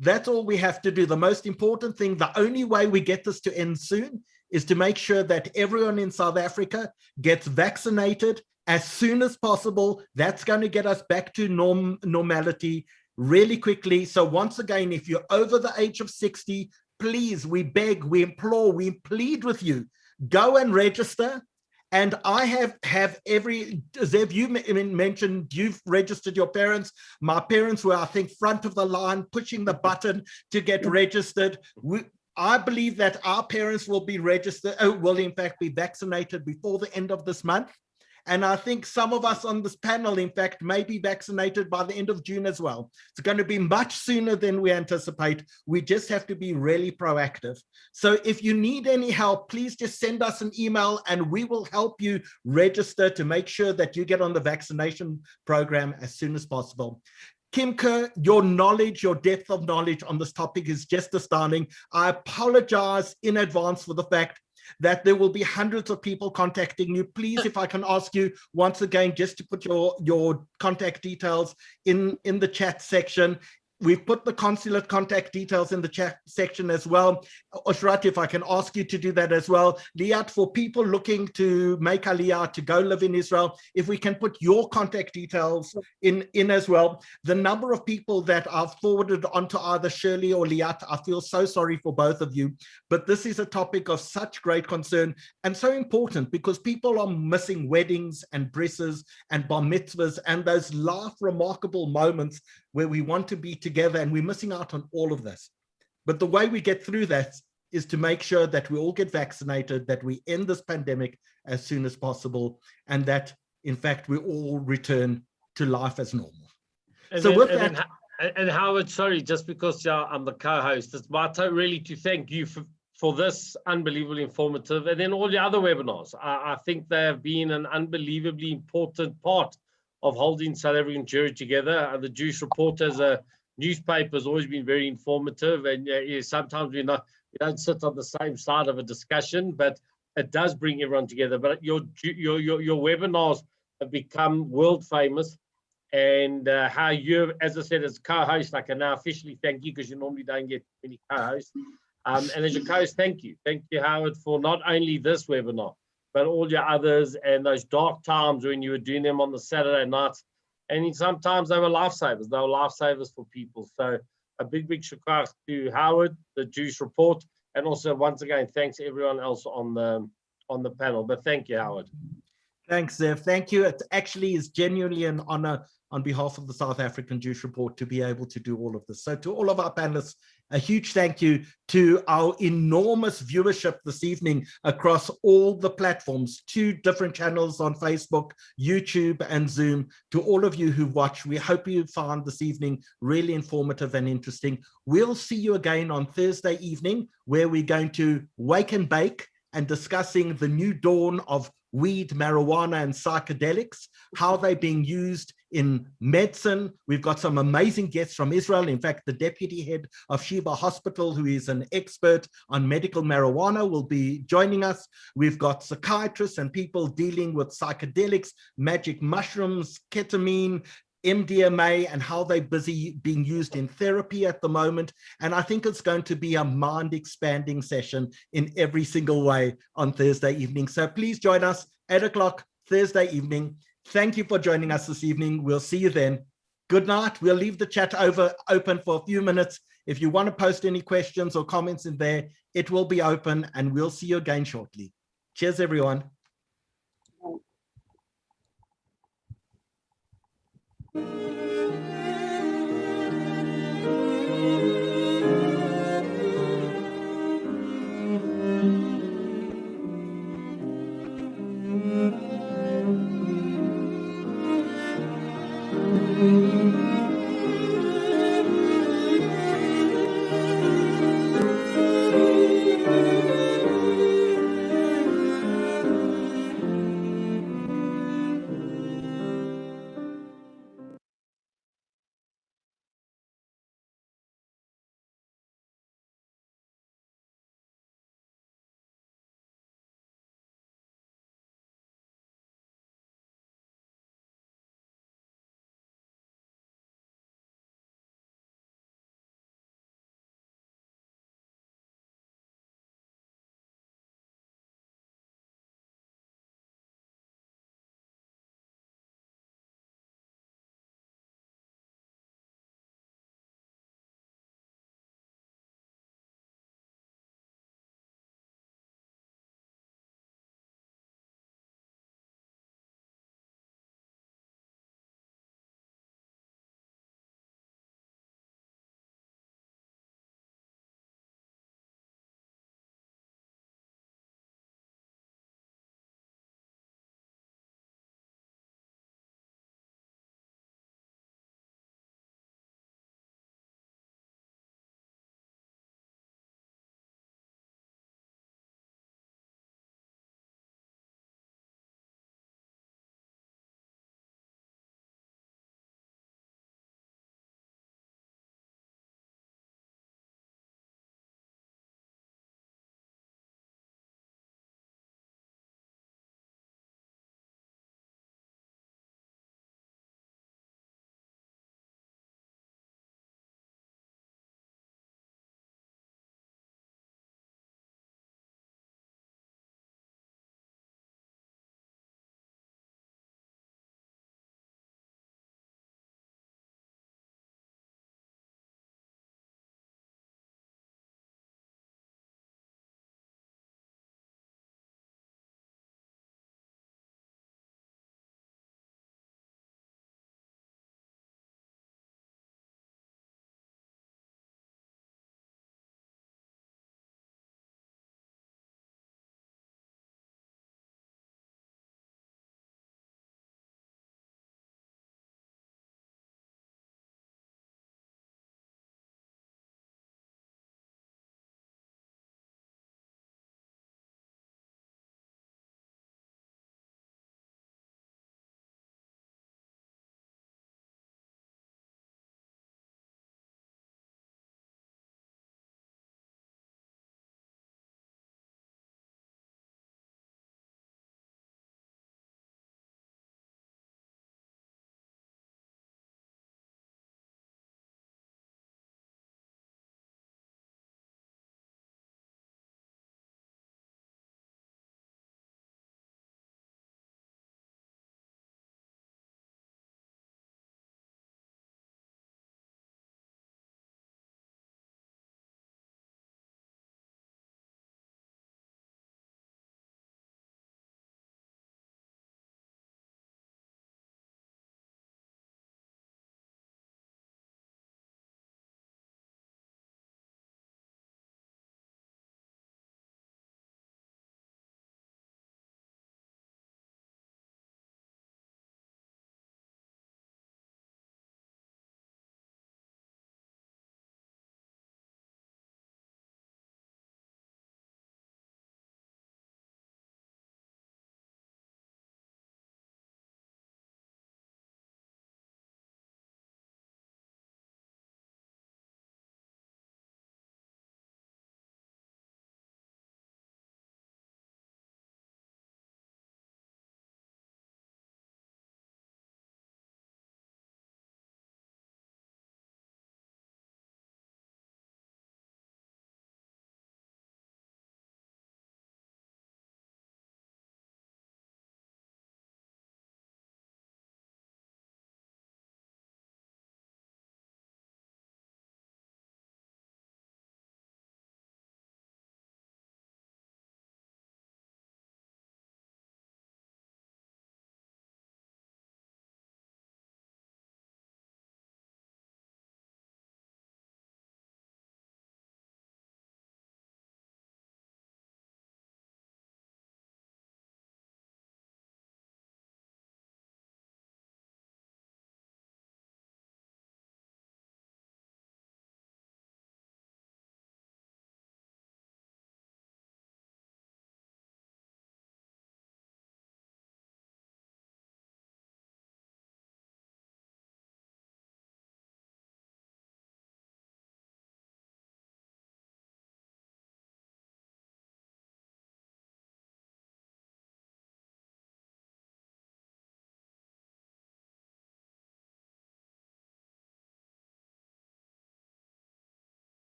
B: that's all we have to do. The most important thing, the only way we get this to end soon is to make sure that everyone in South Africa gets vaccinated as soon as possible. That's going to get us back to normality really quickly. So once again, if you're over the age of 60, please, we beg, we implore, we plead with you, go and register. And I have Zev, you mentioned you've registered your parents. My parents were, I think, front of the line, pushing the button to get registered. I believe that our parents will be registered, will in fact be vaccinated before the end of this month. And I think some of us on this panel, in fact, may be vaccinated by the end of June as well. It's going to be much sooner than we anticipate. We just have to be really proactive. So if you need any help, please just send us an email and we will help you register to make sure that you get on the vaccination program as soon as possible. Kim Kerr, your knowledge, your depth of knowledge on this topic is just astounding. I apologize in advance for the fact that there will be hundreds of people contacting you. Please, if I can ask you once again, just to put your contact details in the chat section. We've put the consulate contact details in the chat section as well. Oshrat, if I can ask you to do that as well. Liat, for people looking to make Aliyah to go live in Israel, if we can put your contact details in as well. The number of people that are forwarded onto either Shirley or Liat, I feel so sorry for both of you, but this is a topic of such great concern and so important because people are missing weddings and brisses and bar mitzvahs and those life remarkable moments where we want to be together, and we're missing out on all of this. But the way we get through that is to make sure that we all get vaccinated, that we end this pandemic as soon as possible, and that, in fact, we all return to life as normal.
I: And
B: so
I: then,
B: with
I: and
B: that...
I: And Howard, sorry, just because I'm the co-host, it's my turn really to thank you for this unbelievably informative, and then all the other webinars. I think they have been an unbelievably important part of holding South African Jewry together. The Jewish Report as a newspaper has always been very informative, and sometimes we don't sit on the same side of a discussion, but it does bring everyone together. But your webinars have become world famous, and how you, as I said, as co-host, I can now officially thank you, because you normally don't get many co-hosts. And as your co-host, thank you, Howard, for not only this webinar, but all your others, and those dark times when you were doing them on the Saturday nights. And sometimes they were lifesavers. They were lifesavers for people. So a big shukar to Howard, the Jewish Report, and also once again, thanks to everyone else on the panel. But thank you, Howard.
B: Thanks, Zev. Thank you. It actually is genuinely an honor on behalf of the South African Jewish Report to be able to do all of this. So to all of our panelists, a huge thank you to our enormous viewership this evening across all the platforms, 2 different channels on Facebook, YouTube, and Zoom. To all of you who watched, we hope you found this evening really informative and interesting. We'll see you again on Thursday evening, where we're going to wake and bake and discussing the new dawn of weed, marijuana, and psychedelics, how they're being used in medicine. We've got some amazing guests from Israel. In fact, the deputy head of Sheba Hospital, who is an expert on medical marijuana, will be joining us. We've got psychiatrists and people dealing with psychedelics, magic mushrooms, ketamine, MDMA, and how they're busy being used in therapy at the moment. And I think it's going to be a mind-expanding session in every single way on Thursday evening. So please join us, 8 o'clock Thursday evening. Thank you for joining us this evening. We'll see you then. Good night. We'll leave the chat open for a few minutes. If you want to post any questions or comments in there, it will be open, and we'll see you again shortly. Cheers, everyone.
A: Thank you.